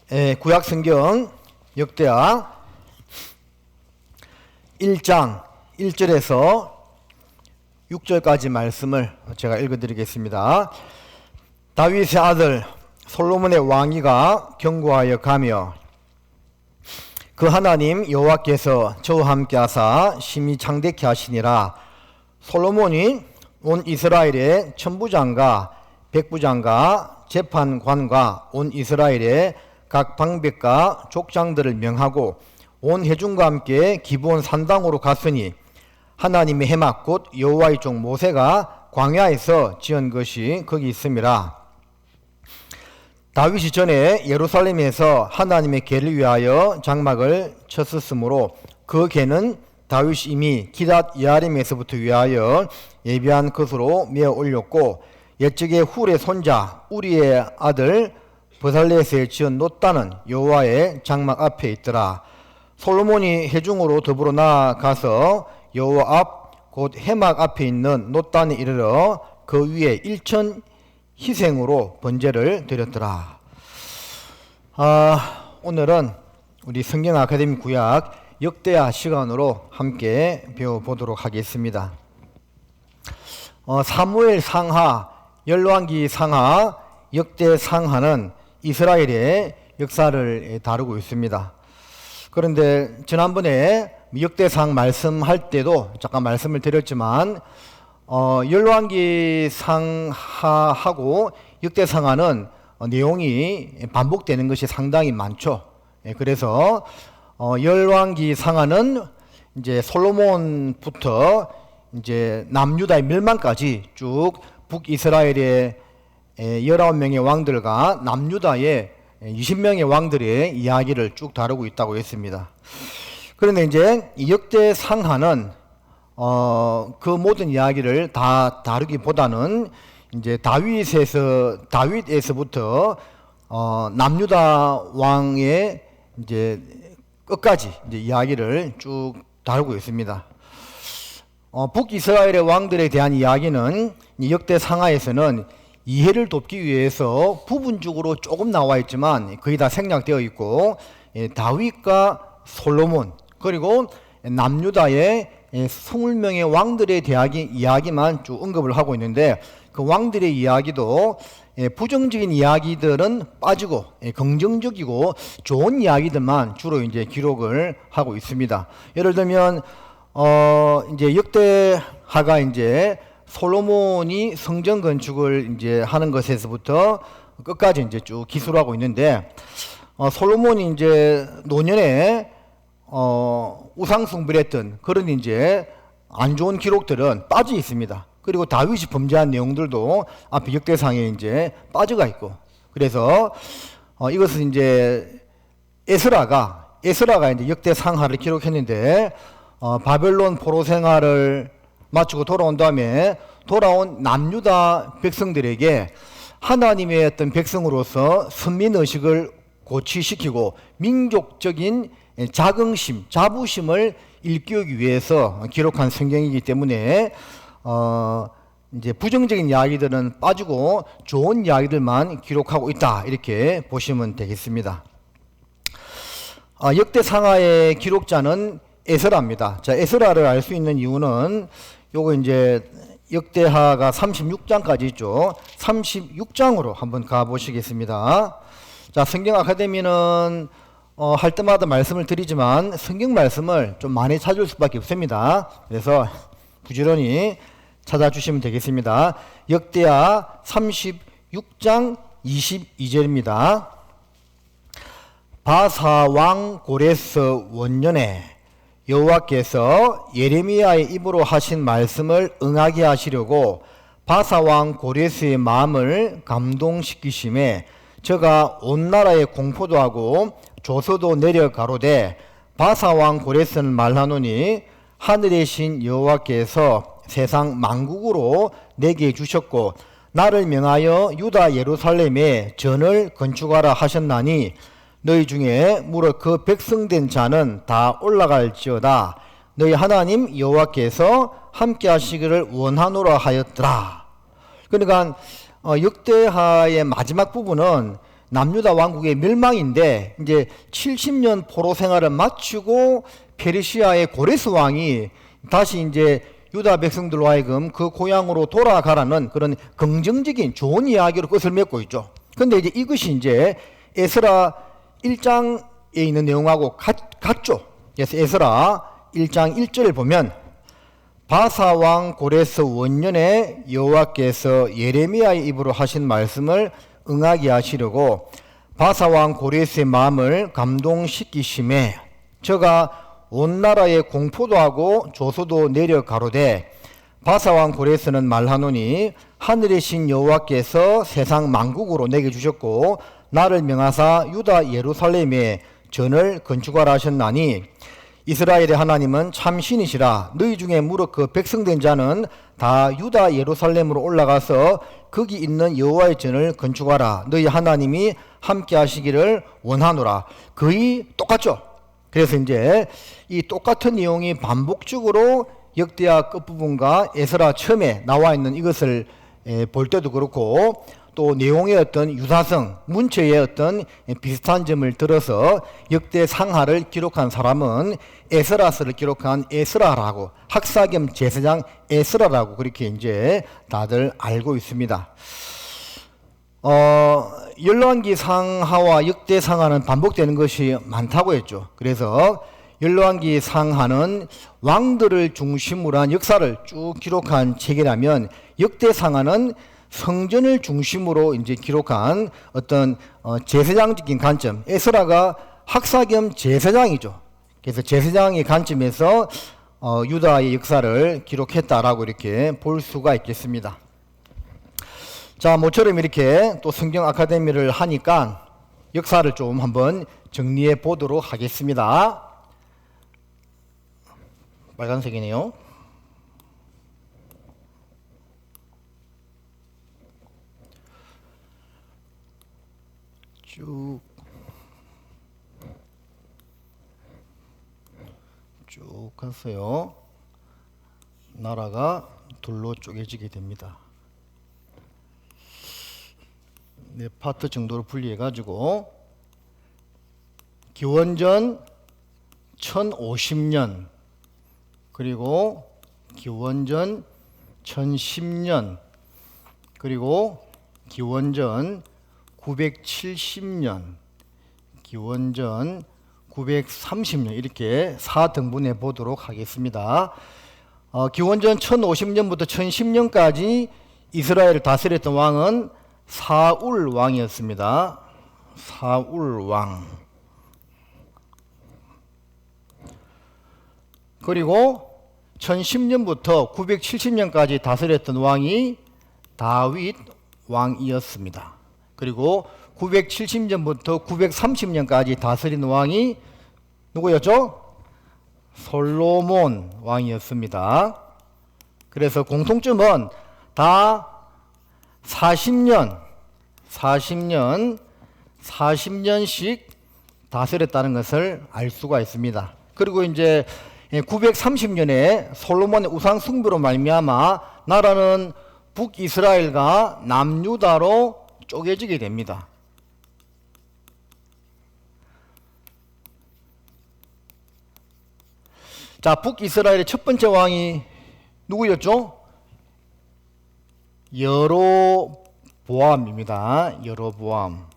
구약성경 역대하 1장 1절에서 6절까지 말씀을 제가 읽어드리겠습니다. 다윗의 아들 솔로몬의 왕위가 견고하여 가며 그 하나님 여호와께서 저와 함께 하사 심히 창대케 하시니라. 솔로몬이 온 이스라엘의 천부장과 백부장과 재판관과 온 이스라엘의 각 방백과 족장들을 명하고 온 회중과 함께 기브온 산당으로 갔으니 하나님의 해막 곧 여호와의 종 모세가 광야에서 지은 것이 거기 있음이라. 다윗이 전에 예루살렘에서 하나님의 궤를 위하여 장막을 쳤었으므로 그 궤는 다윗이 이미 기럇 여아림에서부터 위하여 예비한 것으로 메어 올렸고 옛적에 훌의 손자 우리의 아들 브살렛에 지은 놋단은 여호와의 장막 앞에 있더라. 솔로몬이 회중으로 더불어 나아가서 여호와 앞 곧 해막 앞에 있는 놋단에 이르러 그 위에 1천 희생으로 번제를 드렸더라. 오늘은 우리 성경 아카데미 구약 역대하 시간으로 함께 배워보도록 하겠습니다. 사무엘 상하, 열왕기 상하, 역대 상하는 이스라엘의 역사를 다루고 있습니다. 그런데 지난번에 역대상 말씀할 때도 잠깐 말씀을 드렸지만 열왕기 상하하고 역대상하는 내용이 반복되는 것이 상당히 많죠. 그래서 열왕기 상하는 이제 솔로몬부터 이제 남유다의 멸망까지 쭉 북이스라엘의 19명의 왕들과 남유다의 20명의 왕들의 이야기를 쭉 다루고 있다고 했습니다. 그런데 이제 이 역대 상하는 그 모든 이야기를 다 다루기보다는 이제 다윗에서부터 남유다 왕의 이제 끝까지 이제 이야기를 쭉 다루고 있습니다. 북이스라엘의 왕들에 대한 이야기는 이 역대 상하에서는 이해를 돕기 위해서 부분적으로 조금 나와 있지만 거의 다 생략되어 있고 다윗과 솔로몬 그리고 남유다의 20명의 왕들의 이야기만 쭉 언급을 하고 있는데 그 왕들의 이야기도 부정적인 이야기들은 빠지고 긍정적이고 좋은 이야기들만 주로 이제 기록을 하고 있습니다. 예를 들면 이제 역대하가 이제 솔로몬이 성전 건축을 이제 하는 것에서부터 끝까지 이제 쭉 기술하고 있는데 솔로몬이 이제 노년에 우상숭배를 했던 그런 이제 안 좋은 기록들은 빠져 있습니다. 그리고 다윗이 범죄한 내용들도 앞에 역대상에 이제 빠져가 있고 그래서 이것은 이제 에스라가 이제 역대상하를 기록했는데 바벨론 포로 생활을 마치고 돌아온 다음에 돌아온 남유다 백성들에게 하나님의 어떤 백성으로서 선민의식을 고취시키고 민족적인 자긍심, 자부심을 일깨우기 위해서 기록한 성경이기 때문에 이제 부정적인 이야기들은 빠지고 좋은 이야기들만 기록하고 있다 이렇게 보시면 되겠습니다. 역대 상하의 기록자는 에스라입니다. 자, 에스라를 알 수 있는 이유는 요거 이제 역대하가 36장까지 있죠. 36장으로 한번 가보시겠습니다. 자, 성경 아카데미는 할 때마다 말씀을 드리지만 성경 말씀을 좀 많이 찾을 수밖에 없습니다. 그래서 부지런히 찾아주시면 되겠습니다. 역대하 36장 22절입니다. 바사왕 고레스 원년에 여호와께서 예레미야의 입으로 하신 말씀을 응하게 하시려고 바사왕 고레스의 마음을 감동시키심에 저가 온 나라에 공포도 하고 조서도 내려가로되 바사왕 고레스는 말하노니 하늘의 신 여호와께서 세상 만국으로 내게 주셨고 나를 명하여 유다 예루살렘에 전을 건축하라 하셨나니 너희 중에 무릇 그 백성된 자는 다 올라갈지어다. 너희 하나님 여호와께서 함께 하시기를 원하노라 하였더라. 그러니까 역대하의 마지막 부분은 남유다 왕국의 멸망인데 이제 70년 포로 생활을 마치고 페르시아의 고레스 왕이 다시 이제 유다 백성들로 하여금 그 고향으로 돌아가라는 그런 긍정적인 좋은 이야기로 끝을 맺고 있죠. 근데 이제 이것이 이제 에스라 1장에 있는 내용하고 같죠. 그래서 에스라 1장 1절을 보면 바사왕 고레스 원년에 여호와께서 예레미야의 입으로 하신 말씀을 응하게 하시려고 바사왕 고레스의 마음을 감동시키심에 저가 온 나라에 공포도 하고 조소도 내려 가로되 바사왕 고레스는 말하노니 하늘의 신 여호와께서 세상 만국으로 내게 주셨고 나를 명하사 유다 예루살렘에 전을 건축하라 하셨나니 이스라엘의 하나님은 참 신이시라. 너희 중에 무릇 그 백성된 자는 다 유다 예루살렘으로 올라가서 거기 있는 여호와의 전을 건축하라. 너희 하나님이 함께 하시기를 원하노라. 거의 똑같죠. 그래서 이제 이 똑같은 내용이 반복적으로 역대하 끝부분과 에스라 처음에 나와 있는 이것을 볼 때도 그렇고 또 내용의 어떤 유사성, 문체의 어떤 비슷한 점을 들어서 역대상하를 기록한 사람은 에스라서를 기록한 에스라라고, 학사 겸 제사장 에스라라고 그렇게 이제 다들 알고 있습니다. 열왕기 상하와 역대 상하는 반복되는 것이 많다고 했죠. 그래서 열왕기 상하는 왕들을 중심으로 한 역사를 쭉 기록한 책이라면 역대 상하는 성전을 중심으로 이제 기록한 어떤 제사장적인 관점, 에스라가 학사 겸 제사장이죠. 그래서 제사장의 관점에서 유다의 역사를 기록했다라고 이렇게 볼 수가 있겠습니다. 자, 모처럼 이렇게 또 성경 아카데미를 하니까 역사를 좀 한번 정리해 보도록 하겠습니다. 빨간색이네요. 쭉 갔어요. 나라가 둘로 쪼개지게 됩니다. 네 파트 정도로 분리해 가지고 기원전 1050년 그리고 기원전 1010년 그리고 기원전 970년 기원전 930년 이렇게 4등분해 보도록 하겠습니다. 기원전 1050년부터 1010년까지 이스라엘을 다스렸던 왕은 사울 왕이었습니다. 사울 왕. 그리고 1010년부터 970년까지 다스렸던 왕이 다윗 왕이었습니다. 그리고 970년부터 930년까지 다스린 왕이 누구였죠? 솔로몬 왕이었습니다. 그래서 공통점은 다 40년씩 다스렸다는 것을 알 수가 있습니다. 그리고 이제 930년에 솔로몬의 우상 숭배로 말미암아 나라는 북이스라엘과 남유다로 쪼개지게 됩니다. 자, 북이스라엘의 첫 번째 왕이 누구였죠? 여로보암입니다. 여로보암.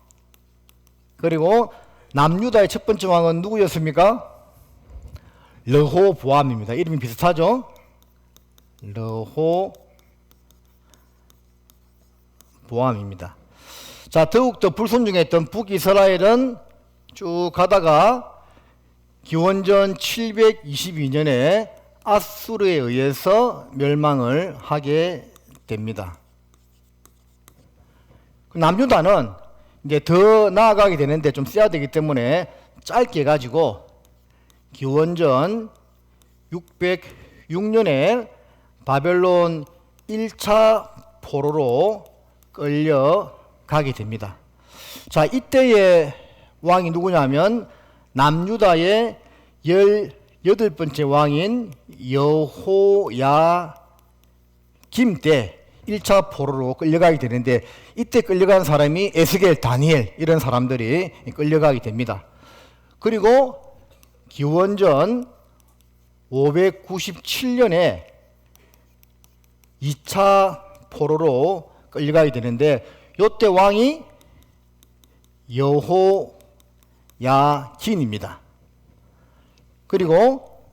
그리고 남유다의 첫 번째 왕은 누구였습니까? 르호보암입니다. 이름이 비슷하죠? 르호보암입니다. 자, 더욱더 불순종했던 북이스라엘은 쭉 가다가 기원전 722년에 아수르에 의해서 멸망을 하게 됩니다. 남유다는 이제 더 나아가게 되는데 좀 써야 되기 때문에 짧게 가지고 기원전 606년에 바벨론 1차 포로로 끌려가게 됩니다. 자, 이때의 왕이 누구냐면 남유다의 18번째 왕인 여호야김 때 1차 포로로 끌려가게 되는데 이때 끌려간 사람이 에스겔, 다니엘 이런 사람들이 끌려가게 됩니다. 그리고 기원전 597년에 2차 포로로 끌려가게 되는데 이때 왕이 여호야긴입니다. 그리고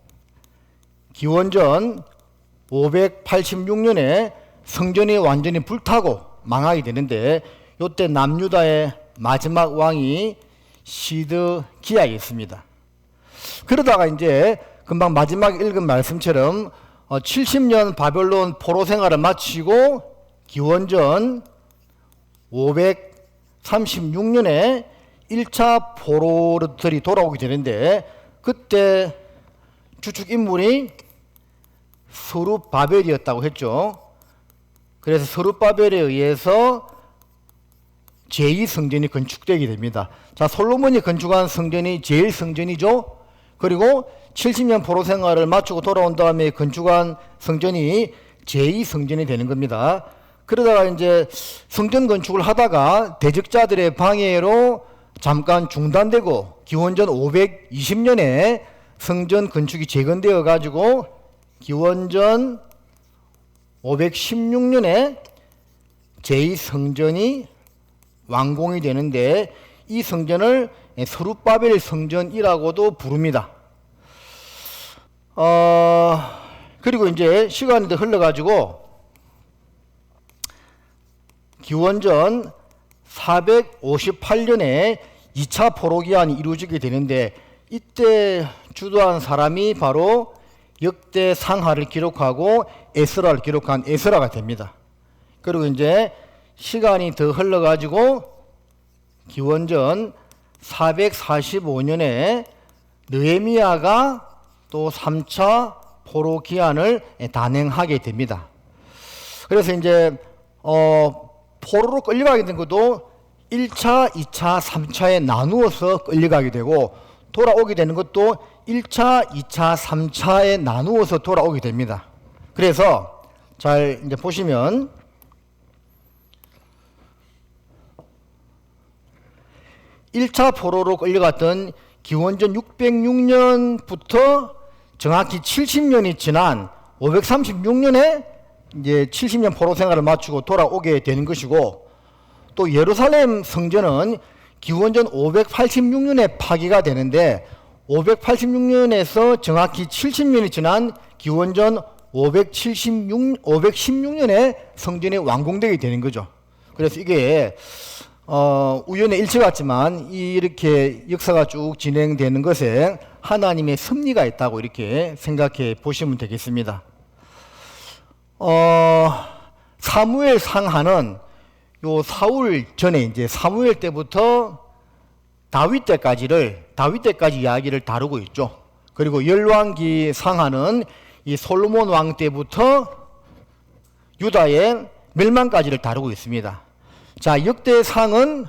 기원전 586년에 성전이 완전히 불타고 망하게 되는데 이때 남유다의 마지막 왕이 시드기야였습니다. 그러다가 이제 금방 마지막에 읽은 말씀처럼 70년 바벨론 포로 생활을 마치고 기원전 536년에 1차 포로들이 돌아오게 되는데 그때 주축 인물이 스룹바벨이었다고 했죠. 그래서 스룹바벨에 의해서 제2성전이 건축되게 됩니다. 자, 솔로몬이 건축한 성전이 제일 성전이죠. 그리고 70년 포로 생활을 마치고 돌아온 다음에 건축한 성전이 제2성전이 되는 겁니다. 그러다가 이제 성전 건축을 하다가 대적자들의 방해로 잠깐 중단되고 기원전 520년에 성전 건축이 재건되어 가지고 기원전 516년에 제2성전이 완공이 되는데 이 성전을 스룹바벨 성전이라고도 부릅니다. 그리고 이제 시간이 더 흘러가지고 기원전 458년에 2차 포로기한이 이루어지게 되는데 이때 주도한 사람이 바로 역대 상하를 기록하고 에스라를 기록한 에스라가 됩니다. 그리고 이제 시간이 더 흘러가지고 기원전 445년에 느헤미야가 또 3차 포로 기한을 단행하게 됩니다. 그래서 이제 포로로 끌려가게 된 것도 1차, 2차, 3차에 나누어서 끌려가게 되고 돌아오게 되는 것도 1차, 2차, 3차에 나누어서 돌아오게 됩니다. 그래서 잘 이제 보시면 1차 포로로 끌려갔던 기원전 606년부터 정확히 70년이 지난 536년에 이제 70년 포로 생활을 마치고 돌아오게 되는 것이고 또 예루살렘 성전은 기원전 586년에 파기가 되는데 586년에서 정확히 70년이 지난 기원전 516년에 성전이 완공되게 되는 거죠. 그래서 이게 우연의 일치 같지만 이렇게 역사가 쭉 진행되는 것에 하나님의 섭리가 있다고 이렇게 생각해 보시면 되겠습니다. 사무엘 상하는 요 사울 전에 이제 사무엘 때부터 다윗 때까지 이야기를 다루고 있죠. 그리고 열왕기 상하는 이 솔로몬 왕 때부터 유다의 멸망까지를 다루고 있습니다. 자, 역대상은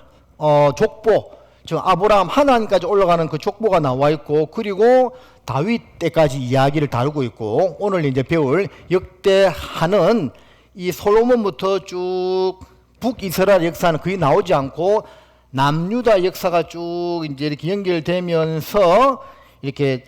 족보, 즉 아브라함 하나님까지 올라가는 그 족보가 나와 있고 그리고 다윗 때까지 이야기를 다루고 있고 오늘 이제 배울 역대하는 이 솔로몬부터 쭉 북이스라엘 역사는 거의 나오지 않고 남유다 역사가 쭉 이제 이렇게 연결되면서 이렇게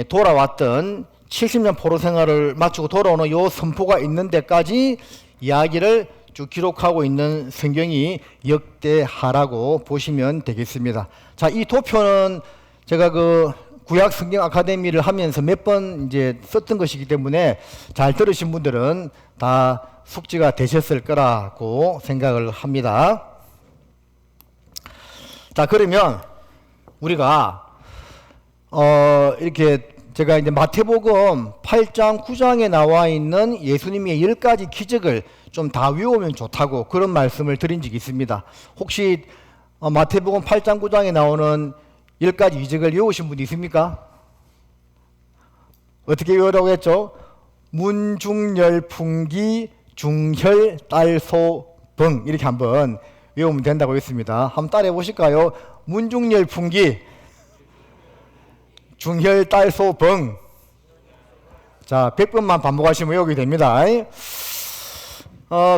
돌아왔던 70년 포로 생활을 마치고 돌아오는 요 선포가 있는 데까지 이야기를 쭉 기록하고 있는 성경이 역대하라고 보시면 되겠습니다. 자, 이 도표는 제가 그 구약 성경 아카데미를 하면서 몇 번 이제 썼던 것이기 때문에 잘 들으신 분들은 다 숙지가 되셨을 거라고 생각을 합니다. 자, 그러면 우리가 이렇게 제가 이제 마태복음 8장 9장에 나와 있는 예수님의 10가지 기적을 좀 다 외우면 좋다고 그런 말씀을 드린 적이 있습니다. 혹시 마태복음 8장 9장에 나오는 10가지 기적을 외우신 분 있습니까? 어떻게 외우라고 했죠? 문중열풍기 중혈달소병 이렇게 한번 외우면 된다고 했습니다. 한번 따라해 보실까요? 문중열풍기 중혈달소병. 자, 100번만 반복하시면 외우게 됩니다.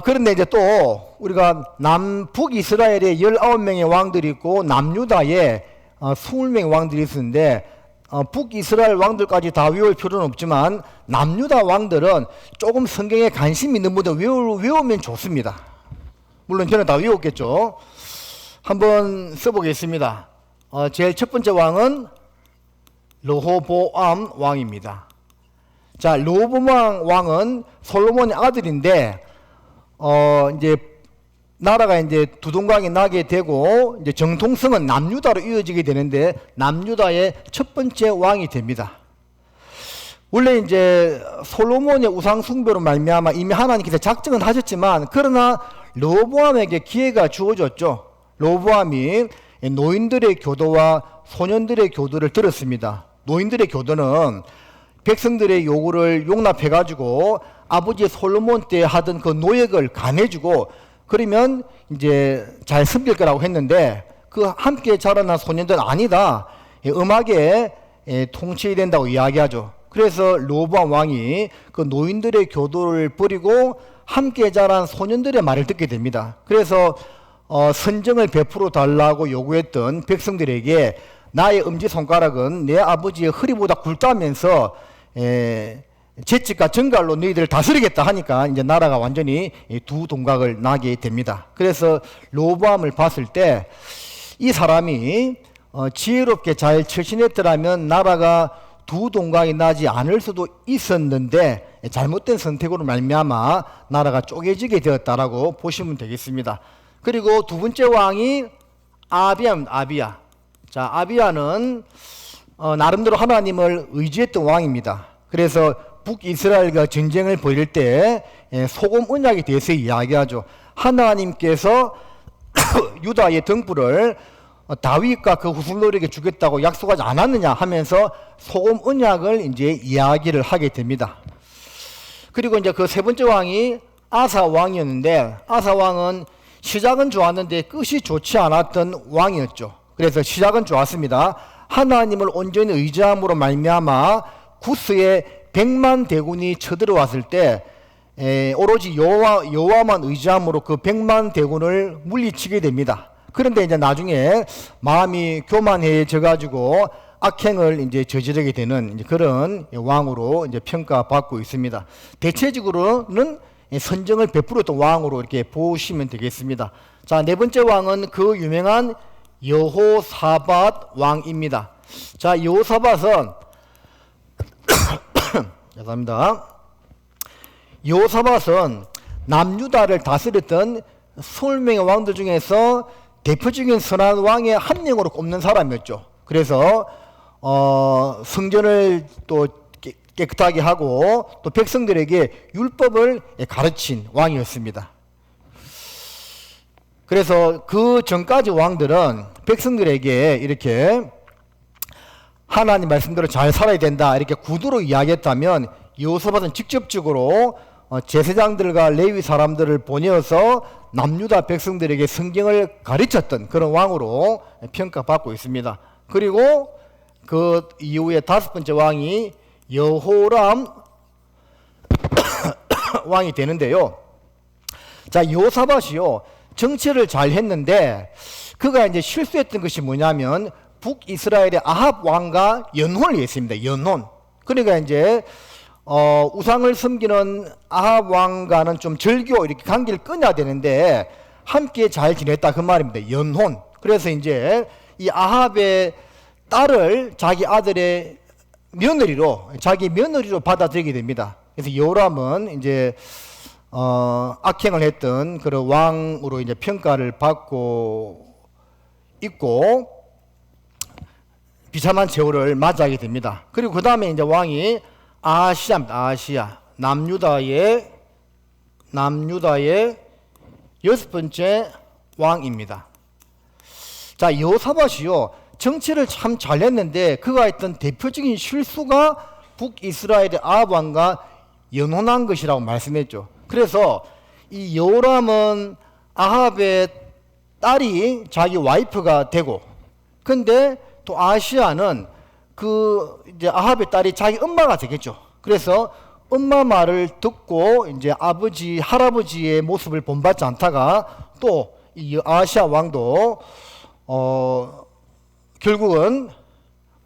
그런데 이제 또 우리가 남북 이스라엘에 19명의 왕들이 있고 남유다에 20명의 왕들이 있었는데 북이스라엘 왕들까지 다 외울 필요는 없지만 남유다 왕들은 조금 성경에 관심 있는 분들 외우면 좋습니다. 물론 저는 다 외웠겠죠. 한번 써보겠습니다. 제일 첫 번째 왕은 르호보암 왕입니다. 자, 르호보암 왕은 솔로몬의 아들인데 이제 나라가 이제 두 동강이 나게 되고 이제 정통성은 남유다로 이어지게 되는데 남유다의 첫 번째 왕이 됩니다. 원래 이제 솔로몬의 우상 숭배로 말미암아 이미 하나님께서 작정은 하셨지만 그러나 르호보암에게 기회가 주어졌죠. 르호보암이 노인들의 교도와 소년들의 교도를 들었습니다. 노인들의 교도는 백성들의 요구를 용납해 가지고 아버지 솔로몬 때 하던 그 노역을 감해주고 그러면 이제 잘 섬길 거라고 했는데 그 함께 자라난 소년들은 아니다. 음악에 통치해야 된다고 이야기하죠. 그래서 르호보암 왕이 그 노인들의 교도를 버리고 함께 자란 소년들의 말을 듣게 됩니다. 그래서 선정을 베풀어 달라고 요구했던 백성들에게 나의 엄지손가락은 내 아버지의 허리보다 굵다면서 채찍과 정갈로 너희들을 다스리겠다 하니까 이제 나라가 완전히 두 동각을 나게 됩니다. 그래서 르호보암을 봤을 때 이 사람이 지혜롭게 잘 처신했더라면 나라가 두 동각이 나지 않을 수도 있었는데 잘못된 선택으로 말미암아 나라가 쪼개지게 되었다라고 보시면 되겠습니다. 그리고 두 번째 왕이 아비야. 자, 아비야는 나름대로 하나님을 의지했던 왕입니다. 그래서 북이스라엘과 전쟁을 벌일 때 소금 언약에 대해서 이야기하죠. 하나님께서 유다의 등불을 다윗과 그 후손들에게 주겠다고 약속하지 않았느냐 하면서 소금 언약을 이제 이야기를 하게 됩니다. 그리고 이제 그 세 번째 왕이 아사 왕이었는데 아사 왕은 시작은 좋았는데 끝이 좋지 않았던 왕이었죠. 그래서 시작은 좋았습니다. 하나님을 온전히 의지함으로 말미암아 구스에 100만 대군이 쳐들어왔을 때 오로지 여호와만 의지함으로 그 100만 대군을 물리치게 됩니다. 그런데 이제 나중에 마음이 교만해져 가지고 악행을 이제 저지르게 되는 이제 그런 왕으로 이제 평가받고 있습니다. 대체적으로는 선정을 베풀었던 왕으로 이렇게 보시면 되겠습니다. 자, 네 번째 왕은 그 유명한 여호사밧 왕입니다. 자, 여호사밧은 죄송합니다. 여호사밧은 남유다를 다스렸던 20명의 왕들 중에서 대표적인 선한 왕의 한 명으로 꼽는 사람이었죠. 그래서 성전을 또 깨끗하게 하고 또 백성들에게 율법을 가르친 왕이었습니다. 그래서 그 전까지 왕들은 백성들에게 이렇게 하나님 말씀대로 잘 살아야 된다 이렇게 구두로 이야기했다면 여호사밧은 직접적으로 제사장들과 레위 사람들을 보내어서 남유다 백성들에게 성경을 가르쳤던 그런 왕으로 평가받고 있습니다. 그리고 그 이후에 다섯 번째 왕이 여호람 왕이 되는데요. 자, 여호사밧이요 정치를 잘 했는데 그가 이제 실수했던 것이 뭐냐면 북이스라엘의 아합 왕과 연혼을 했습니다. 연혼. 그러니까 이제 우상을 섬기는 아합 왕과는 좀 절교 이렇게 관계를 끊어야 되는데 함께 잘 지냈다 그 말입니다. 연혼. 그래서 이제 이 아합의 딸을 자기 아들의 자기 며느리로 받아들이게 됩니다. 그래서 여호람은 이제 악행을 했던 그런 왕으로 이제 평가를 받고 있고 비참한 세월을 맞이하게 됩니다. 그리고 그 다음에 이제 왕이 아시야. 남유다의 여섯 번째 왕입니다. 자, 여호사밧이요 정치를 참 잘했는데 그가 했던 대표적인 실수가 북이스라엘의 아합 왕과 연혼한 것이라고 말씀했죠. 그래서 이 여호람은 아합의 딸이 자기 와이프가 되고, 근데 또 아시아는 그 이제 아합의 딸이 자기 엄마가 되겠죠. 그래서 엄마 말을 듣고 이제 아버지, 할아버지의 모습을 본받지 않다가 또 이 아하시아 왕도 결국은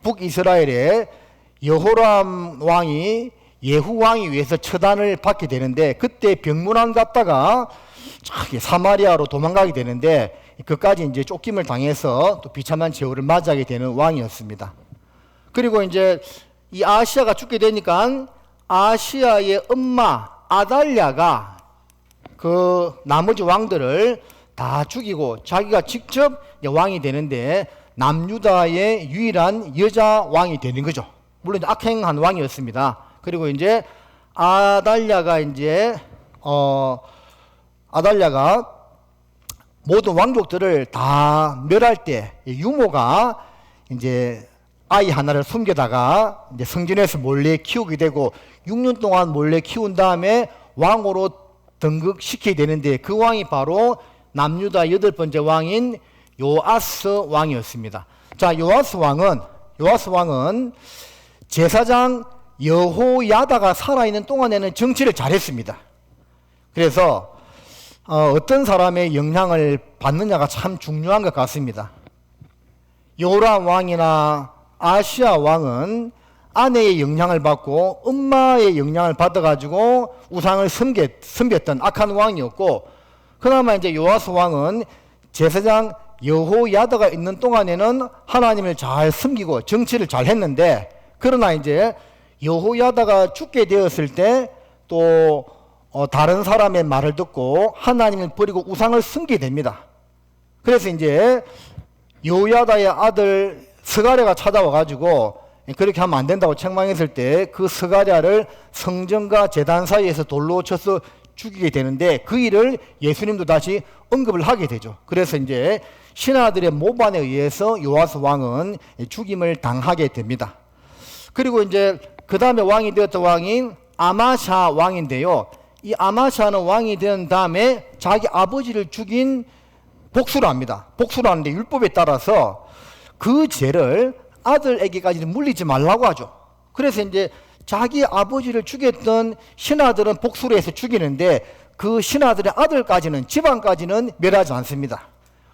북이스라엘의 여호람 왕이 예후 왕에 의해서 처단을 받게 되는데, 그때 병문안 갔다가 사마리아로 도망가게 되는데, 그까지 이제 쫓김을 당해서 또 비참한 제후를 맞이하게 되는 왕이었습니다. 그리고 이제 이 아하시아가 죽게 되니까 아하시아의 엄마 아달랴가 그 나머지 왕들을 다 죽이고 자기가 직접 왕이 되는데, 남유다의 유일한 여자 왕이 되는 거죠. 물론 악행한 왕이었습니다. 그리고 이제 아달랴가 모든 왕족들을 다 멸할 때 유모가 이제 아이 하나를 숨겨다가 이제 성전에서 몰래 키우게 되고 6년 동안 몰래 키운 다음에 왕으로 등극시키게 되는데, 그 왕이 바로 남유다 8번째 왕인 요아스 왕이었습니다. 자, 요아스 왕은 제사장 여호야다가 살아있는 동안에는 정치를 잘했습니다. 그래서 어떤 사람의 영향을 받느냐가 참 중요한 것 같습니다. 요람 왕이나 아시아 왕은 아내의 영향을 받고 엄마의 영향을 받아가지고 우상을 섬겼던 악한 왕이었고, 그나마 이제 요아스 왕은 제사장 여호야다가 있는 동안에는 하나님을 잘 섬기고 정치를 잘 했는데, 그러나 이제 여호야다가 죽게 되었을 때 또 다른 사람의 말을 듣고 하나님을 버리고 우상을 섬기게 됩니다. 그래서 이제 여호야다의 아들 스가랴가 찾아와 가지고 그렇게 하면 안 된다고 책망했을 때 그 스가랴를 성전과 제단 사이에서 돌로 쳐서 죽이게 되는데, 그 일을 예수님도 다시 언급을 하게 되죠. 그래서 이제 신하들의 모반에 의해서 요아스 왕은 죽임을 당하게 됩니다. 그리고 이제 그 다음에 왕이 되었던 왕인 아마샤 왕인데요. 이 아마샤는 왕이 된 다음에 자기 아버지를 죽인 복수를 합니다. 복수를 하는데 율법에 따라서 그 죄를 아들에게까지는 물리지 말라고 하죠. 그래서 이제 자기 아버지를 죽였던 신하들은 복수를 해서 죽이는데, 그 신하들의 아들까지는, 집안까지는 멸하지 않습니다.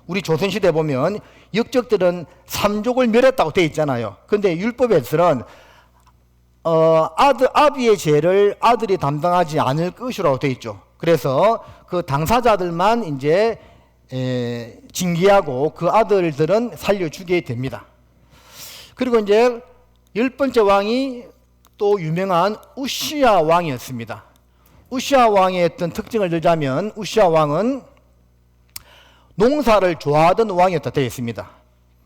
우리 조선시대 보면 역적들은 삼족을 멸했다고 되어 있잖아요. 근데 율법에서는 아비의 죄를 아들이 담당하지 않을 것이라고 되어 있죠. 그래서 그 당사자들만 이제 징계하고 그 아들들은 살려주게 됩니다. 그리고 이제 10번째 왕이 또 유명한 우시야 왕이었습니다. 우시야 왕의 어떤 특징을 들자면, 우시야 왕은 농사를 좋아하던 왕이었다 되어 있습니다.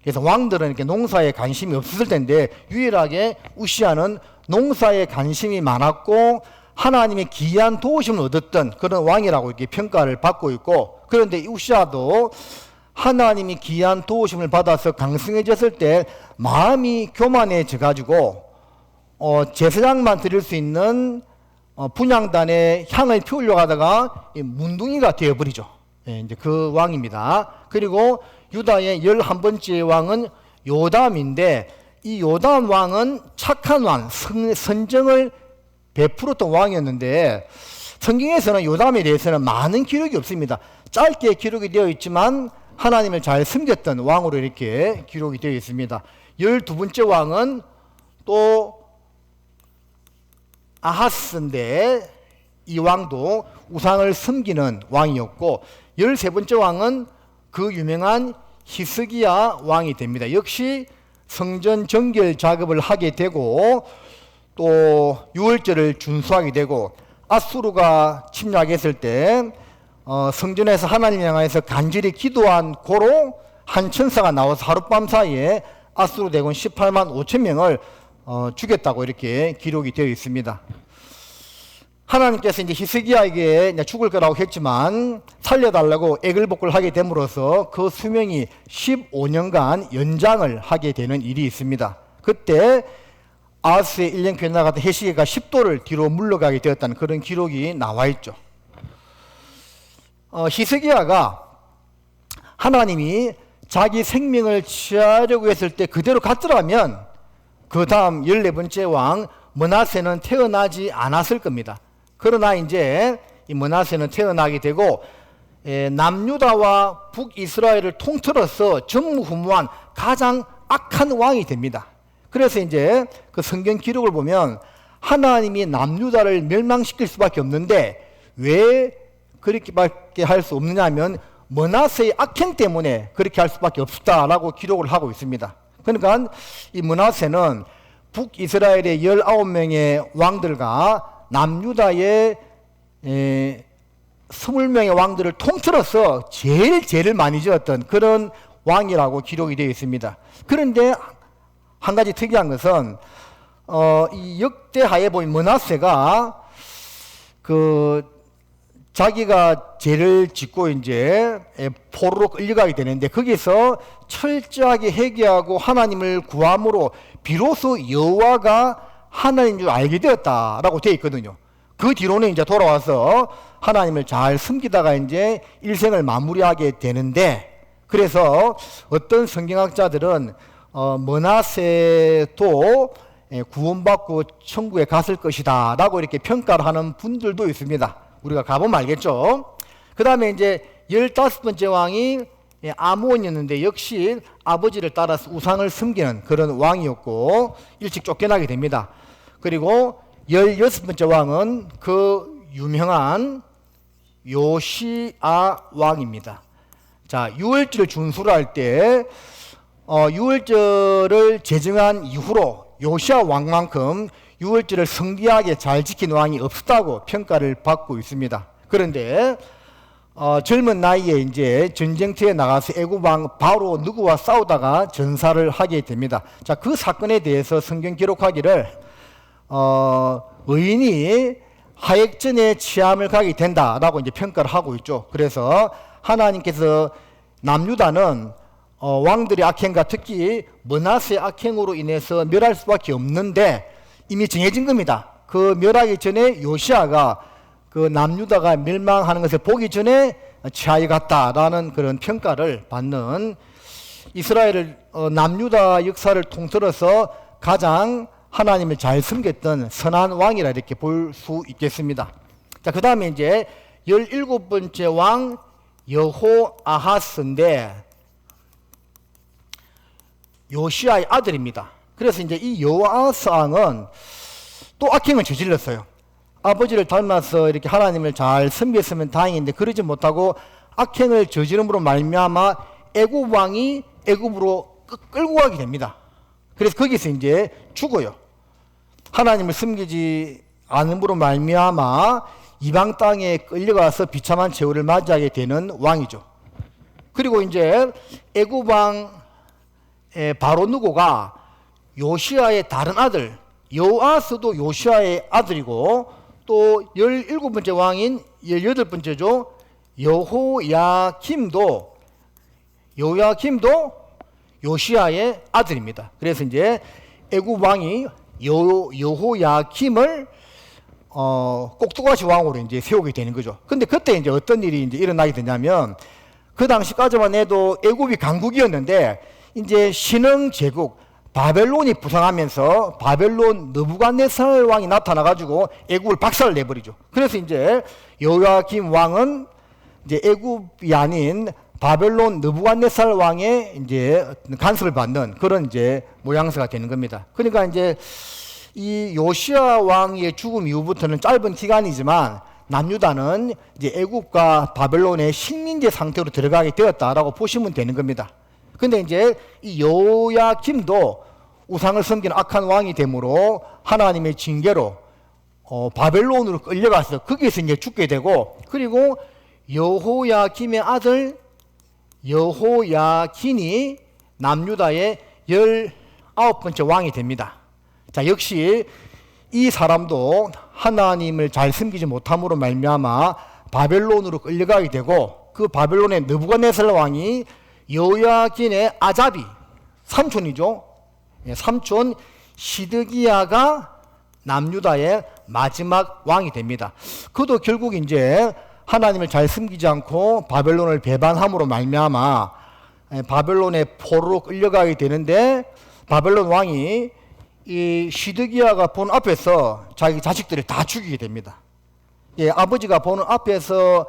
그래서 왕들은 이렇게 농사에 관심이 없었을 텐데, 유일하게 우시야는 농사에 관심이 많았고 하나님의 기이한 도우심을 얻었던 그런 왕이라고 이렇게 평가를 받고 있고, 그런데 우시야도 하나님이 기이한 도우심을 받아서 강성해졌을 때 마음이 교만해져 가지고 제사장만 드릴 수 있는 분향단에 향을 피우려고 하다가 문둥이가 되어버리죠. 이제 그 왕입니다. 그리고 유다의 11번째 왕은 요담인데, 이 요담 왕은 착한 왕, 선정을 베풀었던 왕이었는데, 성경에서는 요담에 대해서는 많은 기록이 없습니다. 짧게 기록이 되어 있지만 하나님을 잘 섬겼던 왕으로 이렇게 기록이 되어 있습니다. 12번째 왕은 또 아하스인데, 이 왕도 우상을 섬기는 왕이었고, 13번째 왕은 그 유명한 히스기야 왕이 됩니다. 역시 성전 정결 작업을 하게 되고 또 유월절을 준수하게 되고, 아수르가 침략했을 때 성전에서 하나님 향해서 간절히 기도한 고로 한 천사가 나와서 하룻밤 사이에 아수르 대군 18만 5천 명을 죽였다고 이렇게 기록이 되어 있습니다. 하나님께서 이제 히스기야에게 죽을 거라고 했지만 살려달라고 애걸복걸 하게 됨으로써 그 수명이 15년간 연장을 하게 되는 일이 있습니다. 그때 아하스의 1년 나갔던 헤시기가 10도를 뒤로 물러가게 되었다는 그런 기록이 나와 있죠. 히스기야가 하나님이 자기 생명을 취하려고 했을 때 그대로 갔더라면 그 다음 14번째 왕 므낫세는 태어나지 않았을 겁니다. 그러나 이제 이 므낫세는 태어나게 되고 남유다와 북이스라엘을 통틀어서 전무후무한 가장 악한 왕이 됩니다. 그래서 이제 그 성경 기록을 보면 하나님이 남유다를 멸망시킬 수밖에 없는데 왜 그렇게밖에 할 수 없느냐 하면 므낫세의 악행 때문에 그렇게 할 수밖에 없다라고 기록을 하고 있습니다. 그러니까 이 므낫세는 북이스라엘의 19명의 왕들과 남유다의 20명의 왕들을 통틀어서 제일 많이 지었던 그런 왕이라고 기록이 되어 있습니다. 그런데 한 가지 특이한 것은 이 역대하에 보면 므낫세가 자기가 죄를 짓고 이제 포로로 끌려가게 되는데 거기서 철저하게 회개하고 하나님을 구함으로 비로소 여호와가 하나님인 줄 알게 되었다라고 되어 있거든요. 그 뒤로는 이제 돌아와서 하나님을 잘 숨기다가 이제 일생을 마무리하게 되는데, 그래서 어떤 성경학자들은 므낫세도 구원받고 천국에 갔을 것이다 라고 이렇게 평가를 하는 분들도 있습니다. 우리가 가보면 알겠죠. 그 다음에 이제 15번째 왕이 아몬이었는데 역시 아버지를 따라서 우상을 섬기는 그런 왕이었고 일찍 쫓겨나게 됩니다. 그리고 16번째 왕은 그 유명한 요시아 왕입니다. 자, 유월절을 준수를 할 때 유월절을 제정한 이후로 요시아 왕만큼 유월절을 성대하게 잘 지킨 왕이 없었다고 평가를 받고 있습니다. 그런데 젊은 나이에 이제 전쟁터에 나가서 애굽 왕 바로 누구와 싸우다가 전사를 하게 됩니다. 자, 그 사건에 대해서 성경 기록하기를 의인이 하액전에 취함을 가게 된다라고 이제 평가를 하고 있죠. 그래서 하나님께서 남유다는 왕들의 악행과 특히 므낫세의 악행으로 인해서 멸할 수밖에 없는데 이미 정해진 겁니다. 그 멸하기 전에 요시아가 그 남유다가 멸망하는 것을 보기 전에 취하에 갔다라는 그런 평가를 받는 이스라엘을 남유다 역사를 통틀어서 가장 하나님을 잘 섬겼던 선한 왕이라 이렇게 볼 수 있겠습니다. 자, 그 다음에 이제 17번째 왕 여호아하스인데 요시아의 아들입니다. 그래서 이제 이 여호아하스 왕은 또 악행을 저질렀어요. 아버지를 닮아서 이렇게 하나님을 잘 섬겼으면 다행인데 그러지 못하고 악행을 저지름으로 말미암아 애굽 왕이 애굽으로 끌고 가게 됩니다. 그래서 거기서 이제 죽어요. 하나님을 섬기지 않음으로 말미암아 이방 땅에 끌려가서 비참한 최후를 맞이하게 되는 왕이죠. 그리고 이제 애굽 왕 바로 누고가 요시아의 다른 아들 여호아스도 요시아의 아들이고 또 17번째 왕인 18번째죠. 여호야김도 요시아의 아들입니다. 그래서 이제 애굽 왕이 여호야김을 꼭두가시 왕으로 이제 세우게 되는 거죠. 근데 그때 이제 어떤 일이 이제 일어나게 되냐면 그 당시까지만 해도 애굽이 강국이었는데 이제 신흥 제국 바벨론이 부상하면서 바벨론 느부갓네살 왕이 나타나가지고 애굽을 박살을 내버리죠. 그래서 이제 여호야김 왕은 이제 애굽이 아닌 바벨론 느부갓네살 왕의 이제 간섭을 받는 그런 이제 모양새가 되는 겁니다. 그러니까 이제 이 요시아 왕의 죽음 이후부터는 짧은 기간이지만 남유다는 이제 애굽과 바벨론의 식민지 상태로 들어가게 되었다라고 보시면 되는 겁니다. 근데 이제 이 여호야김도 우상을 섬기는 악한 왕이 되므로 하나님의 징계로 바벨론으로 끌려가서 거기서 이제 죽게 되고, 그리고 여호야김의 아들 여호야긴이 남유다의 19번째 왕이 됩니다. 자, 역시 이 사람도 하나님을 잘 섬기지 못함으로 말미암아 바벨론으로 끌려가게 되고, 그 바벨론의 느부갓네살 왕이 여호야긴의 아자비 삼촌이죠. 삼촌 시드기야가 남유다의 마지막 왕이 됩니다. 그도 결국 이제 하나님을 잘 섬기지 않고 바벨론을 배반함으로 말미암아 바벨론의 포로로 끌려가게 되는데, 바벨론 왕이 이 시드기야가 보는 앞에서 자기 자식들을 다 죽이게 됩니다. 예, 아버지가 보는 앞에서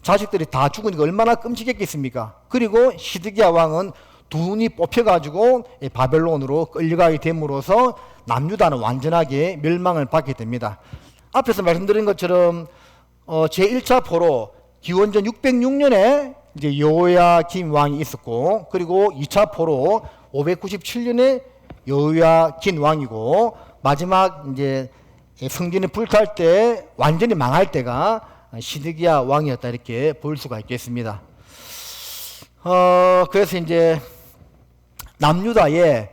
자식들이 다 죽으니까 얼마나 끔찍했겠습니까? 그리고 시드기야 왕은 두 눈이 뽑혀가지고 바벨론으로 끌려가게 됨으로써 남유다는 완전하게 멸망을 받게 됩니다. 앞에서 말씀드린 것처럼 제1차 포로 기원전 606년에 이제 여호야김 왕이 있었고, 그리고 2차 포로 597년에 여호야긴 왕이고, 마지막 이제 성전이 불탈 때 완전히 망할 때가 시드기야 왕이었다, 이렇게 볼 수가 있겠습니다. 그래서 이제 남유다의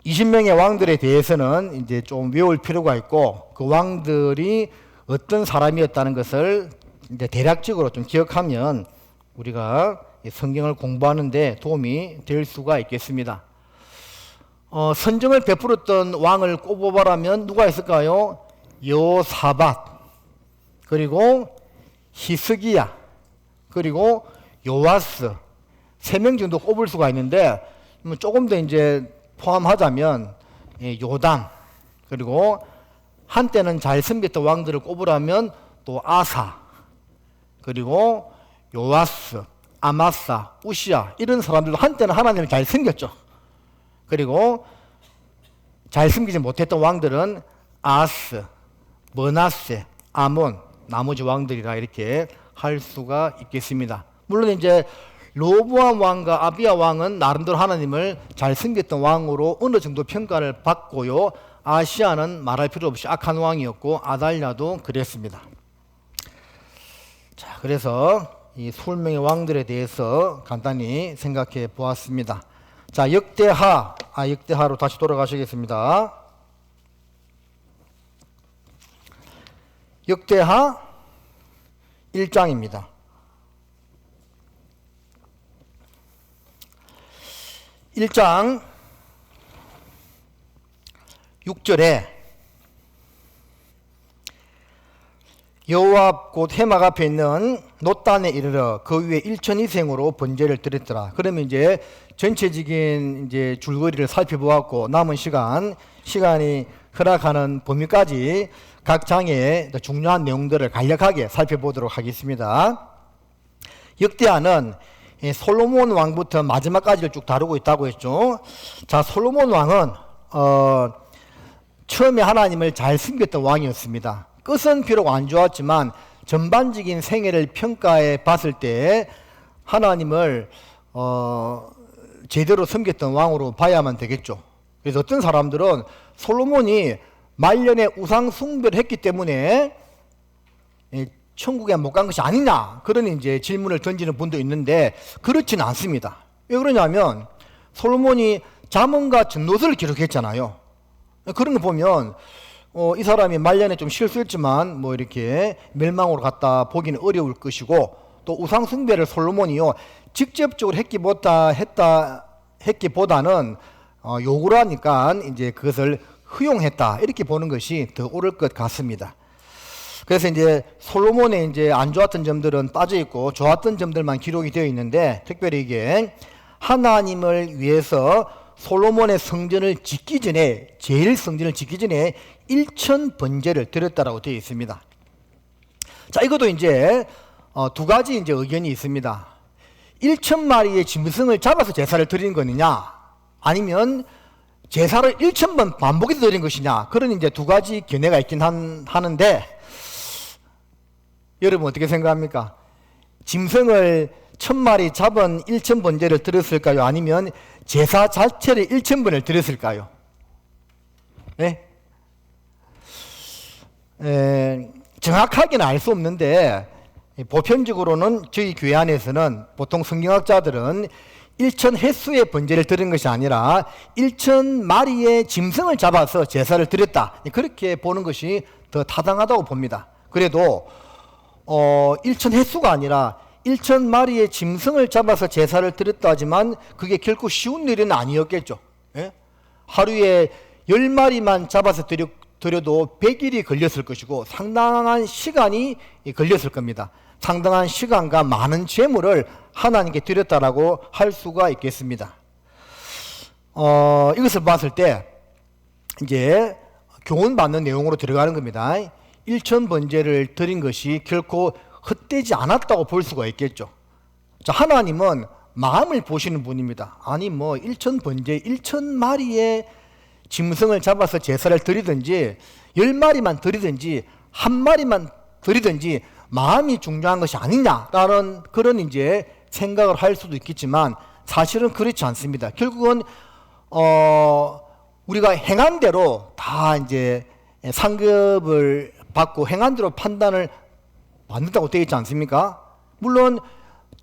20명의 왕들에 대해서는 이제 좀 외울 필요가 있고, 그 왕들이 어떤 사람이었다는 것을 이제 대략적으로 좀 기억하면 우리가 성경을 공부하는데 도움이 될 수가 있겠습니다. 선정을 베풀었던 왕을 꼽아보라면 누가 있을까요? 여호사밧, 그리고 히스기야, 그리고 요아스, 3명 정도 꼽을 수가 있는데, 조금 더 이제 포함하자면 요담, 그리고 한때는 잘 섬겼던 왕들을 꼽으라면 또 아사, 그리고 요아스, 아마사, 우시야, 이런 사람들도 한때는 하나님을 잘 섬겼죠. 그리고 잘 섬기지 못했던 왕들은 아스, 머나세, 아몬, 나머지 왕들이라 이렇게 할 수가 있겠습니다. 물론 이제 로보암 왕과 아비야 왕은 나름대로 하나님을 잘 섬겼던 왕으로 어느 정도 평가를 받고요. 아시아는 말할 필요 없이 악한 왕이었고, 아달랴도 그랬습니다. 자, 그래서 이 20명의 왕들에 대해서 간단히 생각해 보았습니다. 자, 역대하로 다시 돌아가시겠습니다. 역대하 1장입니다. 1장 6절에 여호와 앞 곧 해막 앞에 있는 놋단에 이르러 그 위에 1,200으로 번제를 드렸더라. 그러면 이제 전체적인 이제 줄거리를 살펴보았고, 남은 시간이 허락하는 범위까지 각 장의 중요한 내용들을 간략하게 살펴보도록 하겠습니다. 역대하는 솔로몬 왕부터 마지막까지를 쭉 다루고 있다고 했죠. 자, 솔로몬 왕은 처음에 하나님을 잘 섬겼던 왕이었습니다. 끝은 비록 안 좋았지만 전반적인 생애를 평가해 봤을 때 하나님을 제대로 섬겼던 왕으로 봐야만 되겠죠. 그래서 어떤 사람들은 솔로몬이 말년에 우상 숭배를 했기 때문에 천국에 못 간 것이 아니냐, 그런 이제 질문을 던지는 분도 있는데 그렇지는 않습니다. 왜 그러냐면 솔로몬이 잠언과 전도서를 기록했잖아요. 그런 거 보면 이 사람이 말년에 좀 실수했지만 뭐 이렇게 멸망으로 갔다 보기는 어려울 것이고, 또 우상 숭배를 솔로몬이요 직접적으로 했기보다는 요구를 하니까 이제 그것을 허용했다, 이렇게 보는 것이 더 옳을 것 같습니다. 그래서 이제 솔로몬의 이제 안 좋았던 점들은 빠져 있고 좋았던 점들만 기록이 되어 있는데, 특별히 이게 하나님을 위해서 솔로몬의 성전을 짓기 전에, 제일 성전을 짓기 전에 1,000 번제를 드렸다라고 되어 있습니다. 자, 이것도 이제 두 가지 이제 의견이 있습니다. 1,000마리의 짐승을 잡아서 제사를 드리는 거느냐, 아니면 제사를 1,000번 반복해서 드린 것이냐, 그런 이제 두 가지 견해가 있긴 하는데, 여러분 어떻게 생각합니까? 짐승을 1,000마리 잡은 1,000 번제를 드렸을까요? 아니면 제사 자체를 1,000번을 드렸을까요? 네? 정확하게는 알 수 없는데, 보편적으로는 저희 교회 안에서는 보통 성경학자들은 1,000 횟수의 번제를 드린 것이 아니라 1,000마리의 짐승을 잡아서 제사를 드렸다, 그렇게 보는 것이 더 타당하다고 봅니다. 그래도 1,000 횟수가 아니라 1,000마리의 짐승을 잡아서 제사를 드렸다 하지만 그게 결코 쉬운 일은 아니었겠죠. 예? 하루에 10마리만 잡아서 드려도 100일이 걸렸을 것이고 상당한 시간이 걸렸을 겁니다. 상당한 시간과 많은 재물을 하나님께 드렸다라고 할 수가 있겠습니다. 이것을 봤을 때 이제 교훈받는 내용으로 들어가는 겁니다. 일천번제를 드린 것이 결코 헛되지 않았다고 볼 수가 있겠죠. 자, 하나님은 마음을 보시는 분입니다. 아니 뭐 일천번제 1000마리의 짐승을 잡아서 제사를 드리든지 10마리만 드리든지 1마리만 드리든지 마음이 중요한 것이 아니냐라는 그런 이제 생각을 할 수도 있겠지만 사실은 그렇지 않습니다. 결국은 우리가 행한 대로 다 이제 상급을 받고 행한 대로 판단을 받는다고 되어 있지 않습니까? 물론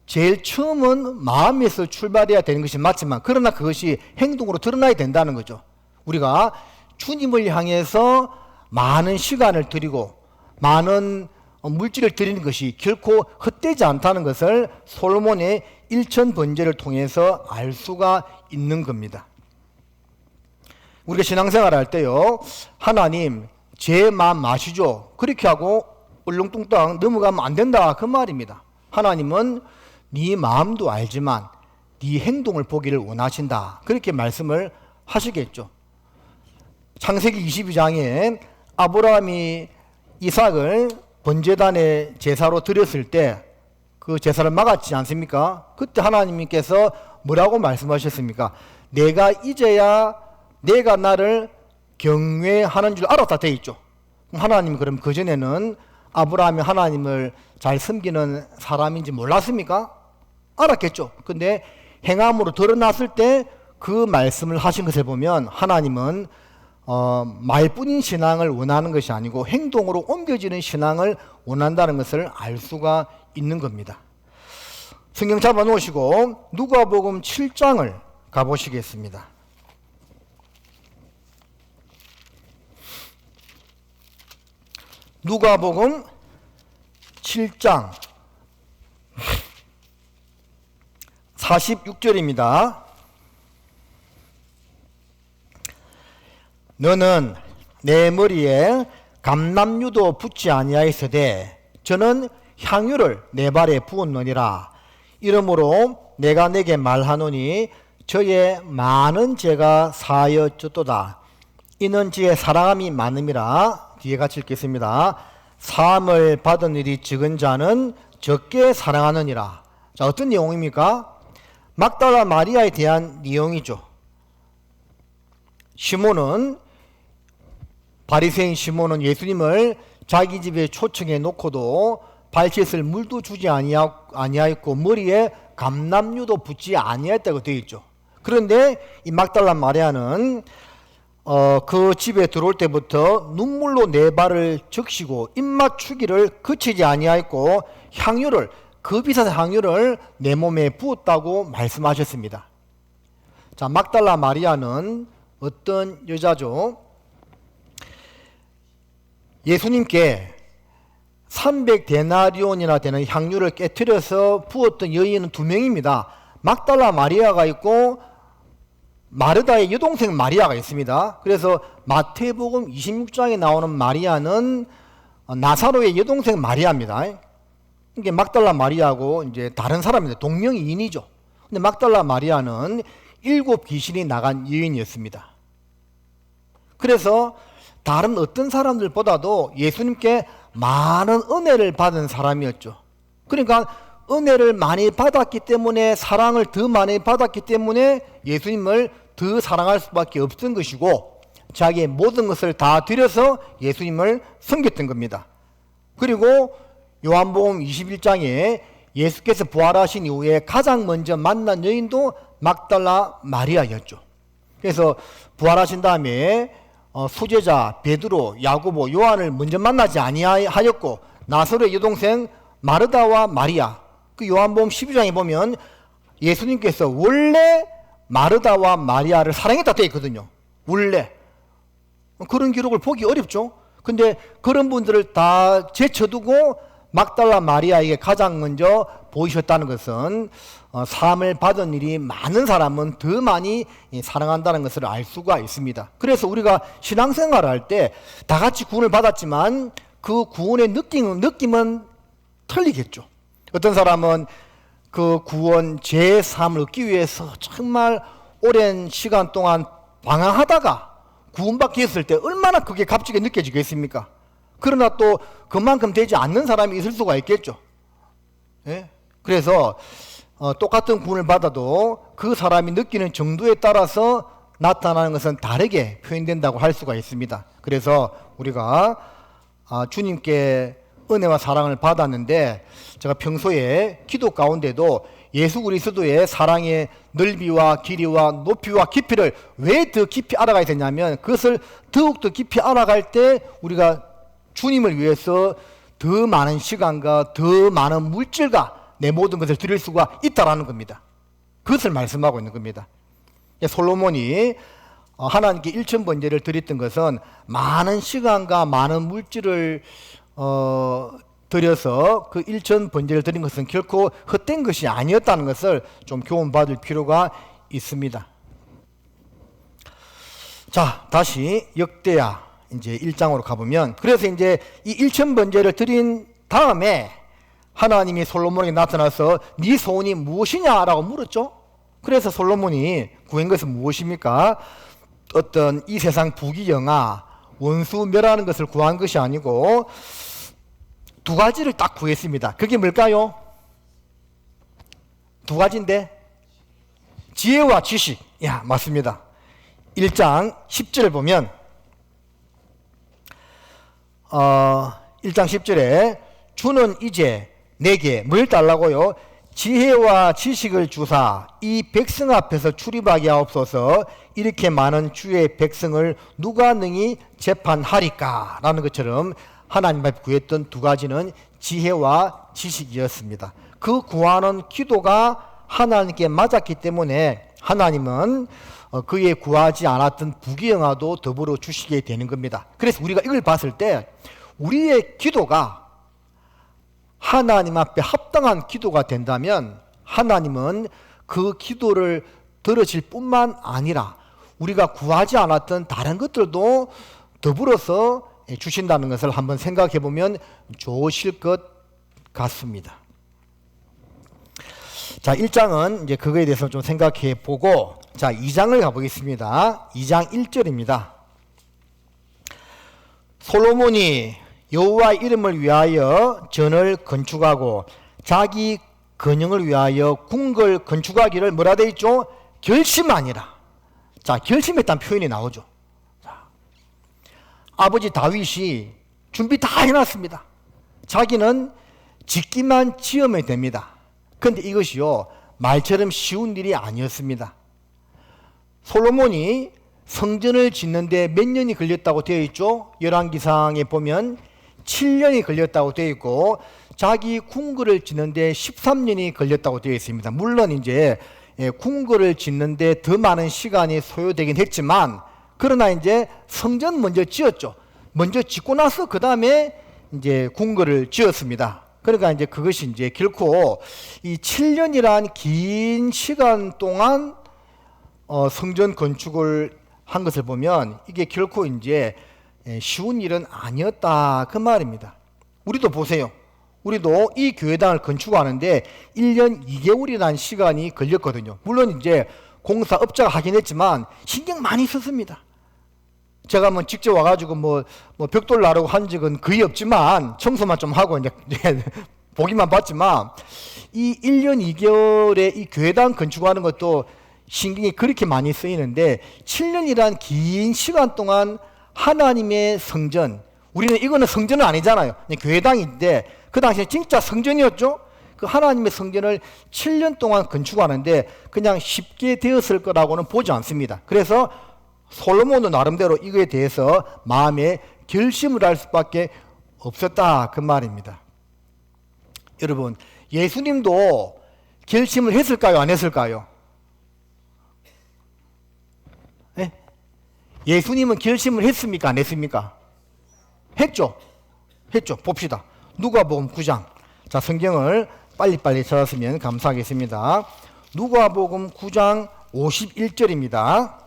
제일 처음은 마음에서 출발해야 되는 것이 맞지만 그러나 그것이 행동으로 드러나야 된다는 거죠. 우리가 주님을 향해서 많은 시간을 드리고 많은 물질을 드리는 것이 결코 헛되지 않다는 것을 솔로몬의 일천번제를 통해서 알 수가 있는 겁니다. 우리가 신앙생활 할 때요, 하나님 제 마음 아시죠? 그렇게 하고 울렁뚱땅 넘어가면 안 된다 그 말입니다. 하나님은 네 마음도 알지만 네 행동을 보기를 원하신다 그렇게 말씀을 하시겠죠. 창세기 22장에 아브라함이 이삭을 번제단의 제사로 드렸을 때 그 제사를 막았지 않습니까? 그때 하나님께서 뭐라고 말씀하셨습니까? 내가 이제야 내가 나를 경외하는 줄 알았다 돼 있죠. 하나님이 그럼 그전에는 아브라함이 하나님을 잘 섬기는 사람인지 몰랐습니까? 알았겠죠. 근데 행함으로 드러났을 때 그 말씀을 하신 것을 보면 하나님은 말뿐인 신앙을 원하는 것이 아니고 행동으로 옮겨지는 신앙을 원한다는 것을 알 수가 있는 겁니다. 성경 잡아 놓으시고 누가복음 7장을 가보시겠습니다. 누가복음 7장 46절입니다. 너는 내 머리에 감람유도 붓지 아니하였으되 저는 향유를 내 발에 부었느니라. 이러므로 내가 내게 말하노니 저의 많은 죄가 사하여졌도다. 이는 지의 사랑함이 많음이라. 뒤에 같이 읽겠습니다. 사함을 받은 일이 적은 자는 적게 사랑하느니라. 자, 어떤 내용입니까? 막달라 마리아에 대한 내용이죠. 시몬은 바리새인 시몬은 예수님을 자기 집에 초청해 놓고도 발짓을 물도 주지 아니하였고 머리에 감람유도 붓지 아니하였다고 되어 있죠. 그런데 이 막달라 마리아는 그 집에 들어올 때부터 눈물로 네 발을 적시고 입맞추기를 그치지 아니하였고 향유를 그 비싼 향유를 내 몸에 부었다고 말씀하셨습니다. 자, 막달라 마리아는 어떤 여자죠? 예수님께 300데나리온이나 되는 향유를 깨트려서 부었던 여인은 2명입니다. 막달라 마리아가 있고 마르다의 여동생 마리아가 있습니다. 그래서 마태복음 26장에 나오는 마리아는 나사로의 여동생 마리아입니다. 이게 막달라 마리아하고 이제 다른 사람인데 동명이인이죠. 근데 막달라 마리아는 7 귀신이 나간 여인이었습니다. 그래서 다른 어떤 사람들보다도 예수님께 많은 은혜를 받은 사람이었죠. 그러니까 은혜를 많이 받았기 때문에 사랑을 더 많이 받았기 때문에 예수님을 더 사랑할 수밖에 없던 것이고 자기의 모든 것을 다 들여서 예수님을 섬겼던 겁니다. 그리고 요한복음 21장에 예수께서 부활하신 이후에 가장 먼저 만난 여인도 막달라 마리아였죠. 그래서 부활하신 다음에 수제자 베드로, 야고보, 요한을 먼저 만나지 아니하였고 나사로의 여동생 마르다와 마리아, 그 요한복음 12장에 보면 예수님께서 원래 마르다와 마리아를 사랑했다 되어 있거든요. 원래. 그런 기록을 보기 어렵죠. 근데 그런 분들을 다 제쳐두고 막달라 마리아에게 가장 먼저 보이셨다는 것은 사함을 받은 일이 많은 사람은 더 많이 사랑한다는 것을 알 수가 있습니다. 그래서 우리가 신앙생활을 할 때 다 같이 구원을 받았지만 그 구원의 느낌은 틀리겠죠. 어떤 사람은 그 구원, 죄 사함을 얻기 위해서 정말 오랜 시간 동안 방황하다가 구원받게 했을 때 얼마나 그게 값지게 느껴지겠습니까? 그러나 또 그만큼 되지 않는 사람이 있을 수가 있겠죠. 예? 그래서 똑같은 구원을 받아도 그 사람이 느끼는 정도에 따라서 나타나는 것은 다르게 표현된다고 할 수가 있습니다. 그래서 우리가 주님께 은혜와 사랑을 받았는데, 제가 평소에 기도 가운데도 예수 그리스도의 사랑의 넓이와 길이와 높이와 깊이를 왜 더 깊이 알아가야 되냐면, 그것을 더욱더 깊이 알아갈 때 우리가 주님을 위해서 더 많은 시간과 더 많은 물질과 내 모든 것을 드릴 수가 있다라는 겁니다. 그것을 말씀하고 있는 겁니다. 솔로몬이 하나님께 일천번제를 드렸던 것은 많은 시간과 많은 물질을 드려서 그 일천번제를 드린 것은 결코 헛된 것이 아니었다는 것을 좀 교훈받을 필요가 있습니다. 자, 다시 역대하 이제 1장으로 가보면, 그래서 이제 이 일천번제를 드린 다음에 하나님이 솔로몬에게 나타나서 네 소원이 무엇이냐라고 물었죠. 그래서 솔로몬이 구한 것은 무엇입니까? 어떤 이 세상 부귀영화, 원수 멸하는 것을 구한 것이 아니고 두 가지를 딱 구했습니다. 그게 뭘까요? 두 가지인데, 지혜와 지식. 야, 맞습니다. 1장 10절을 보면 1장 10절에 주는 이제 내게 뭘 달라고요? 지혜와 지식을 주사 이 백성 앞에서 출입하게 하옵소서. 이렇게 많은 주의 백성을 누가 능히 재판하리까? 라는 것처럼 하나님 앞에 구했던 두 가지는 지혜와 지식이었습니다. 그 구하는 기도가 하나님께 맞았기 때문에 하나님은 그의 구하지 않았던 부귀영화도 더불어 주시게 되는 겁니다. 그래서 우리가 이걸 봤을 때 우리의 기도가 하나님 앞에 합당한 기도가 된다면 하나님은 그 기도를 들으실 뿐만 아니라 우리가 구하지 않았던 다른 것들도 더불어서 주신다는 것을 한번 생각해 보면 좋으실 것 같습니다. 자, 1장은 이제 그거에 대해서 좀 생각해 보고, 자, 2장을 가보겠습니다. 2장 1절입니다. 솔로몬이 여호와의 이름을 위하여 전을 건축하고 자기 근영을 위하여 궁궐 건축하기를 뭐라 되어 있죠? 결심하니라. 자, 결심했다는 표현이 나오죠. 자, 아버지 다윗이 준비 다 해놨습니다. 자기는 짓기만 지으면 됩니다. 그런데 이것이요, 말처럼 쉬운 일이 아니었습니다. 솔로몬이 성전을 짓는데 몇 년이 걸렸다고 되어 있죠? 열왕기상에 보면 7년이 걸렸다고 되어 있고, 자기 궁궐을 짓는데 13년이 걸렸다고 되어 있습니다. 물론 이제 궁궐을 짓는데 더 많은 시간이 소요되긴 했지만, 그러나 이제 성전 먼저 지었죠. 먼저 짓고 나서 그 다음에 이제 궁궐을 지었습니다. 그러니까 이제 그것이 이제 결코 이 7년이란 긴 시간 동안 성전 건축을 한 것을 보면 이게 결코 이제 쉬운 일은 아니었다, 그 말입니다. 우리도 보세요. 우리도 이 교회당을 건축하는데 1년 2개월이라는 시간이 걸렸거든요. 물론 이제 공사업자가 하긴 했지만 신경 많이 썼습니다. 제가 뭐 직접 와가지고 뭐 벽돌 나르고 한 적은 거의 없지만, 청소만 좀 하고 이제 보기만 봤지만, 이 1년 2개월에 이 교회당 건축하는 것도 신경이 그렇게 많이 쓰이는데, 7년이란 긴 시간 동안 하나님의 성전, 우리는 이거는 성전은 아니잖아요. 교회당인데 그 당시에 진짜 성전이었죠. 그 하나님의 성전을 7년 동안 건축하는데 그냥 쉽게 되었을 거라고는 보지 않습니다. 그래서 솔로몬도 나름대로 이거에 대해서 마음에 결심을 할 수밖에 없었다, 그 말입니다. 여러분, 예수님도 결심을 했을까요, 안 했을까요? 네? 예수님은 결심을 했습니까, 안 했습니까? 했죠. 봅시다. 누가복음 9장. 자, 성경을 빨리빨리 찾았으면 감사하겠습니다. 누가복음 9장 51절입니다.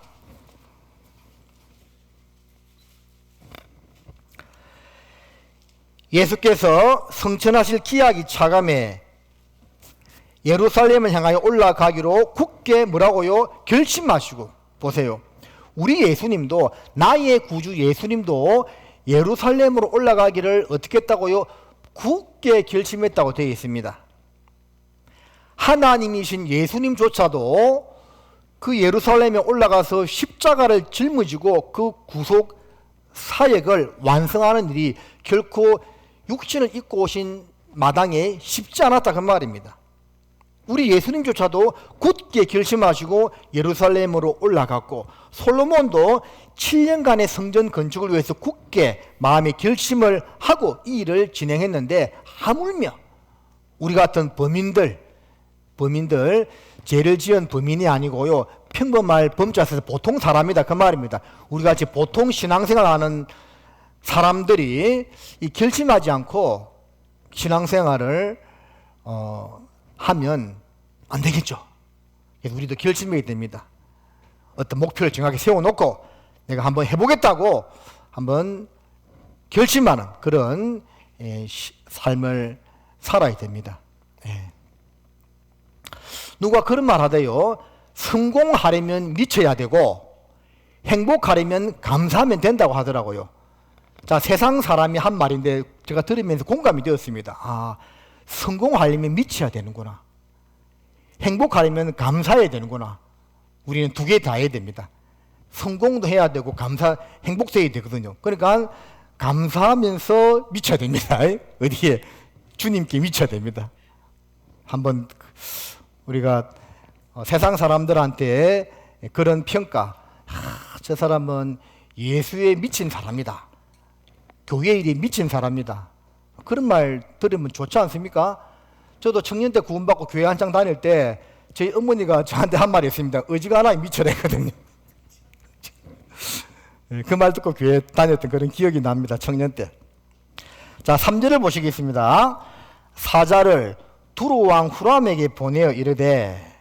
예수께서 성천하실 기약이 차감해 예루살렘을 향하여 올라가기로 굳게 뭐라고요? 결심하시고. 보세요. 우리 예수님도, 나의 구주 예수님도 예루살렘으로 올라가기를 어떻게 했다고요? 굳게 결심했다고 되어 있습니다. 하나님이신 예수님조차도 그 예루살렘에 올라가서 십자가를 짊어지고 그 구속 사역을 완성하는 일이 결코 육신을 입고 오신 마당에 쉽지 않았다 그 말입니다. 우리 예수님조차도 굳게 결심하시고 예루살렘으로 올라갔고, 솔로몬도 7년간의 성전 건축을 위해서 굳게 마음의 결심을 하고 이 일을 진행했는데, 하물며 우리 같은 범인들, 죄를 지은 범인이 아니고요, 평범할 범죄에서 보통 사람이다 그 말입니다. 우리 같이 보통 신앙생활하는 사람들이 이 결심하지 않고 신앙생활을 하면 안 되겠죠. 그래서 우리도 결심해야 됩니다. 어떤 목표를 정확히 세워놓고 내가 한번 해보겠다고 한번 결심하는 그런 삶을 살아야 됩니다. 누가 그런 말 하대요. 성공하려면 미쳐야 되고 행복하려면 감사하면 된다고 하더라고요. 자, 세상 사람이 한 말인데 제가 들으면서 공감이 되었습니다. 아, 성공하려면 미쳐야 되는구나. 행복하려면 감사해야 되는구나. 우리는 두 개 다 해야 됩니다. 성공도 해야 되고 행복도 해야 되거든요. 그러니까 감사하면서 미쳐야 됩니다. 어디에? 주님께 미쳐야 됩니다. 한번 우리가 세상 사람들한테 그런 평가, 저 사람은 예수에 미친 사람이다, 교회 일에 미친 사람이다, 그런 말 들으면 좋지 않습니까? 저도 청년 때 구원받고 교회 한창 다닐 때 저희 어머니가 저한테 한 말이 있습니다. 어지간하게 미쳐냈거든요. 그 말 듣고 교회 다녔던 그런 기억이 납니다. 청년 때. 자, 3절을 보시겠습니다. 사자를 두로 왕 후람에게 보내어 이르되,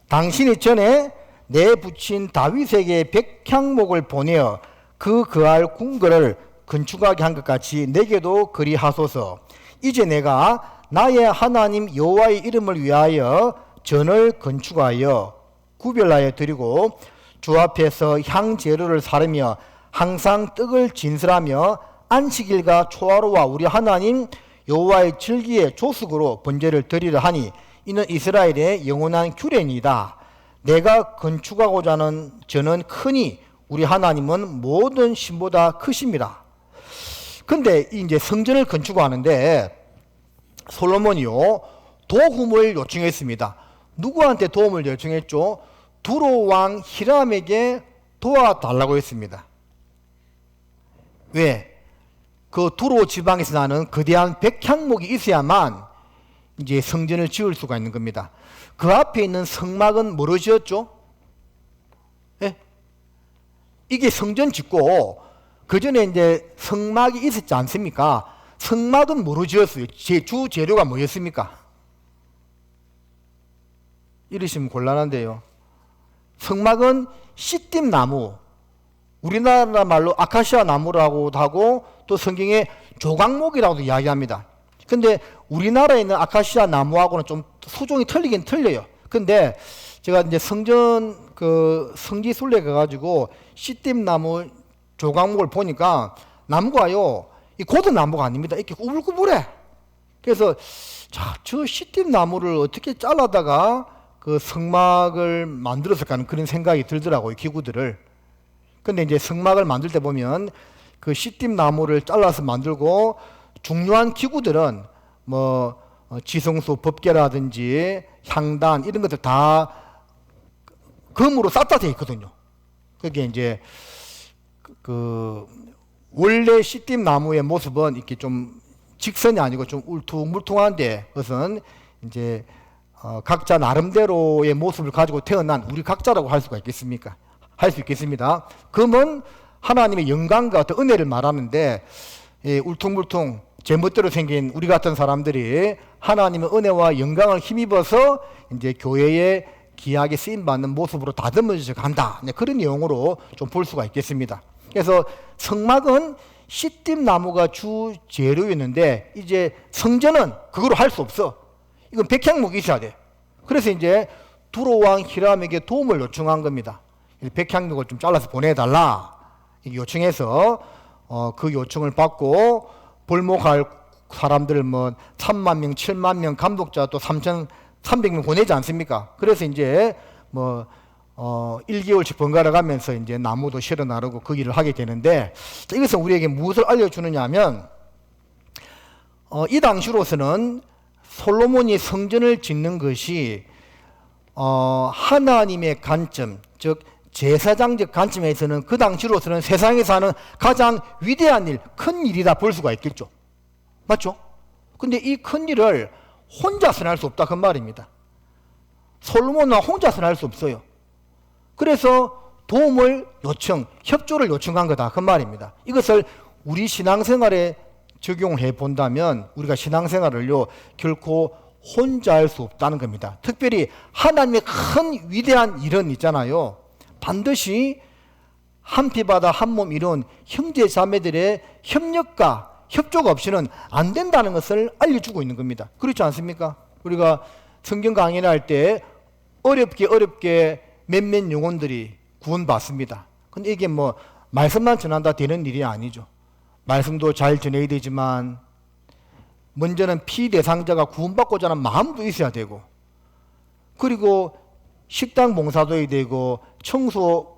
당신이 전에 내 부친 다윗에게 백향목을 보내어 그 거할 궁궐을 건축하게 한 것 같이 내게도 그리하소서. 이제 내가 나의 하나님 여호와의 이름을 위하여 전을 건축하여 구별하여 드리고 주 앞에서 향재료를 사르며 항상 떡을 진설하며 안식일과 초하루와 우리 하나님 여호와의 절기의 조숙으로 번제를 드리려 하니 이는 이스라엘의 영원한 규례니이다. 내가 건축하고자 하는 저는 크니 우리 하나님은 모든 신보다 크십니다. 근데 이제 성전을 건축하는데 솔로몬이요, 도움을 요청했습니다. 누구한테 도움을 요청했죠? 두로 왕 히람에게 도와달라고 했습니다. 왜? 그 두로 지방에서 나는 거대한 백향목이 있어야만 이제 성전을 지을 수가 있는 겁니다. 그 앞에 있는 성막은 뭐로 지었죠? 예? 이게 성전 짓고 그 전에 이제 성막이 있었지 않습니까? 성막은 뭐로 지었어요? 주 재료가 뭐였습니까? 이러시면 곤란한데요. 성막은 시띠 나무, 우리나라 말로 아카시아 나무라고도 하고 또 성경에 조각목이라고도 이야기합니다. 근데 우리나라에 있는 아카시아 나무하고는 좀 수종이 틀리긴 틀려요. 근데 제가 이제 성전 성지순례 가가지고 시띠 나무 조각목을 보니까 나무가요, 이 고든 나무가 아닙니다. 이렇게 우불구불해. 그래서 저 시띠 나무를 어떻게 잘라다가 그 성막을 만들었을까 하는 그런 생각이 들더라고요, 기구들을. 근데 이제 성막을 만들 때 보면 그 시띠 나무를 잘라서 만들고 중요한 기구들은 뭐 지성수 법계라든지 향단 이런 것들 다 금으로 쌌다 돼 있거든요. 그게 이제 원래 시띠 나무의 모습은 이렇게 좀 직선이 아니고 좀 울퉁불퉁한데, 그것은 이제 각자 나름대로의 모습을 가지고 태어난 우리 각자라고 할 수가 있겠습니까? 할 수 있겠습니다. 금은 하나님의 영광과 어떤 은혜를 말하는데, 울퉁불퉁 제 멋대로 생긴 우리 같은 사람들이 하나님의 은혜와 영광을 힘입어서 이제 교회에 귀하게 쓰임받는 모습으로 다듬어져 간다. 그런 내용으로 좀 볼 수가 있겠습니다. 그래서 성막은 시띠 나무가 주 재료였는데 이제 성전은 그거로 할 수 없어. 이건 백향목이 있어야 돼. 그래서 이제 두로왕 히람에게 도움을 요청한 겁니다. 백향목을 좀 잘라서 보내달라 요청해서 그 요청을 받고 벌목할 사람들 뭐 3만 명, 7만 명, 감독자 또 3,300명 보내지 않습니까? 그래서 이제 뭐 1개월씩 번갈아 가면서 이제 나무도 실어 나르고 그 일을 하게 되는데, 이것은 우리에게 무엇을 알려주느냐 하면 이 당시로서는 솔로몬이 성전을 짓는 것이 하나님의 관점, 즉 제사장적 관점에서는 그 당시로서는 세상에서 하는 가장 위대한 일, 큰 일이다 볼 수가 있겠죠. 맞죠? 근데 이 큰 일을 혼자서는 할 수 없다 그 말입니다. 솔로몬은 혼자서는 할 수 없어요. 그래서 도움을 협조를 요청한 거다 그 말입니다. 이것을 우리 신앙생활에 적용해 본다면 우리가 신앙생활을요 결코 혼자 할 수 없다는 겁니다. 특별히 하나님의 큰 위대한 일은 있잖아요. 반드시 한 피바다 한 몸 이룬 형제 자매들의 협력과 협조가 없이는 안 된다는 것을 알려주고 있는 겁니다. 그렇지 않습니까? 우리가 성경 강의를 할 때 어렵게 몇몇 영혼들이 구원받습니다. 근데 이게 뭐 말씀만 전한다 되는 일이 아니죠. 말씀도 잘 전해야 되지만 먼저는 피대상자가 구원받고자 하는 마음도 있어야 되고, 그리고 식당 봉사도 해야 되고 청소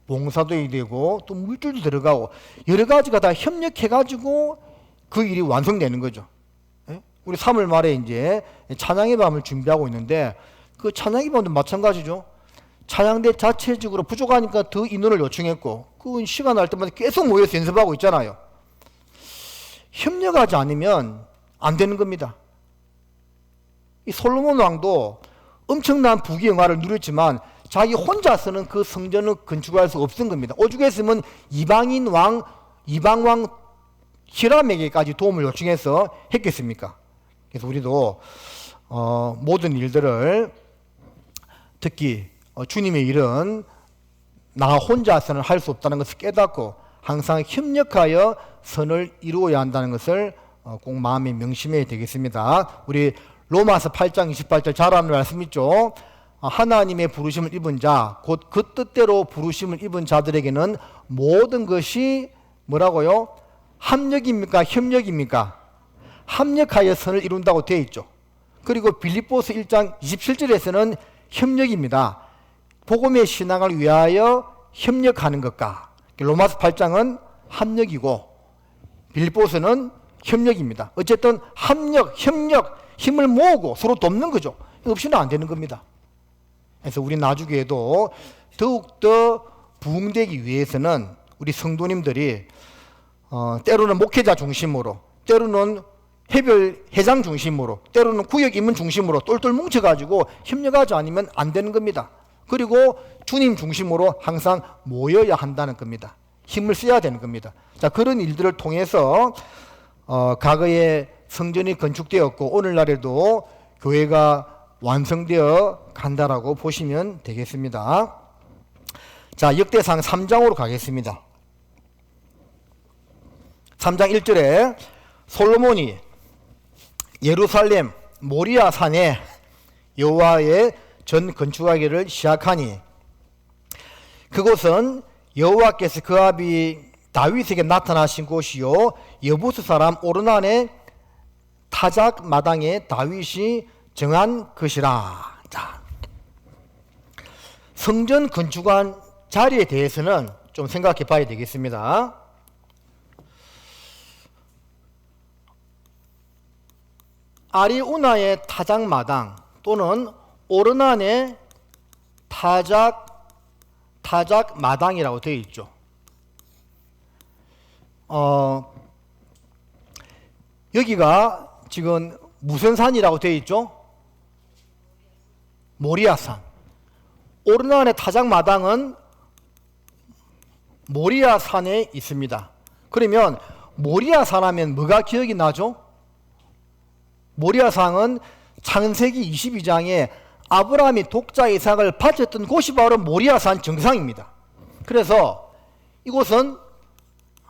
봉사도 해야 되고 또 물줄도 들어가고 여러 가지가 다 협력해가지고 그 일이 완성되는 거죠. 우리 3월 말에 이제 찬양의 밤을 준비하고 있는데 그 찬양의 밤도 마찬가지죠. 찬양대 자체적으로 부족하니까 더 인원을 요청했고 그 시간 날 때마다 계속 모여서 연습하고 있잖아요. 협력하지 않으면 안 되는 겁니다. 이 솔로몬 왕도 엄청난 부귀영화를 누렸지만 자기 혼자서는 그 성전을 건축할 수 없은 겁니다. 오죽했으면 이방 왕 히람에게까지 도움을 요청해서 했겠습니까? 그래서 우리도 모든 일들을 특히 주님의 일은 나 혼자서는 할 수 없다는 것을 깨닫고 항상 협력하여 선을 이루어야 한다는 것을 꼭 마음에 명심해야 되겠습니다. 우리 로마서 8장 28절 잘 아는 말씀 있죠. 하나님의 부르심을 입은 자, 곧 그 뜻대로 부르심을 입은 자들에게는 모든 것이 뭐라고요? 합력입니까? 협력입니까? 합력하여 선을 이룬다고 되어 있죠. 그리고 빌립보서 1장 27절에서는 협력입니다. 복음의 신앙을 위하여 협력하는 것과, 로마서 8장은 합력이고 빌립보서는 협력입니다. 어쨌든 협력, 힘을 모으고 서로 돕는 거죠. 없이는 안 되는 겁니다. 그래서 우리 나주교회도 더욱더 부흥되기 위해서는 우리 성도님들이 때로는 목회자 중심으로, 때로는 해별 회장 중심으로, 때로는 구역 임원 중심으로 똘똘 뭉쳐가지고 협력하지 않으면 안 되는 겁니다. 그리고 주님 중심으로 항상 모여야 한다는 겁니다. 힘을 써야 되는 겁니다. 자, 그런 일들을 통해서 과거에 성전이 건축되었고 오늘날에도 교회가 완성되어 간다라고 보시면 되겠습니다. 자, 역대상 3장으로 가겠습니다. 3장 1절에 솔로몬이 예루살렘 모리아 산에 여호와의 전 건축하기를 시작하니 그곳은 여호와께서 그 아비 다윗에게 나타나신 곳이요 여부스 사람 오르난의 타작 마당에 다윗이 정한 것이라. 자, 성전 건축한 자리에 대해서는 좀 생각해 봐야 되겠습니다. 아리우나의 타작 마당 또는 오르난의 타작 마당이라고 되어 있죠. 여기가 지금 무슨 산이라고 되어 있죠? 모리아산. 오르난의 타작 마당은 모리아산에 있습니다. 그러면 모리아산 하면 뭐가 기억이 나죠? 모리아산은 창세기 22장에 아브라함이 독자 이삭을 바쳤던 곳이 바로 모리아산 정상입니다. 그래서 이곳은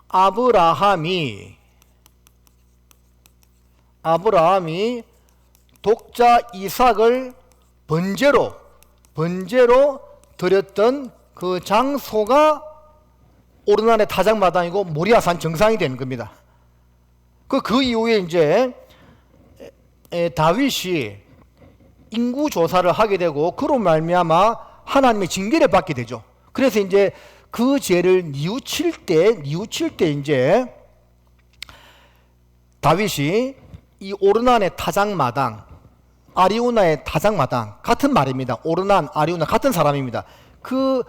아브라함이 독자 이삭을 번제로 드렸던 그 장소가 오르난의 타작마당이고 모리아산 정상이 되는 겁니다. 그 이후에 이제 다윗이 인구 조사를 하게 되고 그로 말미암아 하나님의 징계를 받게 되죠. 그래서 이제 그 죄를 뉘우칠 때 이제 다윗이 이 오르난의 타작마당, 아리우나의 타작마당 같은 말입니다. 오르난, 아리우나 같은 사람입니다. 그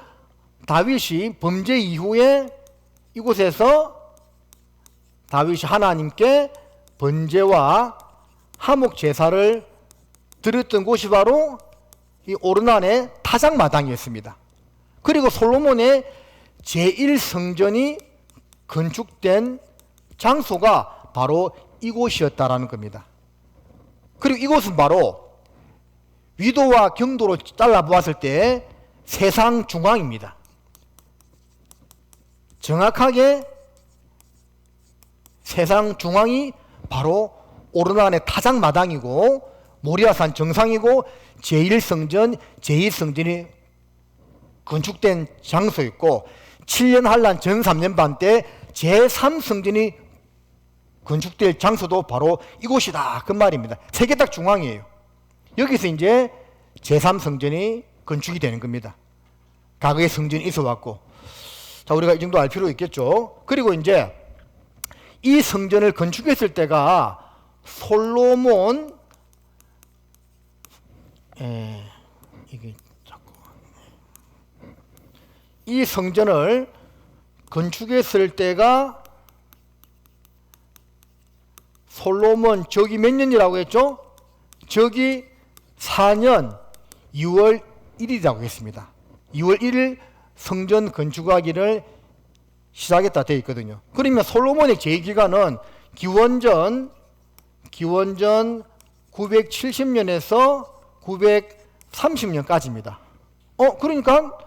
다윗이 범죄 이후에 이곳에서 다윗이 하나님께 번제와 화목 제사를 드렸던 곳이 바로 이 오르난의 타작마당이었습니다. 그리고 솔로몬의 제1성전이 건축된 장소가 바로 이곳이었다라는 겁니다. 그리고 이곳은 바로 위도와 경도로 잘라 보았을 때 세상 중앙입니다. 정확하게 세상 중앙이 바로 오르난의 타작마당이고 모리아산 정상이고 제1성전, 제2성전이 건축된 장소였고 7년 한란 전 3년 반 때 제3성전이 건축될 장소도 바로 이곳이다 그 말입니다. 세계 딱 중앙이에요. 여기서 이제 제3성전이 건축이 되는 겁니다. 과거에 성전이 있어 왔고, 자 우리가 이 정도 알 필요 있겠죠. 그리고 이제 이 성전을 건축했을 때가 솔로몬 이게 자꾸 이 성전을 건축했을 때가 솔로몬 적이 몇 년이라고 했죠? 적이 4년 2월 1일이라고 했습니다. 2월 1일 성전 건축하기를 시작했다 되어 있거든요. 그러면 솔로몬의 제2기간은 기원전 970년에서 930년까지입니다. 그러니까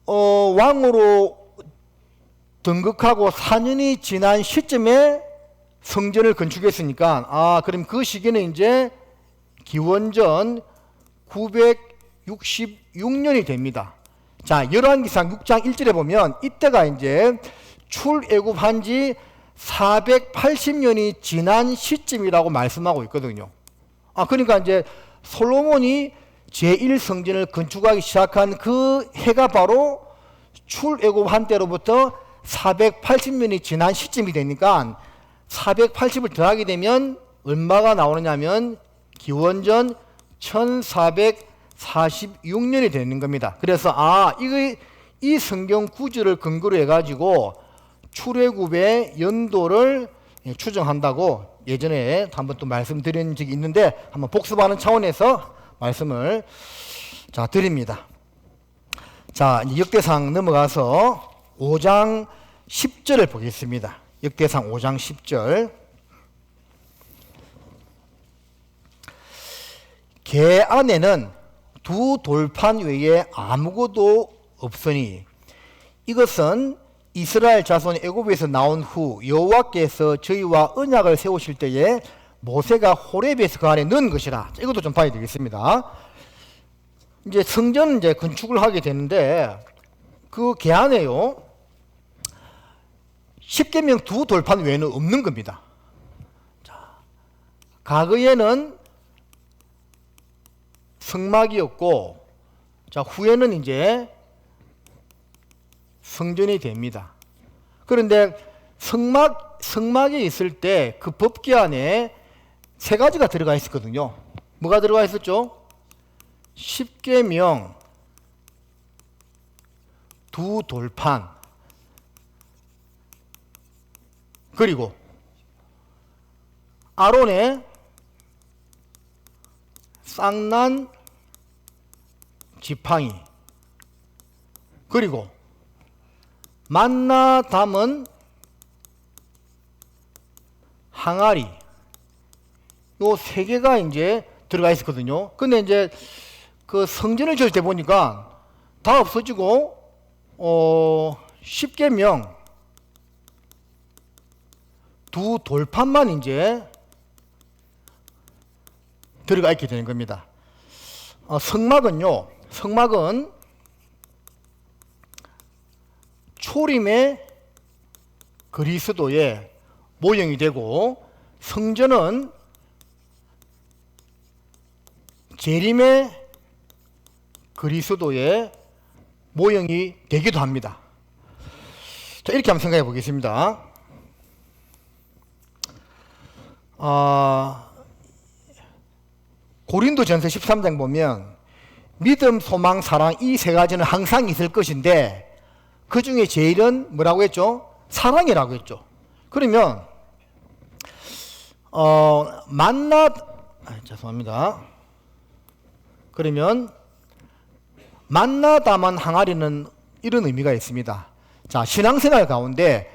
왕으로 등극하고 4년이 지난 시점에 성전을 건축했으니까 그럼 그 시기는 이제 기원전 966년이 됩니다. 자, 열왕기상 6장 1절에 보면 이때가 이제 출애굽한 지 480년이 지난 시점이라고 말씀하고 있거든요. 그러니까 이제 솔로몬이 제1성전을 건축하기 시작한 그 해가 바로 출애굽한 때로부터 480년이 지난 시점이 되니까 480을 더하게 되면 얼마가 나오느냐면 기원전 1446년이 되는 겁니다. 그래서 이 성경 구절을 근거로 해가지고 출애굽의 연도를 추정한다고 예전에 한번 또 말씀드린 적이 있는데 한번 복습하는 차원에서 말씀을 드립니다. 자, 역대상 넘어가서 5장 10절을 보겠습니다. 역대상 5장 10절. 궤 안에는 두 돌판 외에 아무것도 없으니 이것은 이스라엘 자손이 애굽에서 나온 후 여호와께서 저희와 언약을 세우실 때에 모세가 호렙에서 그 안에 넣은 것이라. 이것도 좀 봐야 되겠습니다. 이제 성전 이제 건축을 하게 되는데 그 궤 안에요 10계명 두 돌판 외에는 없는 겁니다. 자, 과거에는 성막이었고, 자 후에는 이제 성전이 됩니다. 그런데 성막이 있을 때 그 법궤 안에 세 가지가 들어가 있었거든요. 뭐가 들어가 있었죠? 10계명 두 돌판, 그리고 아론의 쌍난 지팡이, 그리고 만나 담은 항아리, 요 세 개가 이제 들어가 있었거든요. 근데 이제 그 성전을 지을 때 보니까 다 없어지고 10계명 두 돌판만 이제 들어가 있게 되는 겁니다. 성막은요, 성막은 초림의 그리스도의 모형이 되고, 성전은 재림의 그리스도의 모형이 되기도 합니다. 자, 이렇게 한번 생각해 보겠습니다. 고린도전서 13장 보면 믿음, 소망, 사랑 이 세 가지는 항상 있을 것인데 그 중에 제일은 뭐라고 했죠? 사랑이라고 했죠. 그러면 죄송합니다. 그러면 만나다만 항아리는 이런 의미가 있습니다. 자, 신앙생활 가운데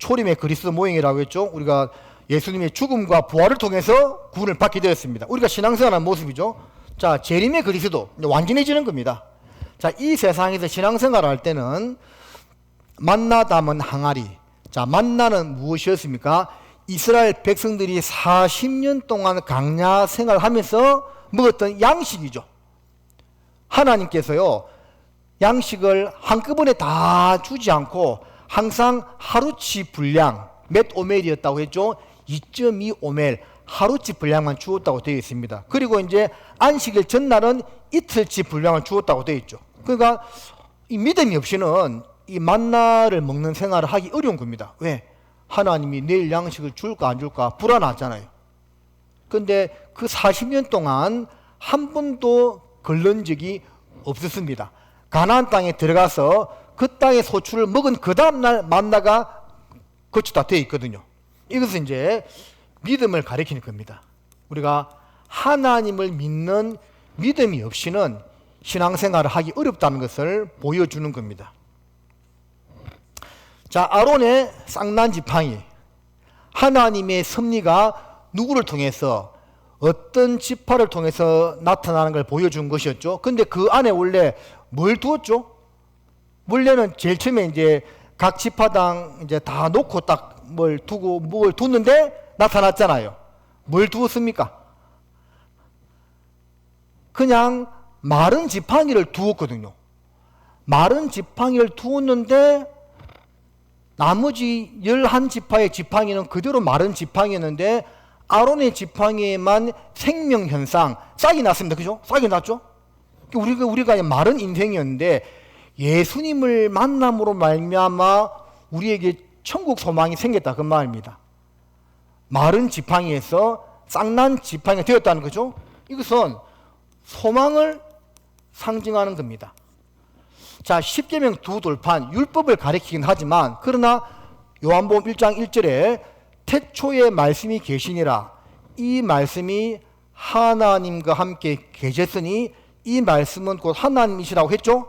초림의 그리스도 모형이라고 했죠. 우리가 예수님의 죽음과 부활을 통해서 구원을 받게 되었습니다. 우리가 신앙생활하는 모습이죠. 자, 재림의 그리스도, 완전해지는 겁니다. 자, 이 세상에서 신앙생활을 할 때는 만나 담은 항아리. 자, 만나는 무엇이었습니까? 이스라엘 백성들이 40년 동안 광야 생활하면서 먹었던 양식이죠. 하나님께서요, 양식을 한꺼번에 다 주지 않고 항상 하루치 분량, 몇 오멜이었다고 했죠? 2.2 오멜, 하루치 분량만 주었다고 되어 있습니다. 그리고 이제 안식일 전날은 이틀치 분량을 주었다고 되어 있죠. 그러니까 이 믿음이 없이는 이 만나를 먹는 생활을 하기 어려운 겁니다. 왜? 하나님이 내일 양식을 줄까 안 줄까 불안하잖아요. 그런데 그 40년 동안 한 번도 걸른 적이 없었습니다. 가나안 땅에 들어가서 그 땅의 소출을 먹은 그 다음날 만나가 거치다 되어 있거든요. 이것은 이제 믿음을 가리키는 겁니다. 우리가 하나님을 믿는 믿음이 없이는 신앙생활을 하기 어렵다는 것을 보여주는 겁니다. 자, 아론의 쌍난 지팡이, 하나님의 섭리가 누구를 통해서 어떤 지파를 통해서 나타나는 걸 보여준 것이었죠. 근데 그 안에 원래 뭘 두었죠? 원래는 제일 처음에 이제 각 지파당 이제 다 놓고 딱 뭘 두고 뭘 뒀는데 나타났잖아요. 뭘 두었습니까? 그냥 마른 지팡이를 두었거든요. 마른 지팡이를 두었는데 나머지 11지파의 지팡이는 그대로 마른 지팡이였는데 아론의 지팡이에만 생명현상, 싹이 났습니다. 그죠? 싹이 났죠? 우리가 마른 인생이었는데 예수님을 만남으로 말미암아 우리에게 천국 소망이 생겼다 그 말입니다. 마른 지팡이에서 싹난 지팡이가 되었다는 거죠. 이것은 소망을 상징하는 겁니다. 자, 십계명 두 돌판, 율법을 가리키긴 하지만 그러나 요한복음 1장 1절에 태초에 말씀이 계시니라, 이 말씀이 하나님과 함께 계셨으니 이 말씀은 곧 하나님이시라고 했죠.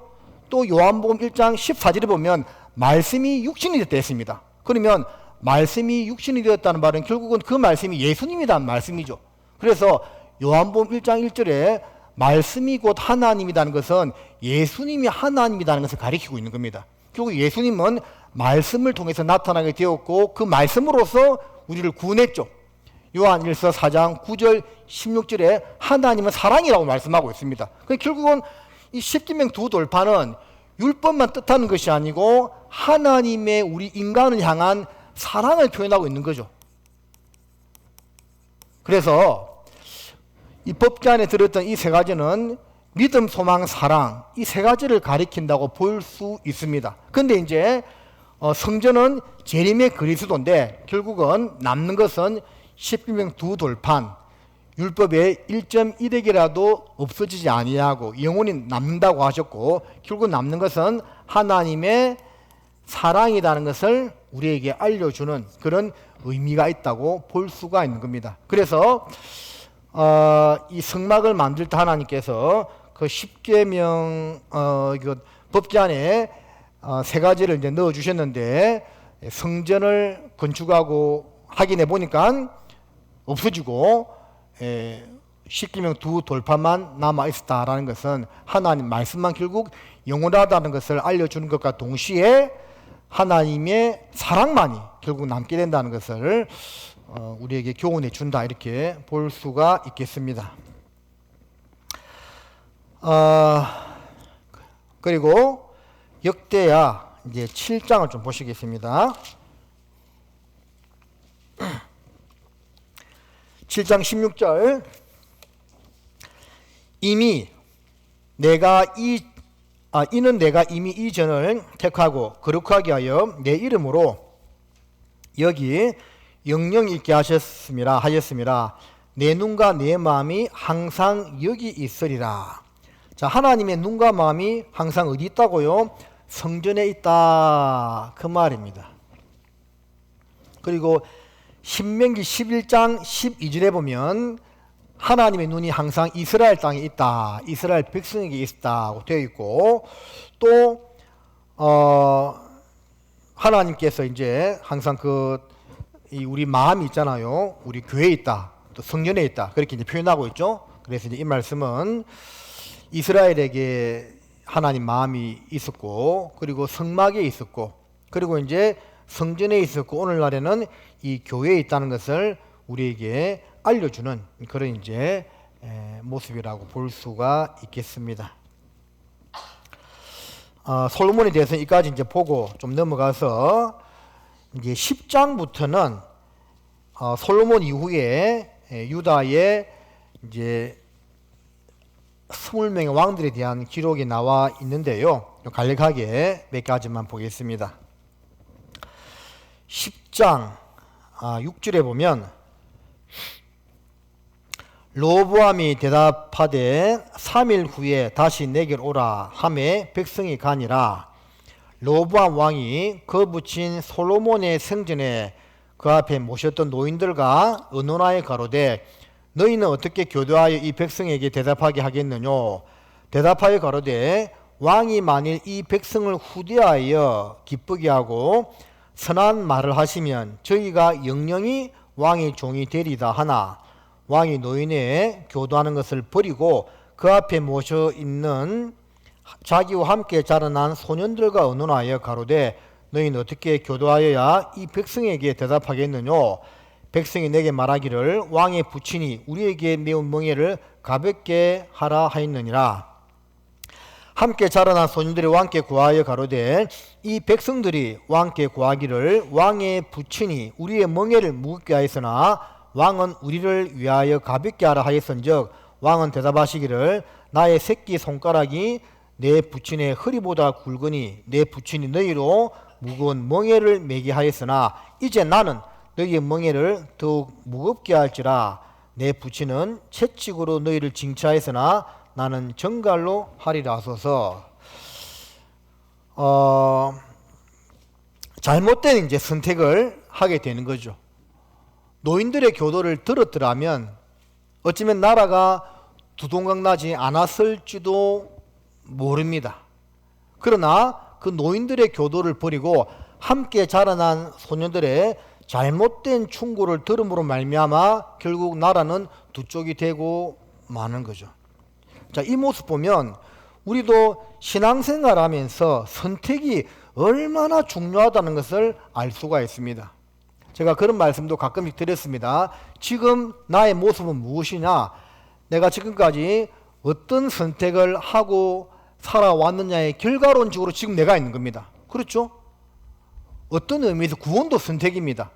또 요한복음 1장 14절에 보면 말씀이 육신이 됐다 했습니다. 그러면 말씀이 육신이 되었다는 말은 결국은 그 말씀이 예수님이라는 말씀이죠. 그래서 요한복음 1장 1절에 말씀이 곧 하나님이라는 것은 예수님이 하나님이라는 것을 가리키고 있는 겁니다. 결국 예수님은 말씀을 통해서 나타나게 되었고 그 말씀으로서 우리를 구원했죠. 요한일서 4장 9절 16절에 하나님은 사랑이라고 말씀하고 있습니다. 결국은 이 십계명 두 돌판은 율법만 뜻하는 것이 아니고 하나님의 우리 인간을 향한 사랑을 표현하고 있는 거죠. 그래서 이 법궤 안에 들었던 이 세 가지는 믿음, 소망, 사랑 이 세 가지를 가리킨다고 볼 수 있습니다. 그런데 이제 성전은 재림의 그리스도인데 결국은 남는 것은 십계명 두 돌판, 율법의 1.1핵이라도 없어지지 아니하고 영원히 남는다고 하셨고 결국 남는 것은 하나님의 사랑이라는 것을 우리에게 알려주는 그런 의미가 있다고 볼 수가 있는 겁니다. 그래서 이 성막을 만들 때 하나님께서 그 십계명 법궤 안에 세 가지를 이제 넣어 주셨는데 성전을 건축하고 확인해 보니까 없어지고 십계명 두 돌판만 남아 있었다라는 것은 하나님 말씀만 결국 영원하다는 것을 알려주는 것과 동시에 하나님의 사랑만이 결국 남게 된다는 것을 우리에게 교훈해 준다 이렇게 볼 수가 있겠습니다. 그리고 역대하 이제 7장을 좀 보시겠습니다. 7장 16절. 이는 내가 이미 이 전을 택하고 거룩하게 하여 내 이름으로 여기 영영 있게 하였습니다. 내 눈과 내 마음이 항상 여기 있으리라. 자, 하나님의 눈과 마음이 항상 어디 있다고요? 성전에 있다, 그 말입니다. 그리고 신명기 11장 12절에 보면 하나님의 눈이 항상 이스라엘 땅에 있다, 이스라엘 백성에게 있다고 되어 있고, 또 하나님께서 이제 항상 우리 마음이 있잖아요. 우리 교회에 있다, 또 성전에 있다, 그렇게 이제 표현하고 있죠. 그래서 이제 이 말씀은 이스라엘에게 하나님 마음이 있었고, 그리고 성막에 있었고, 그리고 이제 성전에 있었고, 오늘날에는 이 교회에 있다는 것을 우리에게 알려주는 그런 이제 모습이라고 볼 수가 있겠습니다. 솔로몬에 대해서 여기까지 이제 보고 좀 넘어가서 이제 10장부터는 솔로몬 이후에 유다의 이제 20명의 왕들에 대한 기록이 나와 있는데요. 간략하게 몇 가지만 보겠습니다. 10장 6절에 보면 로보암이 대답하되 3일 후에 다시 내게로 오라 하매 백성이 가니라. 로보암 왕이 거붙인 솔로몬의 성전에 그 앞에 모셨던 노인들과 의논하여 가로되 너희는 어떻게 교도하여 이 백성에게 대답하게 하겠느뇨? 대답하여 가로되 왕이 만일 이 백성을 후대하여 기쁘게 하고 선한 말을 하시면 저희가 영영이 왕의 종이 되리다 하나 왕이 노인의 교도하는 것을 버리고 그 앞에 모셔 있는 자기와 함께 자라난 소년들과 의논하여 가로되 너희는 어떻게 교도하여야 이 백성에게 대답하겠느뇨? 백성이 내게 말하기를 왕의 부친이 우리에게 메운 멍에를 가볍게 하라 하였느니라. 함께 자라난 소년들이 왕께 구하여 가로되 이 백성들이 왕께 구하기를 왕의 부친이 우리의 멍에를 무겁게 하였으나 왕은 우리를 위하여 가볍게 하라 하였은즉 왕은 대답하시기를 나의 새끼 손가락이 내 부친의 허리보다 굵으니 내 부친이 너희로 무거운 멍에를 매게 하였으나 이제 나는 너희의 멍에를 더욱 무겁게 할지라. 내 부친은 채찍으로 너희를 징치하였으나 나는 정갈로 하리라 하소서. 잘못된 이제 선택을 하게 되는 거죠. 노인들의 교도를 들었더라면 어쩌면 나라가 두동강 나지 않았을지도 모릅니다. 그러나 그 노인들의 교도를 버리고 함께 자라난 소년들의 잘못된 충고를 들음으로 말미암아 결국 나라는 두 쪽이 되고 마는 거죠. 자, 이 모습 보면 우리도 신앙생활하면서 선택이 얼마나 중요하다는 것을 알 수가 있습니다. 제가 그런 말씀도 가끔씩 드렸습니다. 지금 나의 모습은 무엇이냐? 내가 지금까지 어떤 선택을 하고 살아왔느냐의 결과론적으로 지금 내가 있는 겁니다. 그렇죠? 어떤 의미에서 구원도 선택입니다.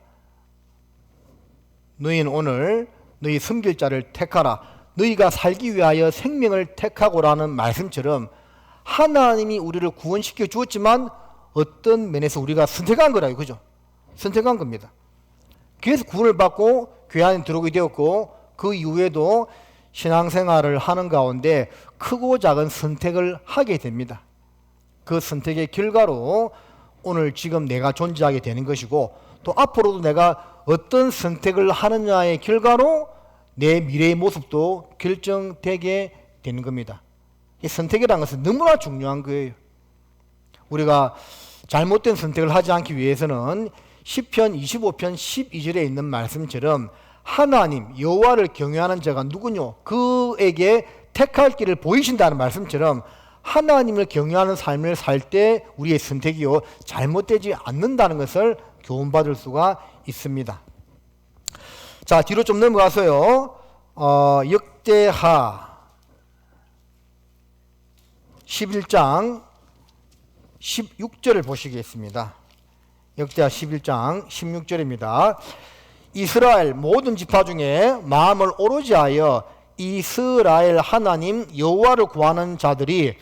너희는 오늘 너희 섬길 자를 택하라. 너희가 살기 위하여 생명을 택하고라는 말씀처럼 하나님이 우리를 구원시켜 주었지만 어떤 면에서 우리가 선택한 거라요. 그죠? 선택한 겁니다. 그래서 구원을 받고 교회 안에 들어오게 되었고 그 이후에도 신앙생활을 하는 가운데 크고 작은 선택을 하게 됩니다. 그 선택의 결과로 오늘 지금 내가 존재하게 되는 것이고 또 앞으로도 내가 어떤 선택을 하느냐의 결과로 내 미래의 모습도 결정되게 되는 겁니다. 이 선택이라는 것은 너무나 중요한 거예요. 우리가 잘못된 선택을 하지 않기 위해서는 시편 25편 12절에 있는 말씀처럼 하나님 여호와를 경외하는 자가 누구뇨? 그에게 택할 길을 보이신다는 말씀처럼 하나님을 경외하는 삶을 살 때 우리의 선택이요 잘못되지 않는다는 것을 교훈받을 수가 있습니다. 자, 뒤로 좀 넘어가서요. 역대하 11장 16절을 보시겠습니다. 역대하 11장 16절입니다. 이스라엘 모든 지파 중에 마음을 오로지 하여 이스라엘 하나님 여호와를 구하는 자들이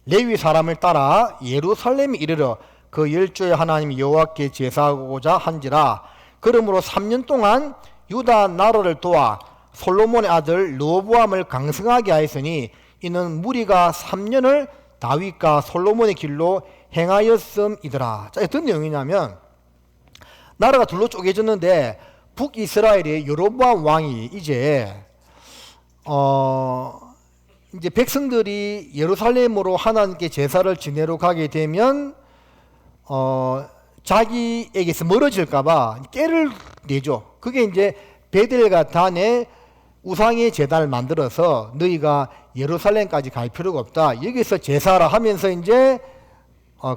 레위 사람을 따라 예루살렘에 이르러 그 열조의 하나님 여호와께 제사하고자 한지라. 그러므로 3년 동안 유다 나라를 도와 솔로몬의 아들 르호보암을 강성하게 하였으니 이는 무리가 3년을 다윗과 솔로몬의 길로 행하였음이더라. 자, 어떤 내용이냐면 나라가 둘로 쪼개졌는데 북이스라엘의 여로보암 왕이 이제 백성들이 예루살렘으로 하나님께 제사를 지내러 가게 되면 자기에게서 멀어질까봐 깨를 내죠. 그게 이제 베델과 단에 우상의 제단을 만들어서 너희가 예루살렘까지 갈 필요가 없다. 여기서 제사라 하면서 이제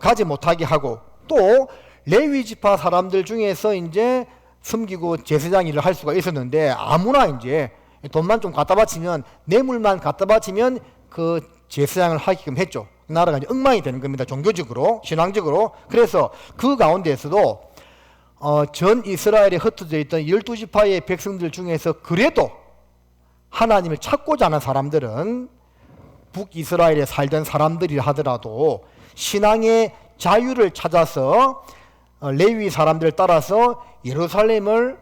가지 못하게 하고, 또 레위 지파 사람들 중에서 이제 섬기고 제사장 일을 할 수가 있었는데 아무나 이제 돈만 좀 갖다 바치면, 뇌물만 갖다 바치면 그 제사장을 하게끔 했죠. 나라가 이제 엉망이 되는 겁니다. 종교적으로, 신앙적으로. 그래서 그 가운데에서도 전 이스라엘에 흩어져 있던 12지파의 백성들 중에서 그래도 하나님을 찾고자 하는 사람들은 북이스라엘에 살던 사람들이라 하더라도 신앙의 자유를 찾아서 레위 사람들을 따라서 예루살렘을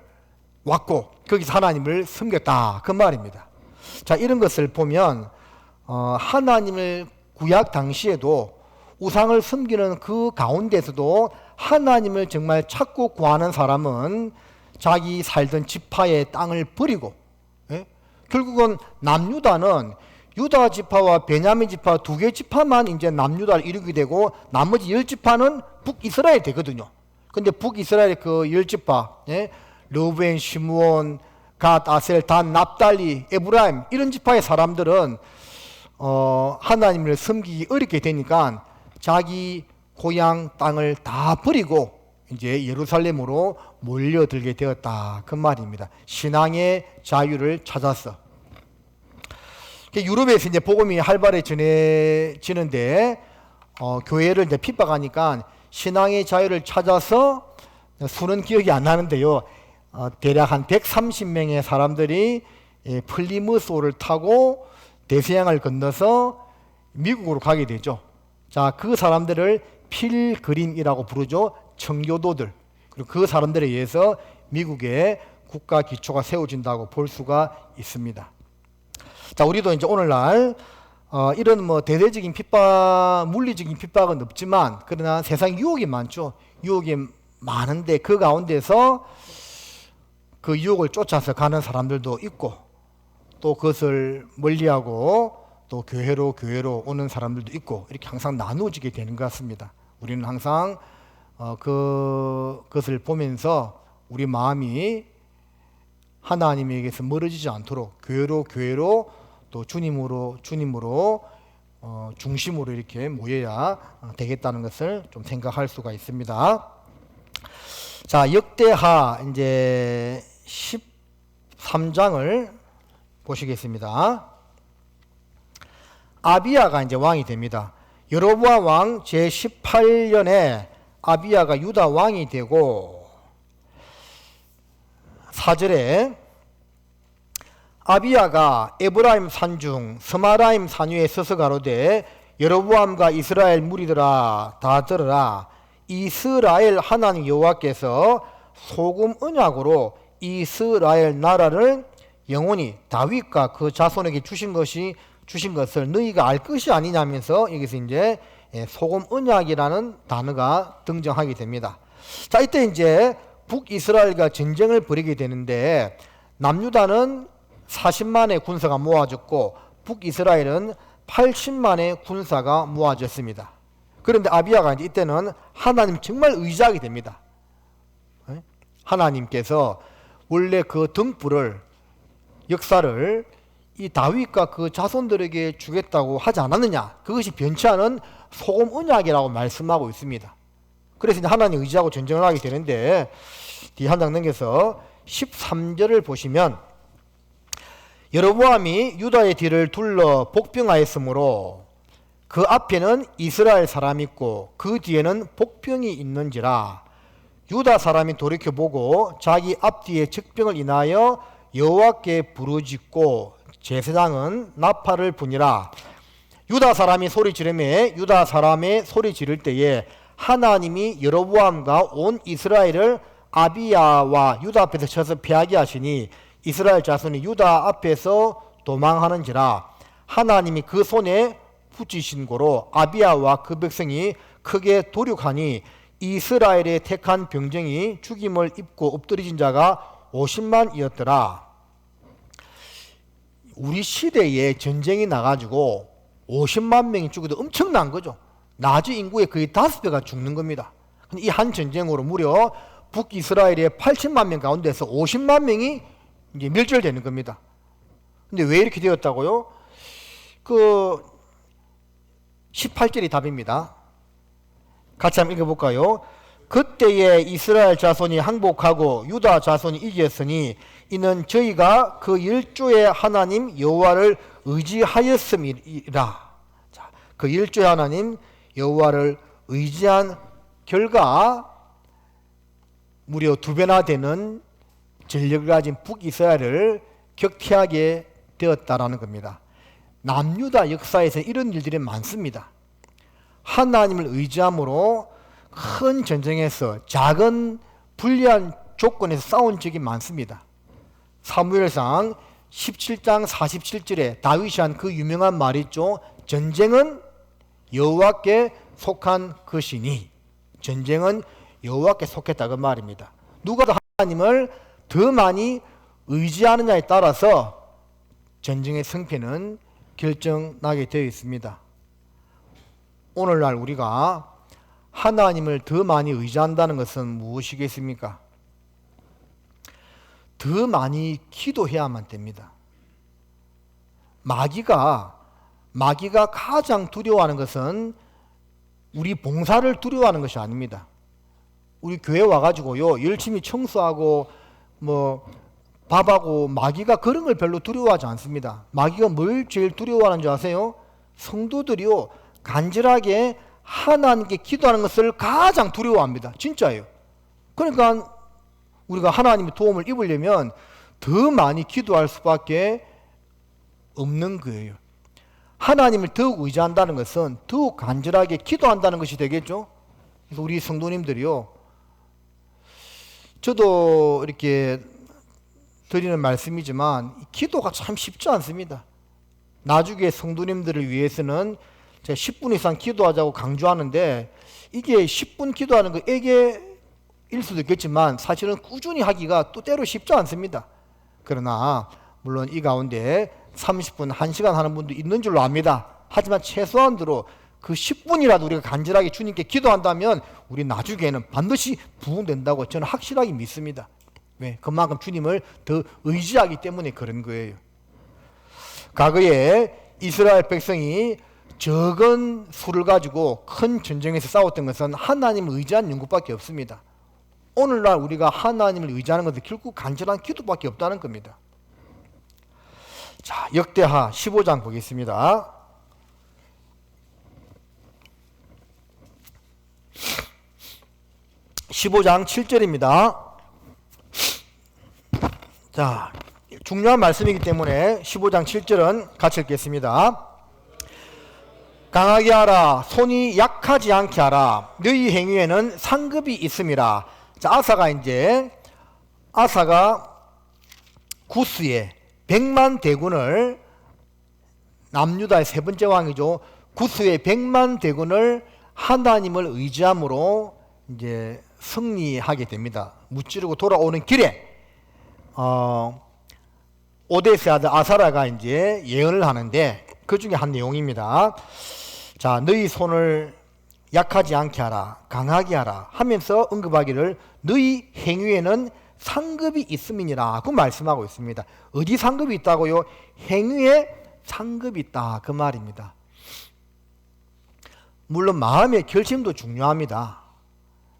왔고 거기서 하나님을 섬겼다, 그 말입니다. 자, 이런 것을 보면 하나님을 구약 당시에도 우상을 섬기는 그 가운데서도 하나님을 정말 찾고 구하는 사람은 자기 살던 지파의 땅을 버리고, 결국은 남유다는 유다 지파와 베냐민 지파 두 개 지파만 이제 남유다를 이루게 되고 나머지 10지파는 북이스라엘이 되거든요. 근데 북이스라엘의 그 10지파, 르우벤, 시므온, 갓, 아셀, 단, 납달리, 에브라임 이런 지파의 사람들은 하나님을 섬기기 어렵게 되니까 자기 고향 땅을 다 버리고 이제 예루살렘으로 몰려들게 되었다, 그 말입니다. 신앙의 자유를 찾았어. 유럽에서 이제 복음이 활발히 전해지는데 교회를 이제 핍박하니까 신앙의 자유를 찾아서, 수는 기억이 안 나는데요, 대략 한 130명의 사람들이 플리머스호를 타고 대서양을 건너서 미국으로 가게 되죠. 자, 그 사람들을 필그림이라고 부르죠. 청교도들. 그리고 그 사람들에 의해서 미국의 국가 기초가 세워진다고 볼 수가 있습니다. 자, 우리도 이제 오늘날 이런 뭐 대대적인 핍박, 물리적인 핍박은 없지만 그러나 세상 유혹이 많죠. 유혹이 많은데 그 가운데서 그 유혹을 쫓아서 가는 사람들도 있고, 또 그것을 멀리하고 또 교회로 오는 사람들도 있고, 이렇게 항상 나누어지게 되는 것 같습니다. 우리는 항상 그것을 보면서 우리 마음이 하나님에게서 멀어지지 않도록 교회로 또 주님으로 중심으로 이렇게 모여야 되겠다는 것을 좀 생각할 수가 있습니다. 자, 역대하 이제 13장을 보시겠습니다. 아비야가 이제 왕이 됩니다. 여로보암 왕 제18년에 아비야가 유다 왕이 되고, 4절에 아비야가 에브라임 산중 스마라임 산 위에 서서 가로되 여로보암과 이스라엘 무리들아 다 들으라. 이스라엘 하나님 여호와께서 소금 언약으로 이스라엘 나라를 영원히 다윗과 그 자손에게 주신 것을 너희가 알 것이 아니냐면서 여기서 이제 소금 언약이라는 단어가 등장하게 됩니다. 자, 이때 이제 북이스라엘과 전쟁을 벌이게 되는데 남유다는 40만의 군사가 모아졌고 북이스라엘은 80만의 군사가 모아졌습니다. 그런데 아비야가 이제 이때는 하나님 정말 의지하게 됩니다. 하나님께서 원래 그 등불을, 역사를 이 다윗과 그 자손들에게 주겠다고 하지 않았느냐, 그것이 변치 않은 소금 언약이라고 말씀하고 있습니다. 그래서 이제 하나님 의지하고 전쟁을 하게 되는데, 뒤 한 장 넘겨서 13절을 보시면 여로보암이 유다의 뒤를 둘러 복병하였으므로 그 앞에는 이스라엘 사람이 있고 그 뒤에는 복병이 있는지라. 유다 사람이 돌이켜보고 자기 앞뒤에 적병을 인하여 여호와께 부르짖고 제사장은 나팔을 부니라. 유다 사람이 소리 지르매 유다 사람의 소리 지를 때에 하나님이 여로보암과 온 이스라엘을 아비야와 유다 앞에서 쳐서 패하게 하시니 이스라엘 자손이 유다 앞에서 도망하는지라. 하나님이 그 손에 붙이신 고로 아비야와 그 백성이 크게 도륙하니 이스라엘의 택한 병정이 죽임을 입고 엎드리진 자가 50만이었더라. 우리 시대에 전쟁이 나가지고 50만 명이 죽어도 엄청난 거죠. 나주 인구의 거의 5배가 죽는 겁니다. 이 한 전쟁으로 무려 북이스라엘의 80만 명 가운데서 50만 명이 이제 멸절되는 겁니다. 근데 왜 이렇게 되었다고요? 그 18절이 답입니다. 같이 한번 읽어볼까요? 그때에 이스라엘 자손이 항복하고 유다 자손이 이겼으니 이는 저희가 그 일조의 하나님 여호와를 의지하였음이라. 자, 그 일조의 하나님 여호와를 의지한 결과 무려 2배나 되는 전력을 가진 북이스라엘을 격퇴하게 되었다라는 겁니다. 남유다 역사에서 이런 일들이 많습니다. 하나님을 의지함으로 큰 전쟁에서 작은 불리한 조건에서 싸운 적이 많습니다. 사무엘상 17장 47절에 다윗이 한 그 유명한 말이 있죠. 전쟁은 여호와께 속한 것이니. 전쟁은 여호와께 속했다 그 말입니다. 누가 더 하나님을 더 많이 의지하느냐에 따라서 전쟁의 승패는 결정나게 되어 있습니다. 오늘날 우리가 하나님을 더 많이 의지한다는 것은 무엇이겠습니까? 더 많이 기도해야만 됩니다. 마귀가 가장 두려워하는 것은 우리 봉사를 두려워하는 것이 아닙니다. 우리 교회 와가지고요 열심히 청소하고 밥하고 마귀가 그런 걸 별로 두려워하지 않습니다. 마귀가 뭘 제일 두려워하는 줄 아세요? 성도들이요 간절하게 하나님께 기도하는 것을 가장 두려워합니다. 진짜예요. 그러니까 우리가 하나님의 도움을 입으려면 더 많이 기도할 수밖에 없는 거예요. 하나님을 더욱 의지한다는 것은 더욱 간절하게 기도한다는 것이 되겠죠. 그래서 우리 성도님들이요 저도 이렇게 드리는 말씀이지만 기도가 참 쉽지 않습니다. 나중에 성도님들을 위해서는 제가 10분 이상 기도하자고 강조하는데 이게 10분 기도하는 거 애게일 수도 있겠지만 사실은 꾸준히 하기가 또 때로 쉽지 않습니다. 그러나 물론 이 가운데 30분, 1시간 하는 분도 있는 줄로 압니다. 하지만 최소한으로 그 10분이라도 우리가 간절하게 주님께 기도한다면 우리 나중에는 반드시 부흥된다고 저는 확실하게 믿습니다. 왜? 그만큼 주님을 더 의지하기 때문에 그런 거예요. 과거에 이스라엘 백성이 적은 수를 가지고 큰 전쟁에서 싸웠던 것은 하나님을 의지한 연구밖에 없습니다. 오늘날 우리가 하나님을 의지하는 것은 결국 간절한 기도밖에 없다는 겁니다. 자, 역대하 15장 보겠습니다. (15장 7절입니다) 자, 중요한 말씀이기 때문에 15장 7절은 같이 읽겠습니다. 강하게 하라, 손이 약하지 않게 하라, 너희 행위에는 상급이 있음이라. 자, 아사가 구스에 100만 대군을, 남유다의 세 번째 왕이죠. 구스의 100만 대군을 하나님을 의지함으로 이제 승리하게 됩니다. 무찌르고 돌아오는 길에 오데스의 아들 아사라가 이제 예언을 하는데 그 중에 한 내용입니다. 자, 너희 손을 약하지 않게 하라, 강하게 하라 하면서 언급하기를 너희 행위에는 상급이 있음이니라 그 말씀하고 있습니다. 어디 상급이 있다고요? 행위에 상급이 있다 그 말입니다. 물론 마음의 결심도 중요합니다.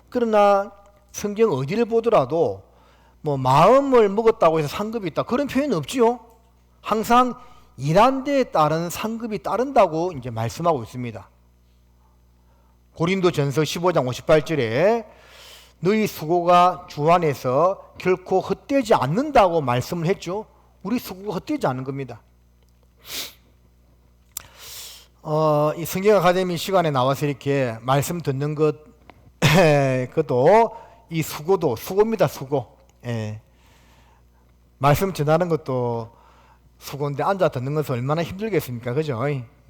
그러나 성경 어디를 보더라도 마음을 먹었다고 해서 상급이 있다 그런 표현은 없지요. 항상 일한 데에 따른 상급이 따른다고 이제 말씀하고 있습니다. 고린도전서 15장 58절에 너희 수고가 주 안에서 결코 헛되지 않는다고 말씀을 했죠. 우리 수고가 헛되지 않는 겁니다. 이 성경 아카데미 시간에 나와서 이렇게 말씀 듣는 것, 그것도 이 수고도 수고입니다. 수고. 예. 말씀 전하는 것도 수고인데 앉아 듣는 것은 얼마나 힘들겠습니까? 그죠?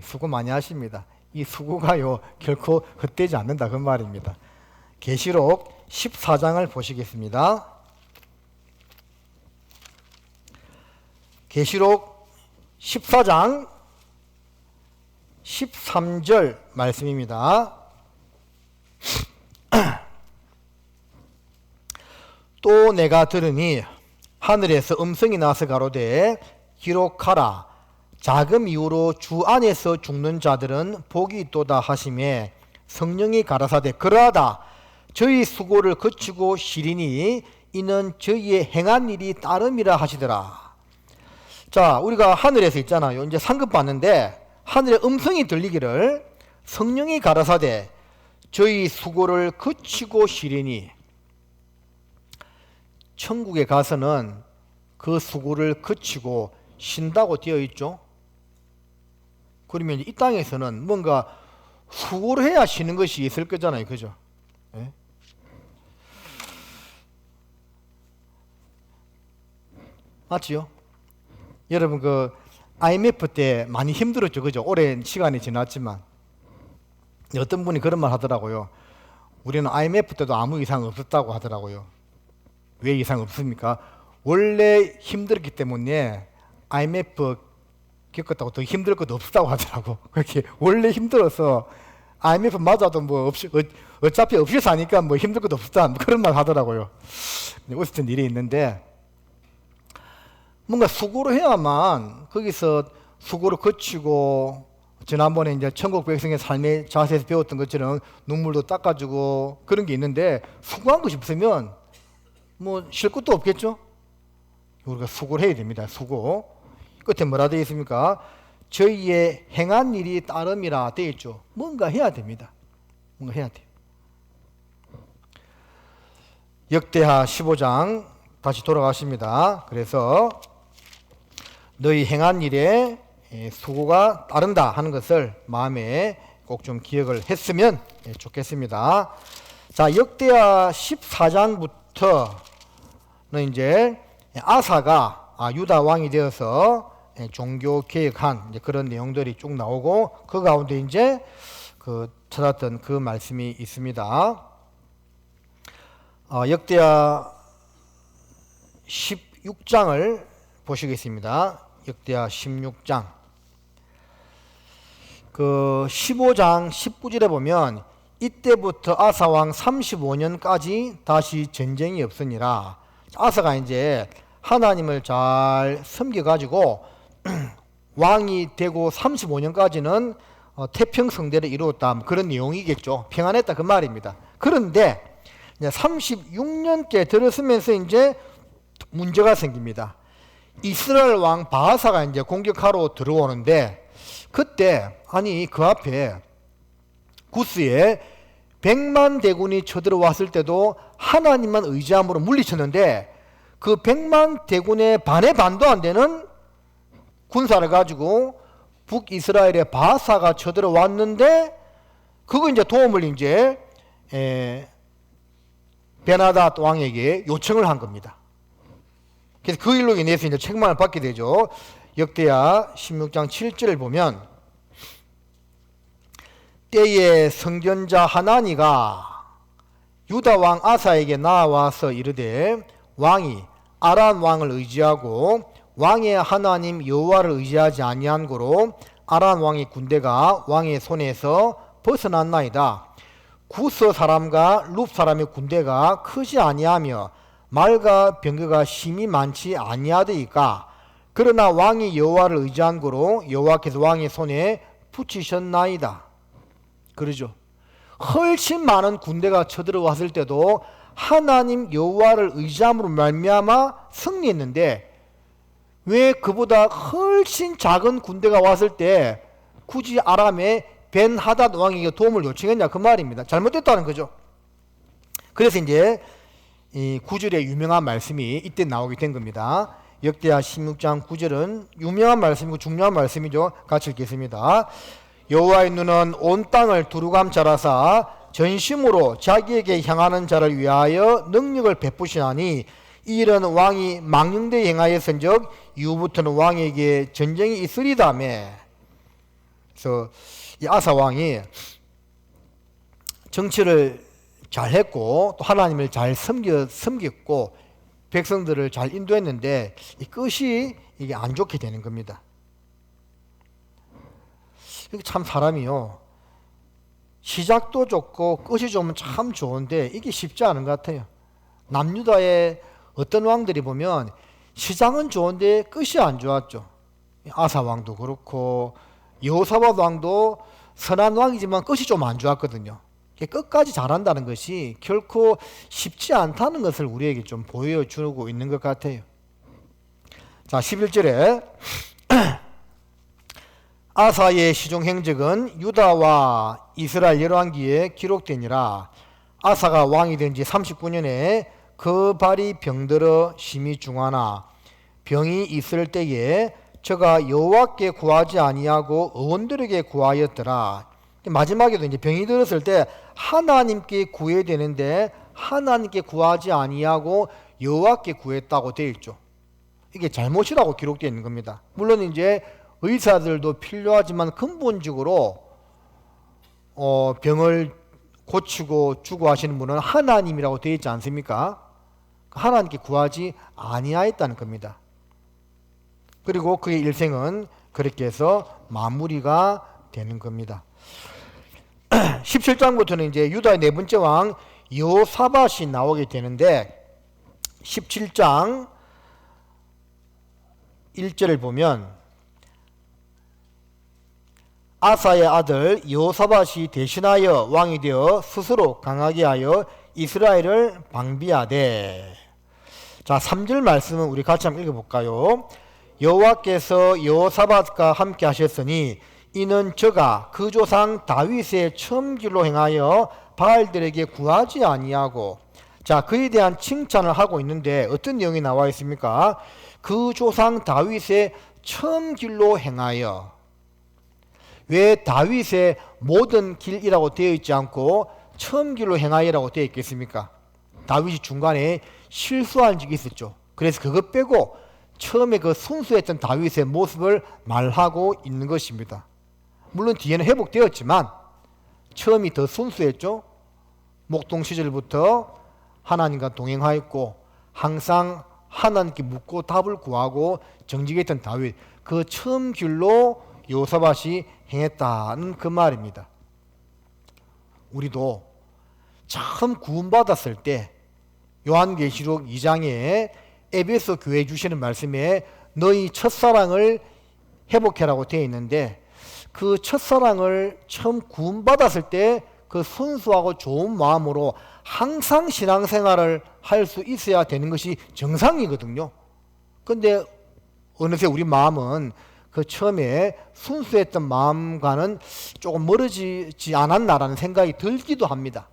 수고 많이 하십니다. 이 수고가요 결코 헛되지 않는다 그 말입니다. 계시록 14장을 보시겠습니다. 계시록 14장 13절 말씀입니다. 또 내가 들으니 하늘에서 음성이 나서 가로되 기록하라. 자금 이후로 주 안에서 죽는 자들은 복이 있도다 하시매 성령이 가라사대 그러하다. 저희 수고를 거치고 시리니 이는 저희의 행한 일이 따름이라 하시더라. 자, 우리가 하늘에서 있잖아요. 이제 상급 받는데 하늘에 음성이 들리기를 성령이 가라사대 저희 수고를 거치고 시리니, 천국에 가서는 그 수고를 거치고 쉰다고 되어 있죠. 그러면 이 땅에서는 뭔가 수고를 해야 쉬는 것이 있을 거잖아요. 그죠? 예? 맞지요? 여러분 그 IMF 때 많이 힘들었죠. 그죠? 오랜 시간이 지났지만 어떤 분이 그런 말 하더라고요. 우리는 IMF 때도 아무 이상 없었다고 하더라고요. 왜 이상 없습니까? 원래 힘들었기 때문에 IMF 겪었다고 더 힘들 것도 없었다고 하더라고. 그렇게 원래 힘들어서 IMF 맞아도 뭐 어차피 없이 사니까 뭐 힘들 것도 없었다 그런 말 하더라고요. 웃었던 일이 있는데 뭔가 수고를 해야만 거기서 수고를 거치고 지난번에 이제 천국 백성의 삶의 자세에서 배웠던 것처럼 눈물도 닦아주고 그런 게 있는데 수고한 것이 없으면 뭐 쉴 것도 없겠죠. 우리가 수고를 해야 됩니다. 수고. 끝에 뭐라 되어 있습니까? 저희의 행한 일이 따름이라 되어 있죠. 뭔가 해야 됩니다. 뭔가 해야 돼요. 역대하 15장 다시 돌아가십니다. 그래서 너희 행한 일에 수고가 따른다 하는 것을 마음에 꼭 좀 기억을 했으면 좋겠습니다. 자, 역대하 14장부터는 이제 아사가 유다 왕이 되어서 종교 개혁한 이제 그런 내용들이 쭉 나오고 그 가운데 이제 그 찾았던 그 말씀이 있습니다. 역대하 16장을 보시겠습니다. 역대하 16장. 그 15장 19절에 보면 이때부터 아사 왕 35년까지 다시 전쟁이 없으니라. 아사가 이제 하나님을 잘 섬겨가지고 왕이 되고 35년까지는 태평성대를 이루었다. 그런 내용이겠죠. 평안했다 그 말입니다. 그런데 이제 36년째 들어서면서 이제 문제가 생깁니다. 이스라엘 왕 바하사가 이제 공격하러 들어오는데 그때 아니 그 앞에 구스에 100만 대군이 쳐들어왔을 때도 하나님만 의지함으로 물리쳤는데 그 100만 대군의 반의 반도 안 되는 군사를 가지고 북이스라엘의 바하사가 쳐들어왔는데 그거 이제 도움을 이제 베나닷 왕에게 요청을 한 겁니다. 그래서 그 일로 인해서 이제 책망을 받게 되죠. 역대하 16장 7절을 보면 때에 선견자 하나니가 유다 왕 아사에게 나와서 이르되 왕이 아람 왕을 의지하고 왕의 하나님 여호와를 의지하지 아니한 고로 아람 왕의 군대가 왕의 손에서 벗어났나이다. 구스 사람과 룹 사람의 군대가 크지 아니하며 말과 병거가 심히 많지 아니하더이까. 그러나 왕이 여호와를 의지한 고로 여호와께서 왕의 손에 붙이셨나이다. 그러죠. 훨씬 많은 군대가 쳐들어왔을 때도 하나님 여호와를 의지함으로 말미암아 승리했는데 왜 그보다 훨씬 작은 군대가 왔을 때 굳이 아람의 벤 하닷 왕에게 도움을 요청했냐 그 말입니다. 잘못됐다는 거죠. 그래서 이제 이 9절의 유명한 말씀이 이때 나오게 된 겁니다. 역대하 16장 9절은 유명한 말씀이고 중요한 말씀이죠. 같이 읽겠습니다. 여호와의 눈은 온 땅을 두루감 자라사 전심으로 자기에게 향하는 자를 위하여 능력을 베푸시나니 이 일은 왕이 망령되이 행하였은즉 이후부터는 왕에게 전쟁이 있으리다며. 그래서 이 아사 왕이 정치를 잘했고 또 하나님을 잘 섬겼고 백성들을 잘 인도했는데 이 끝이 이게 안 좋게 되는 겁니다. 참 사람이요, 시작도 좋고 끝이 좋으면 참 좋은데 이게 쉽지 않은 것 같아요. 남유다의 어떤 왕들이 보면 시작은 좋은데 끝이 안 좋았죠. 아사 왕도 그렇고 여호사밧 왕도 선한 왕이지만 끝이 좀 안 좋았거든요. 끝까지 잘한다는 것이 결코 쉽지 않다는 것을 우리에게 좀 보여주고 있는 것 같아요. 자, 11절에 아사의 시종 행적은 유다와 이스라엘 열왕기에 기록되니라. 아사가 왕이 된 지 39년에 그 발이 병들어 심히 중하나 병이 있을 때에 저가 여호와께 구하지 아니하고 의원들에게 구하였더라. 마지막에도 이제 병이 들었을 때 하나님께 구해야 되는데 하나님께 구하지 아니하고 여호와께 구했다고 되어 있죠. 이게 잘못이라고 기록되어 있는 겁니다. 물론 이제 의사들도 필요하지만 근본적으로 병을 고치고 주고 하시는 분은 하나님이라고 되어 있지 않습니까? 하나님께 구하지 아니하였다는 겁니다. 그리고 그의 일생은 그렇게 해서 마무리가 되는 겁니다. 17장부터는 이제 유다의 네 번째 왕 여호사밧이 나오게 되는데 17장 1절을 보면 아사의 아들 여호사밧이 대신하여 왕이 되어 스스로 강하게 하여 이스라엘을 방비하되. 자, 3절 말씀은 우리 같이 한번 읽어볼까요? 여호와께서 여호사밧과 함께 하셨으니 이는 저가 그 조상 다윗의 처음길로 행하여 바알들에게 구하지 아니하고. 자, 그에 대한 칭찬을 하고 있는데 어떤 내용이 나와 있습니까? 그 조상 다윗의 처음길로 행하여. 왜 다윗의 모든 길이라고 되어 있지 않고 처음길로 행하여라고 되어 있겠습니까? 다윗이 중간에 실수한 적이 있었죠. 그래서 그것 빼고 처음에 그 순수했던 다윗의 모습을 말하고 있는 것입니다. 물론 뒤에는 회복되었지만 처음이 더 순수했죠. 목동 시절부터 하나님과 동행하였고 항상 하나님께 묻고 답을 구하고 정직했던 다윗, 그 처음 길로 여호사밧이 행했다는 그 말입니다. 우리도 처음 구원받았을 때 요한계시록 2장에 에베소 교회에 주시는 말씀에 너희 첫사랑을 회복해라고 되어 있는데 그 첫사랑을 처음 구원받았을 때 그 순수하고 좋은 마음으로 항상 신앙생활을 할 수 있어야 되는 것이 정상이거든요. 그런데 어느새 우리 마음은 그 처음에 순수했던 마음과는 조금 멀어지지 않았나라는 생각이 들기도 합니다.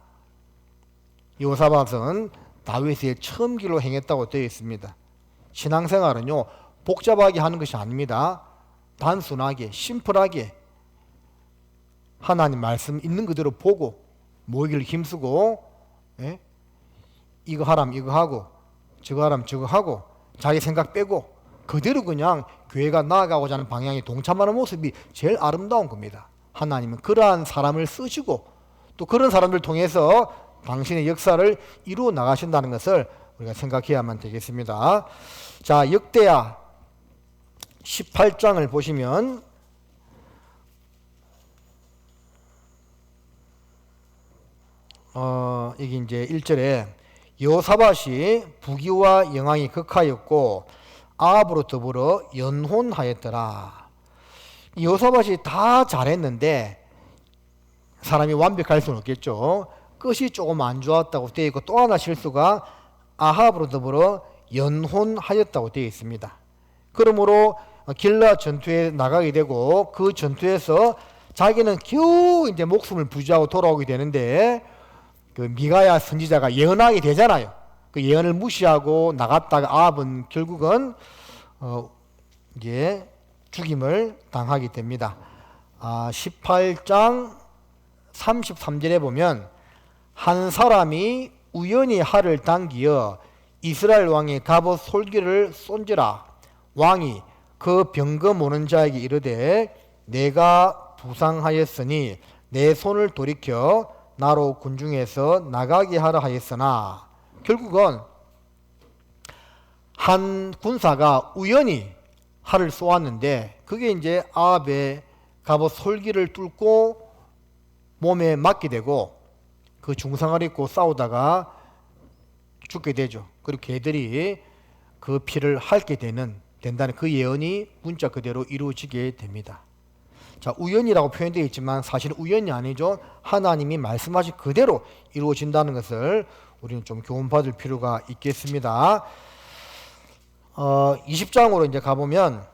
여호사밧은 다윗의 처음 길로 행했다고 되어 있습니다. 신앙생활은요, 복잡하게 하는 것이 아닙니다. 단순하게 심플하게 하나님 말씀 있는 그대로 보고 모이기를 힘쓰고, 이거 하라면 이거 하고 저거 하라면 저거 하고 자기 생각 빼고 그대로 그냥 교회가 나아가고자 하는 방향에 동참하는 모습이 제일 아름다운 겁니다. 하나님은 그러한 사람을 쓰시고 또 그런 사람들 통해서 당신의 역사를 이루어 나가신다는 것을 우리가 생각해야만 되겠습니다. 자, 역대하 18장을 보시면 이게 이제 1절에 여호사밧이 부귀와 영광이 극하였고 아합으로 더불어 연혼하였더라. 여호사밧이 다 잘했는데 사람이 완벽할 수는 없겠죠. 끝이 조금 안 좋았다고 되어 있고 또 하나 실수가 아합으로 더불어 연혼하였다고 되어 있습니다. 그러므로 길라 전투에 나가게 되고 그 전투에서 자기는 겨우 이제 목숨을 부지하고 돌아오게 되는데 그 미가야 선지자가 예언하게 되잖아요. 그 예언을 무시하고 나갔다가 아합은 결국은 이제 죽임을 당하게 됩니다. 18장 33절에 보면 한 사람이 우연히 활을 당기어 이스라엘 왕의 갑옷 솔기를 쏜지라 왕이 그 병거 모는 자에게 이르되 내가 부상하였으니 내 손을 돌이켜 나로 군중에서 나가게 하라 하였으나 결국은 한 군사가 우연히 활을 쏘았는데 그게 이제 아합의 갑옷 솔기를 뚫고 몸에 맞게 되고 그 중상을 입고 싸우다가 죽게 되죠. 그리고 개들이 그 피를 핥게 된다는 그 예언이 문자 그대로 이루어지게 됩니다. 자, 우연이라고 표현되어 있지만 사실은 우연이 아니죠. 하나님이 말씀하신 그대로 이루어진다는 것을 우리는 좀 교훈받을 필요가 있겠습니다. 20장으로 이제 가보면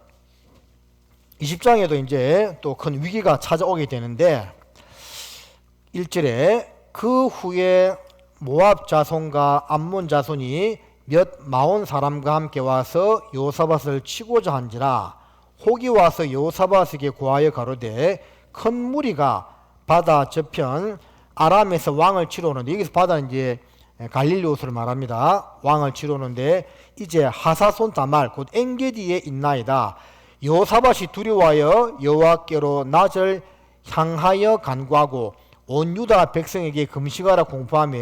20장에도 이제 또 큰 위기가 찾아오게 되는데 1절에 그 후에 모압 자손과 암몬 자손이 몇 마온 사람과 함께 와서 여호사밧을 치고자 한지라 혹이 와서 여호사밧에게 고하여 가로되 큰 무리가 바다 저편 아람에서 왕을 치러 오는데 여기서 바다는 이제 갈릴리오스를 말합니다. 왕을 치러 오는데 이제 하사손 다말 곧 엔게디에 있나이다. 여호사밧이 두려워하여 여호와께로 낮을 향하여 간구하고 온 유다 백성에게 금식하라 공포하며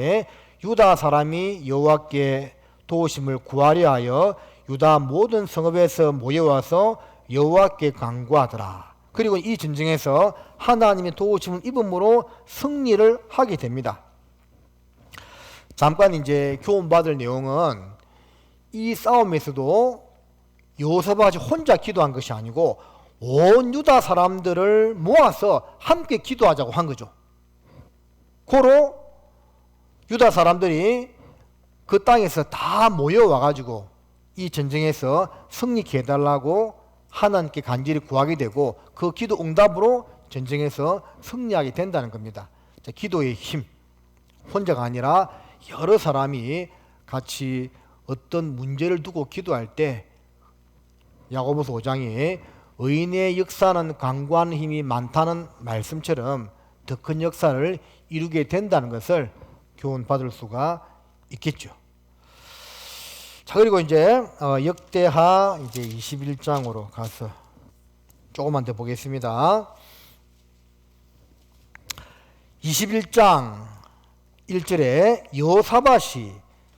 유다 사람이 여호와께 도우심을 구하려 하여 유다 모든 성읍에서 모여와서 여호와께 간구하더라. 그리고 이 전쟁에서 하나님의 도우심을 입음으로 승리를 하게 됩니다. 잠깐 이제 교훈받을 내용은 이 싸움에서도 여호사밧이 혼자 기도한 것이 아니고 온 유다 사람들을 모아서 함께 기도하자고 한 거죠. 고로 유다 사람들이 그 땅에서 다 모여와 가지고 이 전쟁에서 승리케 해달라고 하나님께 간절히 구하게 되고 그 기도 응답으로 전쟁에서 승리하게 된다는 겁니다. 자, 기도의 힘, 혼자가 아니라 여러 사람이 같이 어떤 문제를 두고 기도할 때 야고보서 5장에 의인의 역사는 강구하는 힘이 많다는 말씀처럼 더 큰 역사를 이루게 된다는 것을 교훈받을 수가 있겠죠. 자, 그리고 이제 역대하 이제 21장으로 가서 조금만 더 보겠습니다. 21장 1절에 여호사밧이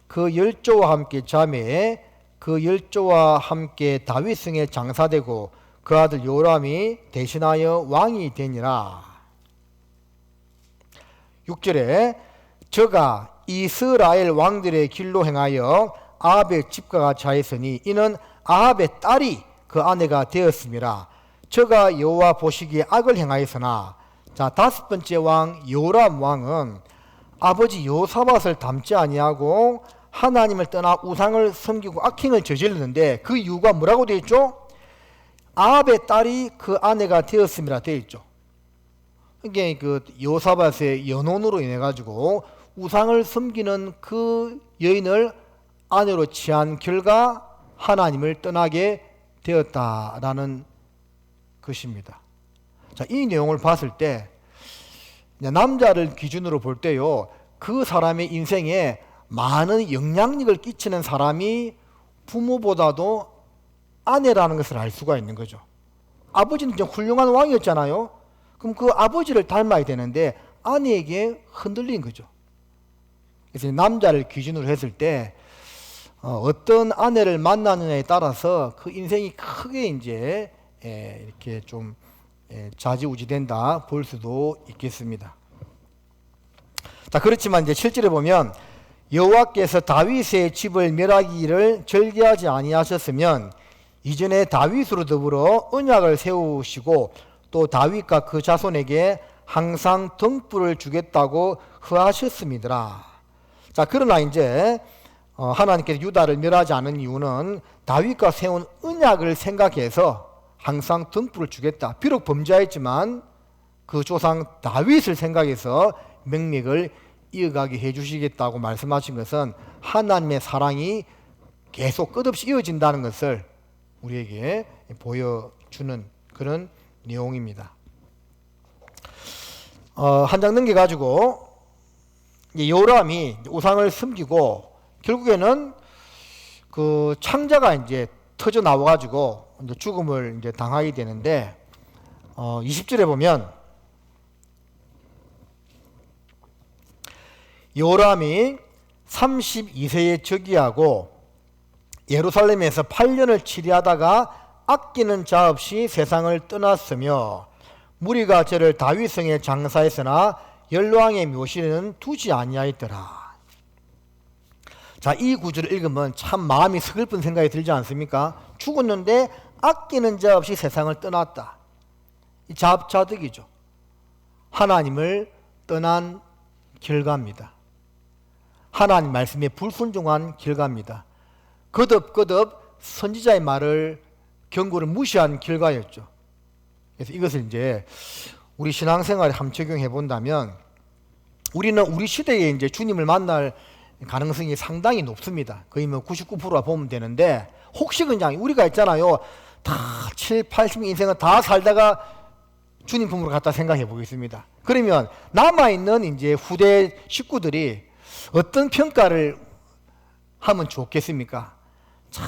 그 열조와 함께 잠에 그 열조와 함께 다윗성에 장사되고 그 아들 요람이 대신하여 왕이 되니라. 6절에 저가 이스라엘 왕들의 길로 행하여 아합의 집과 같이 하였으니 이는 아합의 딸이 그 아내가 되었음이라. 저가 여호와 보시기에 악을 행하였으나 자, 다섯 번째 왕 요람 왕은 아버지 여호사밧을 닮지 아니하고 하나님을 떠나 우상을 섬기고 악행을 저질렀는데 그 이유가 뭐라고 되어 있죠? 아합의 딸이 그 아내가 되었음이라 되어 있죠. 이게 그 여호사밧의 연혼으로 인해 가지고 우상을 섬기는 그 여인을 아내로 취한 결과 하나님을 떠나게 되었다라는 것입니다. 자, 이 내용을 봤을 때 남자를 기준으로 볼 때요, 그 사람의 인생에 많은 영향력을 끼치는 사람이 부모보다도 아내라는 것을 알 수가 있는 거죠. 아버지는 좀 훌륭한 왕이었잖아요. 그럼 그 아버지를 닮아야 되는데 아내에게 흔들린 거죠. 그래서 남자를 기준으로 했을 때 어떤 아내를 만나느냐에 따라서 그 인생이 크게 이제 이렇게 좀 좌지우지된다 볼 수도 있겠습니다. 자, 그렇지만 이제 실제로 보면 여호와께서 다윗의 집을 멸하기를 절개하지 아니하셨으면 이전에 다윗으로 더불어 언약을 세우시고 또 다윗과 그 자손에게 항상 등불을 주겠다고 허하셨습니다. 자, 그러나 이제 하나님께서 유다를 멸하지 않은 이유는 다윗과 세운 언약을 생각해서 항상 등불을 주겠다. 비록 범죄했지만 그 조상 다윗을 생각해서 명맥을 이어가게 해주시겠다고 말씀하신 것은 하나님의 사랑이 계속 끝없이 이어진다는 것을 우리에게 보여주는 그런 내용입니다. 한 장 넘겨가지고 요람이 우상을 섬기고 결국에는 그 창자가 이제 터져 나와가지고 이제 죽음을 이제 당하게 되는데 20절에 보면 요람이 32세에 즉위하고 예루살렘에서 8년을 치리하다가 아끼는 자 없이 세상을 떠났으며 무리가 저를 다윗성에 장사했으나 열왕의 묘실에는 두지 아니하였더라. 자, 이 구절을 읽으면 참 마음이 서글픈 생각이 들지 않습니까? 죽었는데 아끼는 자 없이 세상을 떠났다. 이 자업자득이죠. 하나님을 떠난 결과입니다. 하나님 말씀에 불순종한 결과입니다. 거듭거듭 선지자의 말을 경고를 무시한 결과였죠. 그래서 이것을 이제 우리 신앙생활에 한번 적용해 본다면 우리는 우리 시대에 이제 주님을 만날 가능성이 상당히 높습니다. 거의 뭐 99%가 보면 되는데 혹시 그냥 우리가 있잖아요. 다 7, 80년 인생을 다 살다가 주님 품으로 갔다 생각해 보겠습니다. 그러면 남아있는 이제 후대 식구들이 어떤 평가를 하면 좋겠습니까? 참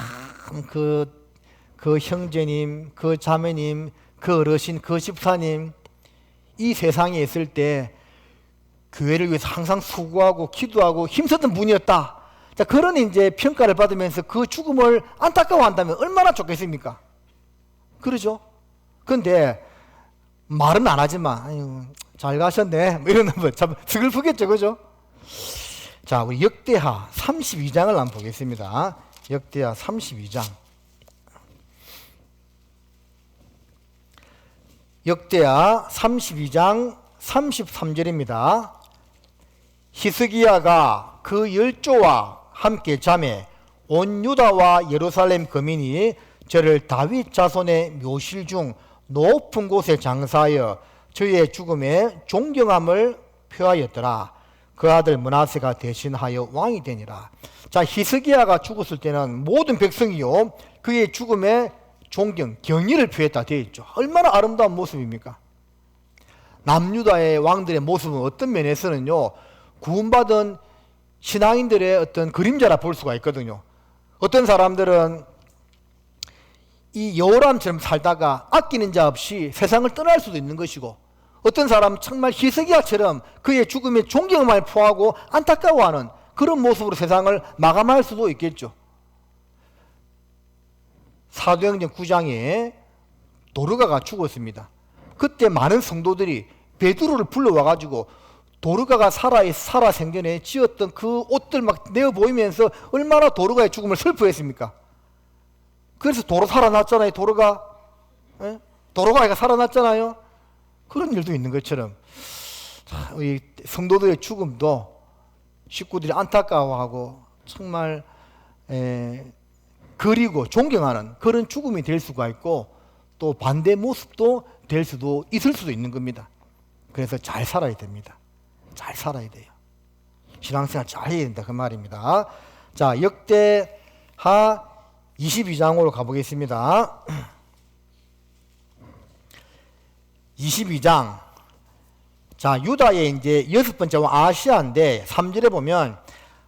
그 형제님, 그 자매님, 그 어르신, 그 집사님 이 세상에 있을 때 교회를 위해서 항상 수고하고 기도하고 힘쓰던 분이었다. 자, 그런 이제 평가를 받으면서 그 죽음을 안타까워한다면 얼마나 좋겠습니까? 그러죠? 근데 말은 안 하지만 아유, 잘 가셨네 뭐 이러는 거 참 슬프겠죠, 그죠? 자, 우리 역대하 32장을 한번 보겠습니다. 역대하 32장. 역대하 32장 33절입니다. 히스기야가 그 열조와 함께 잠에 온 유다와 예루살렘 거민이 저를 다윗 자손의 묘실 중 높은 곳에 장사하여 저의 죽음에 존경함을 표하였더라. 그 아들 므낫세가 대신하여 왕이 되니라. 자, 히스기야가 죽었을 때는 모든 백성이요 그의 죽음에 존경, 경의를 표했다 되어 있죠. 얼마나 아름다운 모습입니까? 남유다의 왕들의 모습은 어떤 면에서는요 구원받은 신앙인들의 어떤 그림자라 볼 수가 있거든요. 어떤 사람들은 이 여호람처럼 살다가 아끼는 자 없이 세상을 떠날 수도 있는 것이고, 어떤 사람은 정말 히스기야처럼 그의 죽음에 존경을 표하고 안타까워하는 그런 모습으로 세상을 마감할 수도 있겠죠. 사도행전 9장에 도르가가 죽었습니다. 그때 많은 성도들이 베드로를 불러와가지고 도르가가 살아 생전에 지었던 그 옷들 막 내어 보이면서 얼마나 도르가의 죽음을 슬퍼했습니까? 그래서 도로 살아났잖아요. 도르가가 살아났잖아요. 그런 일도 있는 것처럼 이 성도들의 죽음도 식구들이 안타까워하고 정말 그리고 존경하는 그런 죽음이 될 수가 있고, 또 반대 모습도 될 수도 있을 수도 있는 겁니다. 그래서 잘 살아야 됩니다. 잘 살아야 돼요. 신앙생활 잘 해야 된다 그 말입니다. 자, 역대하 22장으로 가보겠습니다. 22장. 자, 유다의 이제 6번째 왕 아하시야인데 3절에 보면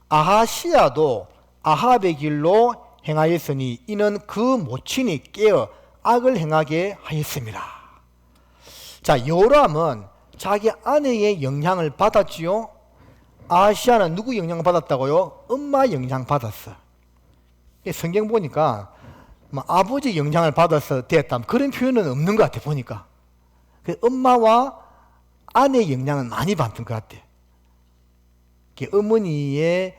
아하시야도 아합의 길로 행하였으니 이는 그 모친이 깨어 악을 행하게 하였습니다. 자, 요람은 자기 아내의 영향을 받았지요. 아하시야는 누구 영향을 받았다고요? 엄마 영향 받았어. 성경 보니까 뭐 아버지 영향을 받아서 됐다 그런 표현은 없는 것 같아 보니까. 엄마와 아내의 영향을 많이 받는 것 같아. 어머니의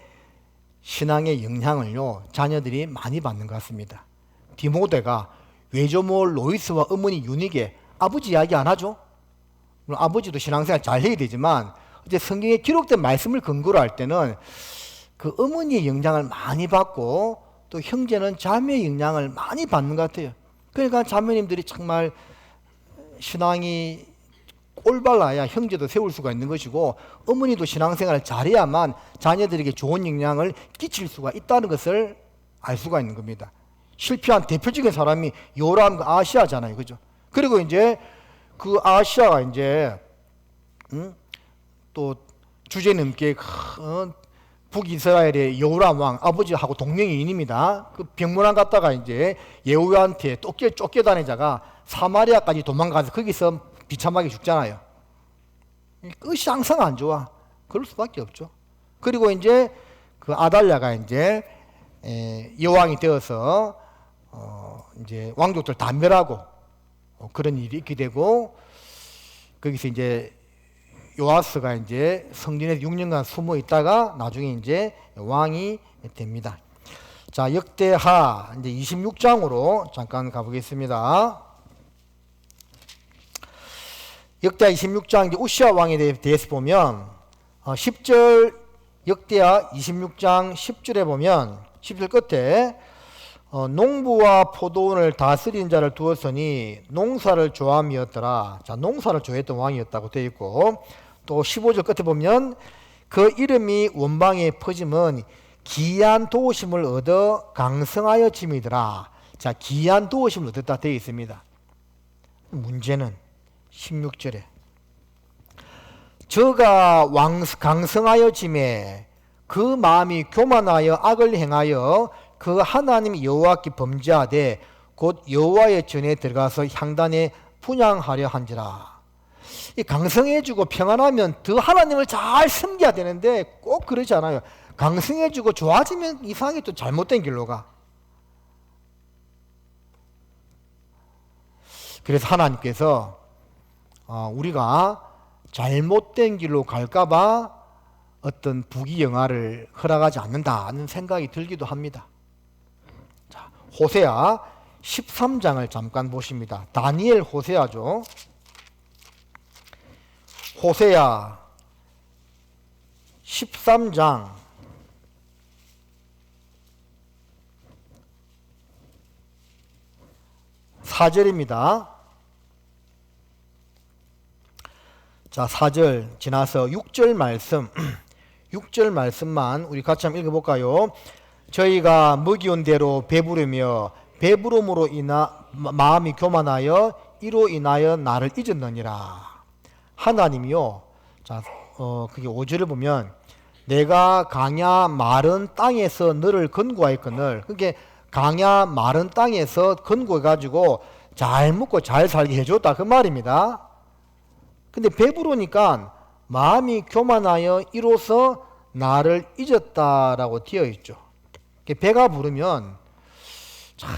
신앙의 영향을요 자녀들이 많이 받는 것 같습니다. 디모데가 외조모 로이스와 어머니 유닉에 아버지 이야기 안 하죠? 물론 아버지도 신앙생활 잘 해야 되지만 이제 성경에 기록된 말씀을 근거로 할 때는 그 어머니의 영향을 많이 받고 또 형제는 자매의 영향을 많이 받는 것 같아요. 그러니까 자매님들이 정말 신앙이 올바라야 형제도 세울 수가 있는 것이고 어머니도 신앙생활을 잘해야만 자녀들에게 좋은 영향을 끼칠 수가 있다는 것을 알 수가 있는 겁니다. 실패한 대표적인 사람이 요람과 아시아잖아요. 그죠? 그리고 이제 그 아시아가 이제 또 주제넘게 북이스라엘의 여호람 왕 아버지하고 동명이인입니다. 그 병문안 갔다가 이제 예후한테 쫓겨다니다가 사마리아까지 도망가서 거기서 비참하게 죽잖아요. 끝이 항상 안 좋아. 그럴 수밖에 없죠. 그리고 이제 그 아달랴가 이제 여왕이 되어서 이제 왕족들 다 멸하고 그런 일이 있게 되고 거기서 이제 요아스가 이제 성전에 6년간 숨어 있다가 나중에 이제 왕이 됩니다. 자, 역대하 이제 26장으로 잠깐 가보겠습니다. 역대하 26장 이제 우시아 왕에 대해서 보면 10절 역대하 26장 10절에 보면 10절 끝에 농부와 포도원을 다스린 자를 두었으니 농사를 좋아함이었더라. 자, 농사를 좋아했던 왕이었다고 되어 있고 또 15절 끝에 보면 그 이름이 원방에 퍼짐은 기이한 도우심을 얻어 강성하여 짐이더라. 자, 기이한 도우심을 얻었다 되어 있습니다. 문제는 16절에 저가 강성하여 짐에 그 마음이 교만하여 악을 행하여 그 하나님 여호와께 범죄하되 곧 여호와의 전에 들어가서 향단에 분향하려 한지라. 이 강성해지고 평안하면 더 하나님을 잘 섬겨야 되는데 꼭 그러지 않아요. 강성해지고 좋아지면 이상하게 또 잘못된 길로 가. 그래서 하나님께서 우리가 잘못된 길로 갈까봐 어떤 부귀영화를 허락하지 않는다는 생각이 들기도 합니다. 자, 호세아 13장을 잠깐 보십니다. 다니엘 호세아죠. 호세아 13장 4절입니다. 자, 4절 지나서 6절 말씀 6절 말씀만 우리 같이 한번 읽어볼까요? 저희가 먹이온 대로 배부르며 배부름으로 마음이 교만하여 이로 인하여 나를 잊었느니라. 하나님이요. 자, 그게 5절을 보면 내가 강야 마른 땅에서 너를 건고하였거늘. 그게 강야 마른 땅에서 건고해 가지고 잘 먹고 잘 살게 해줬다 그 말입니다. 근데 배부르니까 마음이 교만하여 이로써 나를 잊었다라고 되어 있죠. 배가 부르면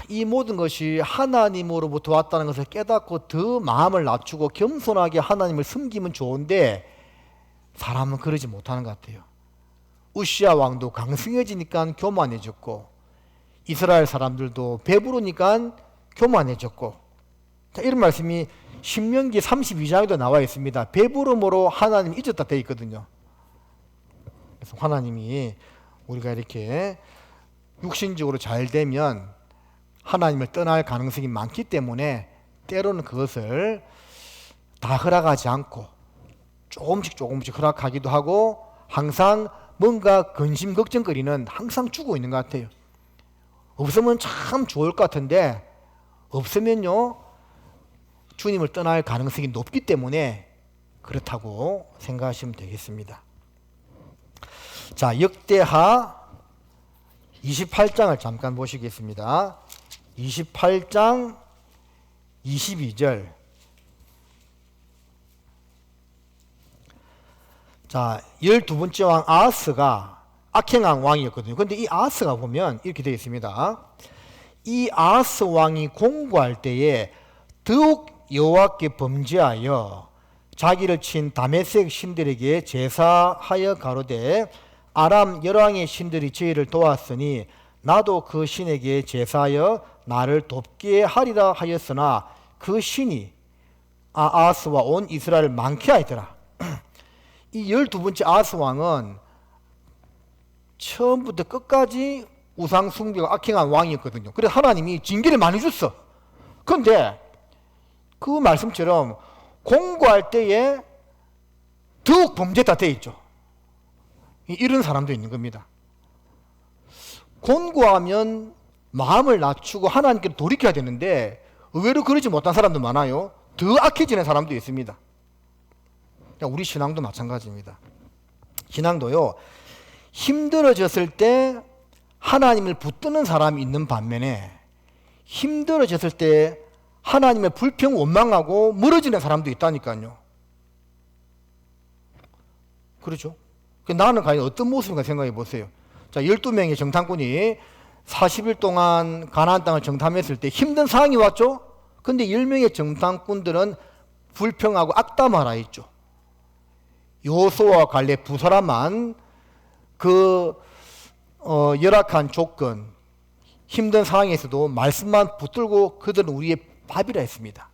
이 모든 것이 하나님으로부터 왔다는 것을 깨닫고 더 마음을 낮추고 겸손하게 하나님을 섬기면 좋은데 사람은 그러지 못하는 것 같아요. 우시아 왕도 강성해지니까 교만해졌고 이스라엘 사람들도 배부르니까 교만해졌고 이런 말씀이 신명기 32장에도 나와 있습니다. 배부름으로 하나님 잊었다 되어 있거든요. 그래서 하나님이 우리가 이렇게 육신적으로 잘 되면 하나님을 떠날 가능성이 많기 때문에 때로는 그것을 다 허락하지 않고 조금씩 허락하기도 하고 항상 뭔가 근심 걱정거리는 항상 주고 있는 것 같아요. 없으면 참 좋을 것 같은데 없으면요 주님을 떠날 가능성이 높기 때문에 그렇다고 생각하시면 되겠습니다. 자, 역대하 28장을 잠깐 보시겠습니다. 28장 22절. 자, 12번째 왕 아하스가 악행한 왕이었거든요. 그런데 이 아하스가 보면 이렇게 되어 있습니다. 이 아하스 왕이 공고할 때에 더욱 여호와께 범죄하여 자기를 친 다메섹 신들에게 제사하여 가로되 아람 열왕의 신들이 저희를 도왔으니 나도 그 신에게 제사하여 나를 돕게 하리라 하였으나 그 신이 아하스와 온 이스라엘을 많게 하였더라. 이 12번째 아하스 왕은 처음부터 끝까지 우상 숭배가 악행한 왕이었거든요. 그래서 하나님이 징계를 많이 줬어. 그런데 그 말씀처럼 공고할 때에 더욱 범죄다 돼 있죠. 이런 사람도 있는 겁니다. 권고하면 마음을 낮추고 하나님께 돌이켜야 되는데 의외로 그러지 못한 사람도 많아요. 더 악해지는 사람도 있습니다. 우리 신앙도 마찬가지입니다. 신앙도요, 힘들어졌을 때 하나님을 붙드는 사람이 있는 반면에 힘들어졌을 때 하나님의 불평 원망하고 멀어지는 사람도 있다니까요. 그렇죠? 나는 과연 어떤 모습인가 생각해 보세요. 자, 12명의 정탐꾼이 40일 동안 가나안 땅을 정탐했을 때 힘든 상황이 왔죠? 근데 10명의 정탐꾼들은 불평하고 악담하라 했죠. 여호수아와 갈렙 두 사람만 그 열악한 조건, 힘든 상황에서도 말씀만 붙들고 그들은 우리의 밥이라 했습니다.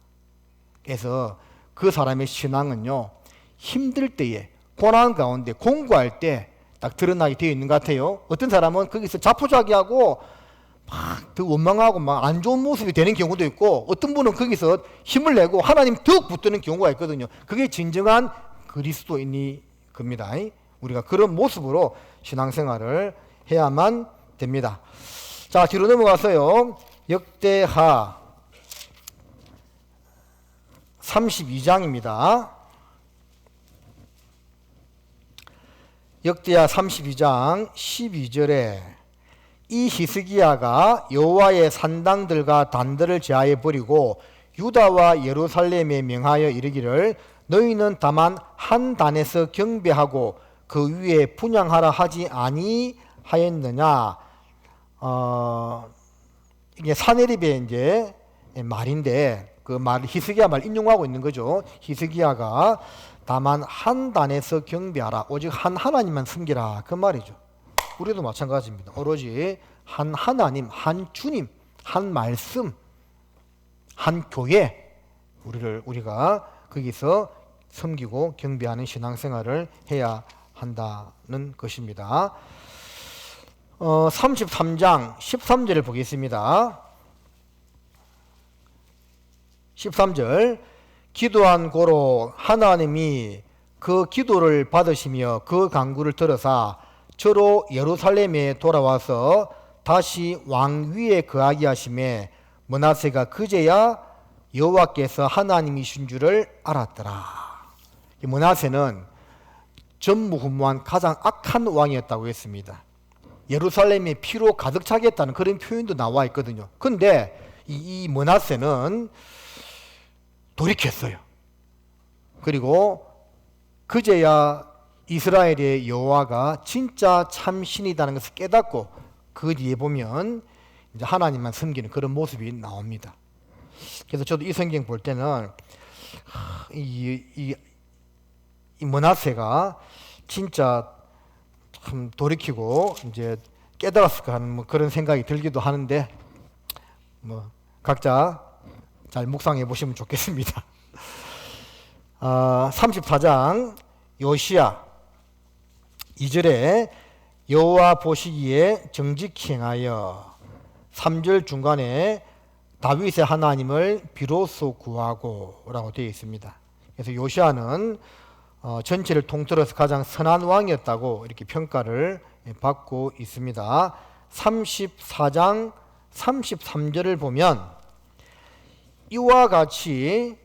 그래서 그 사람의 신앙은요, 힘들 때에 고난 가운데 공고할 때 딱 드러나게 되어 있는 것 같아요. 어떤 사람은 거기서 자포자기하고 막 더 원망하고 막 안 좋은 모습이 되는 경우도 있고, 어떤 분은 거기서 힘을 내고 하나님 더욱 붙드는 경우가 있거든요. 그게 진정한 그리스도인이 겁니다. 우리가 그런 모습으로 신앙생활을 해야만 됩니다. 자, 뒤로 넘어가서요, 역대하 32장입니다. 역대하 32장 12절에 이 히스기야가 여호와의 산당들과 단들을 제하여 버리고 유다와 예루살렘에 명하여 이르기를 너희는 다만 한 단에서 경배하고 그 위에 분향하라 하지 아니하였느냐. 이게 사내립의 이제 말인데 그 말 히스기야 말 인용하고 있는 거죠. 히스기야가 다만 한 단에서 경배하라, 오직 한 하나님만 섬기라, 그 말이죠. 우리도 마찬가지입니다. 오로지 한 하나님, 한 주님, 한 말씀, 한 교회, 우리가 거기서 섬기고 경배하는 신앙생활을 해야 한다는 것입니다. 33장 13절을 보겠습니다. 13절, 기도한 고로 하나님이 그 기도를 받으시며 그 간구를 들으사 저로 예루살렘에 돌아와서 다시 왕 위에 거하게 하심에 므낫세가 그제야 여호와께서 하나님이신 줄을 알았더라. 이 므낫세는 전무후무한 가장 악한 왕이었다고 했습니다. 예루살렘이 피로 가득 차게 했다는 그런 표현도 나와 있거든요. 그런데 이 므낫세는 돌이켰어요. 그리고 그제야 이스라엘의 여호와가 진짜 참 신이라는 것을 깨닫고 그 뒤에 보면 이제 하나님만 섬기는 그런 모습이 나옵니다. 그래서 저도 이 성경 볼 때는 이 므낫세가 진짜 참 돌이키고 이제 깨달았을까 하는 뭐 그런 생각이 들기도 하는데 뭐 각자 잘 묵상해 보시면 좋겠습니다. 34장 요시야 2절에 여호와 보시기에 정직히 행하여 3절 중간에 다윗의 하나님을 비로소 구하고 라고 되어 있습니다. 그래서 요시야는 전체를 통틀어서 가장 선한 왕이었다고 이렇게 평가를 받고 있습니다. 34장 33절을 보면 이와 같이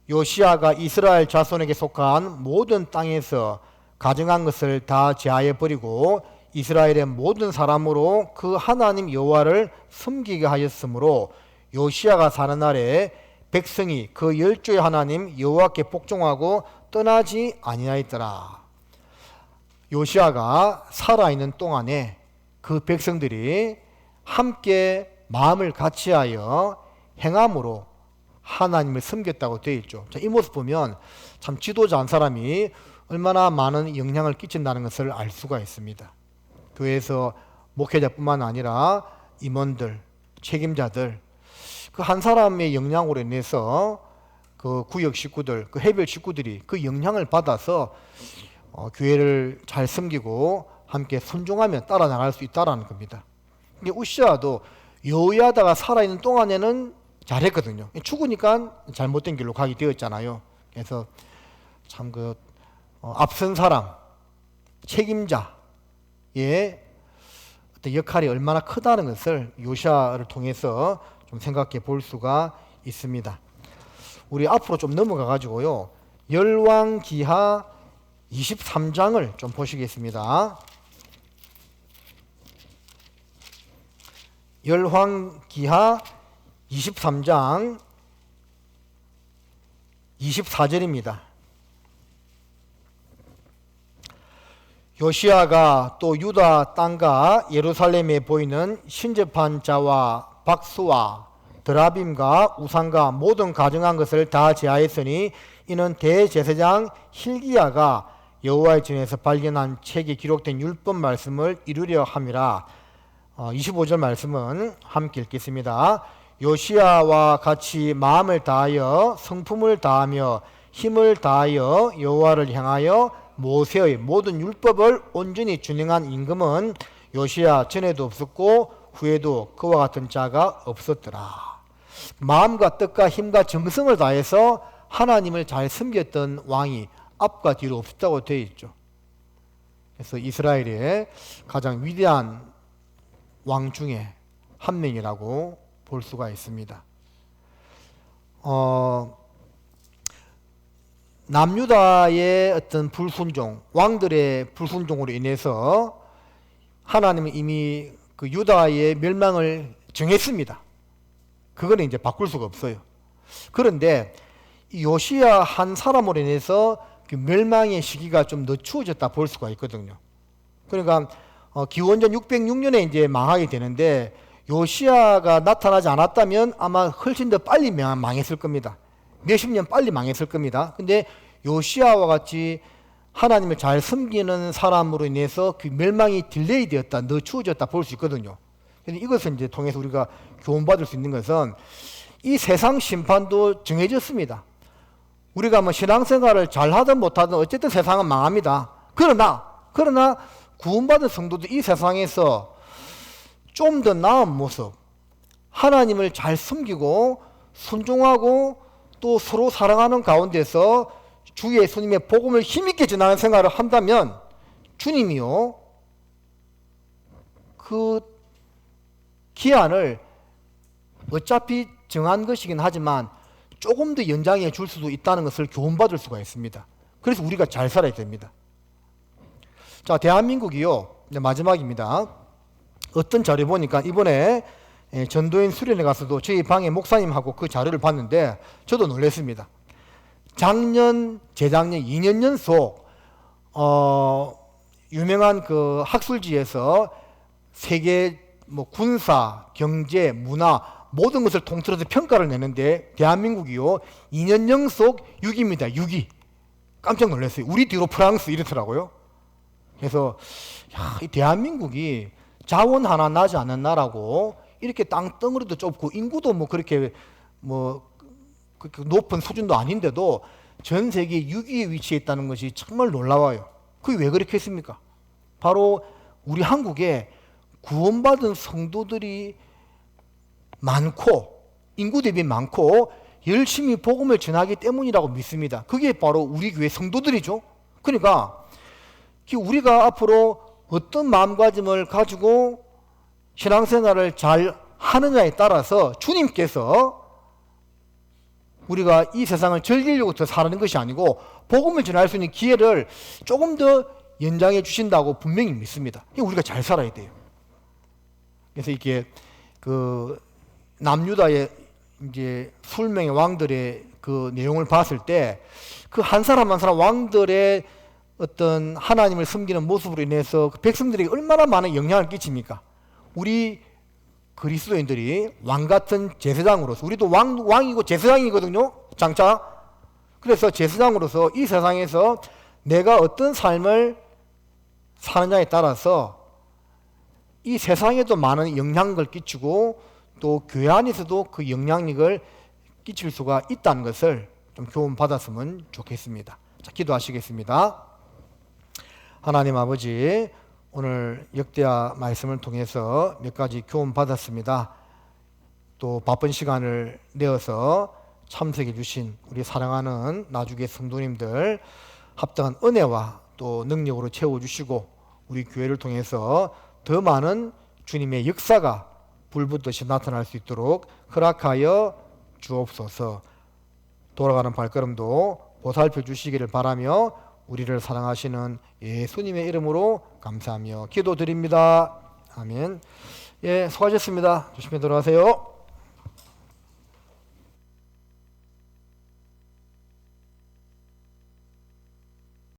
요시야가 이스라엘 자손에게 속한 모든 땅에서 가증한 것을 다 제하여 버리고 이스라엘의 모든 사람으로 그 하나님 여호와를 섬기게 하였으므로 요시야가 사는 날에 백성이 그 열조의 하나님 여호와께 복종하고 떠나지 아니하였더라. 요시야가 살아있는 동안에 그 백성들이 함께 마음을 같이하여 행함으로 하나님을 섬겼다고 되어 있죠. 자, 이 모습 보면 참 지도자 한 사람이 얼마나 많은 영향을 끼친다는 것을 알 수가 있습니다. 교회에서 목회자뿐만 아니라 임원들, 책임자들, 그 한 사람의 영향으로 인해서 그 구역 식구들, 그 해별 식구들이 그 영향을 받아서 교회를 잘 섬기고 함께 순종하며 따라 나갈 수 있다라는 겁니다. 이게 우시아도 여호야다가 살아있는 동안에는 잘했거든요. 죽으니까 잘못된 길로 가게 되었잖아요. 그래서 참 앞선 사람, 책임자의 어떤 역할이 얼마나 크다는 것을 요시아를 통해서 좀 생각해 볼 수가 있습니다. 우리 앞으로 좀 넘어가 가지고요, 열왕기하 23장을 좀 보시겠습니다. 열왕기하 23장 24절입니다. 요시아가 또 유다 땅과 예루살렘에 보이는 신접한 자와 박수와 드라빔과 우상과 모든 가증한 것을 다 제하였으니 이는 대제사장 hil기야가 여호와의 전에서 발견한 책에 기록된 율법 말씀을 이루려 함이라. 25절 말씀은 함께 읽겠습니다. 요시아와 같이 마음을 다하여 성품을 다하며 힘을 다하여 여호와를 향하여 모세의 모든 율법을 온전히 준행한 임금은 요시아 전에도 없었고 후에도 그와 같은 자가 없었더라. 마음과 뜻과 힘과 정성을 다해서 하나님을 잘 섬겼던 왕이 앞과 뒤로 없었다고 되어 있죠. 그래서 이스라엘의 가장 위대한 왕 중에 한 명이라고 볼 수가 있습니다. 남유다의 어떤 불순종, 왕들의 불순종으로 인해서 하나님은 이미 그 유다의 멸망을 정했습니다. 그거는 이제 바꿀 수가 없어요. 그런데 이 요시야 한 사람으로 인해서 그 멸망의 시기가 좀 늦추어졌다 볼 수가 있거든요. 그러니까 기원전 606년에 이제 망하게 되는데, 요시야가 나타나지 않았다면 아마 훨씬 더 빨리 망했을 겁니다. 몇십 년 빨리 망했을 겁니다. 근데 요시야와 같이 하나님을 잘 섬기는 사람으로 인해서 그 멸망이 딜레이 되었다, 늦추어졌다 볼 수 있거든요. 그래서 이것을 이제 통해서 우리가 교훈받을 수 있는 것은 이 세상 심판도 정해졌습니다. 우리가 뭐 신앙생활을 잘 하든 못하든 어쨌든 세상은 망합니다. 그러나 구원받은 성도들 이 세상에서 좀 더 나은 모습, 하나님을 잘 섬기고 순종하고 또 서로 사랑하는 가운데서 주 예수님의 복음을 힘있게 전하는 생활을 한다면 주님이요, 그 기한을 어차피 정한 것이긴 하지만 조금 더 연장해 줄 수도 있다는 것을 교훈받을 수가 있습니다. 그래서 우리가 잘 살아야 됩니다. 자, 대한민국이요, 이제 마지막입니다. 어떤 자료 보니까 이번에 전도인 수련회 가서도 저희 방에 목사님하고 그 자료를 봤는데 저도 놀랐습니다. 작년, 재작년 2년 연속 유명한 그 학술지에서 세계 뭐 군사, 경제, 문화 모든 것을 통틀어서 평가를 내는데 대한민국이요 2년 연속 6위입니다. 6위. 깜짝 놀랐어요. 우리 뒤로 프랑스 이렇더라고요. 그래서 이 대한민국이 자원 하나 나지 않는 나라고 이렇게 땅덩어리도 좁고 인구도 뭐 그렇게 높은 수준도 아닌데도 전 세계 6위에 위치해 있다는 것이 정말 놀라워요. 그게 왜 그렇게 했습니까? 바로 우리 한국에 구원받은 성도들이 많고 인구 대비 많고 열심히 복음을 전하기 때문이라고 믿습니다. 그게 바로 우리 교회 성도들이죠. 그러니까 우리가 앞으로 어떤 마음가짐을 가지고 신앙생활을 잘 하느냐에 따라서 주님께서 우리가 이 세상을 즐기려고 더 사는 것이 아니고 복음을 전할 수 있는 기회를 조금 더 연장해 주신다고 분명히 믿습니다. 우리가 잘 살아야 돼요. 그래서 이게 그 남유다의 이제 술명의 왕들의 그 내용을 봤을 때 그 한 사람 한 사람 왕들의 어떤 하나님을 섬기는 모습으로 인해서 그 백성들에게 얼마나 많은 영향을 끼칩니까? 우리 그리스도인들이 왕 같은 제사장으로서, 우리도 왕이고 제사장이거든요, 장차. 그래서 제사장으로서 이 세상에서 내가 어떤 삶을 사느냐에 따라서 이 세상에도 많은 영향력을 끼치고 또 교회 안에서도 그 영향력을 끼칠 수가 있다는 것을 좀 교훈 받았으면 좋겠습니다. 자, 기도하시겠습니다. 하나님 아버지, 오늘 역대하 말씀을 통해서 몇 가지 교훈 받았습니다. 또 바쁜 시간을 내어서 참석해 주신 우리 사랑하는 나주교회 성도님들 합당한 은혜와 또 능력으로 채워주시고 우리 교회를 통해서 더 많은 주님의 역사가 불붙듯이 나타날 수 있도록 허락하여 주옵소서. 돌아가는 발걸음도 보살펴 주시기를 바라며 우리를 사랑하시는 예수님의 이름으로 감사하며 기도드립니다. 아멘. 예, 수고하셨습니다. 조심히 들어가세요.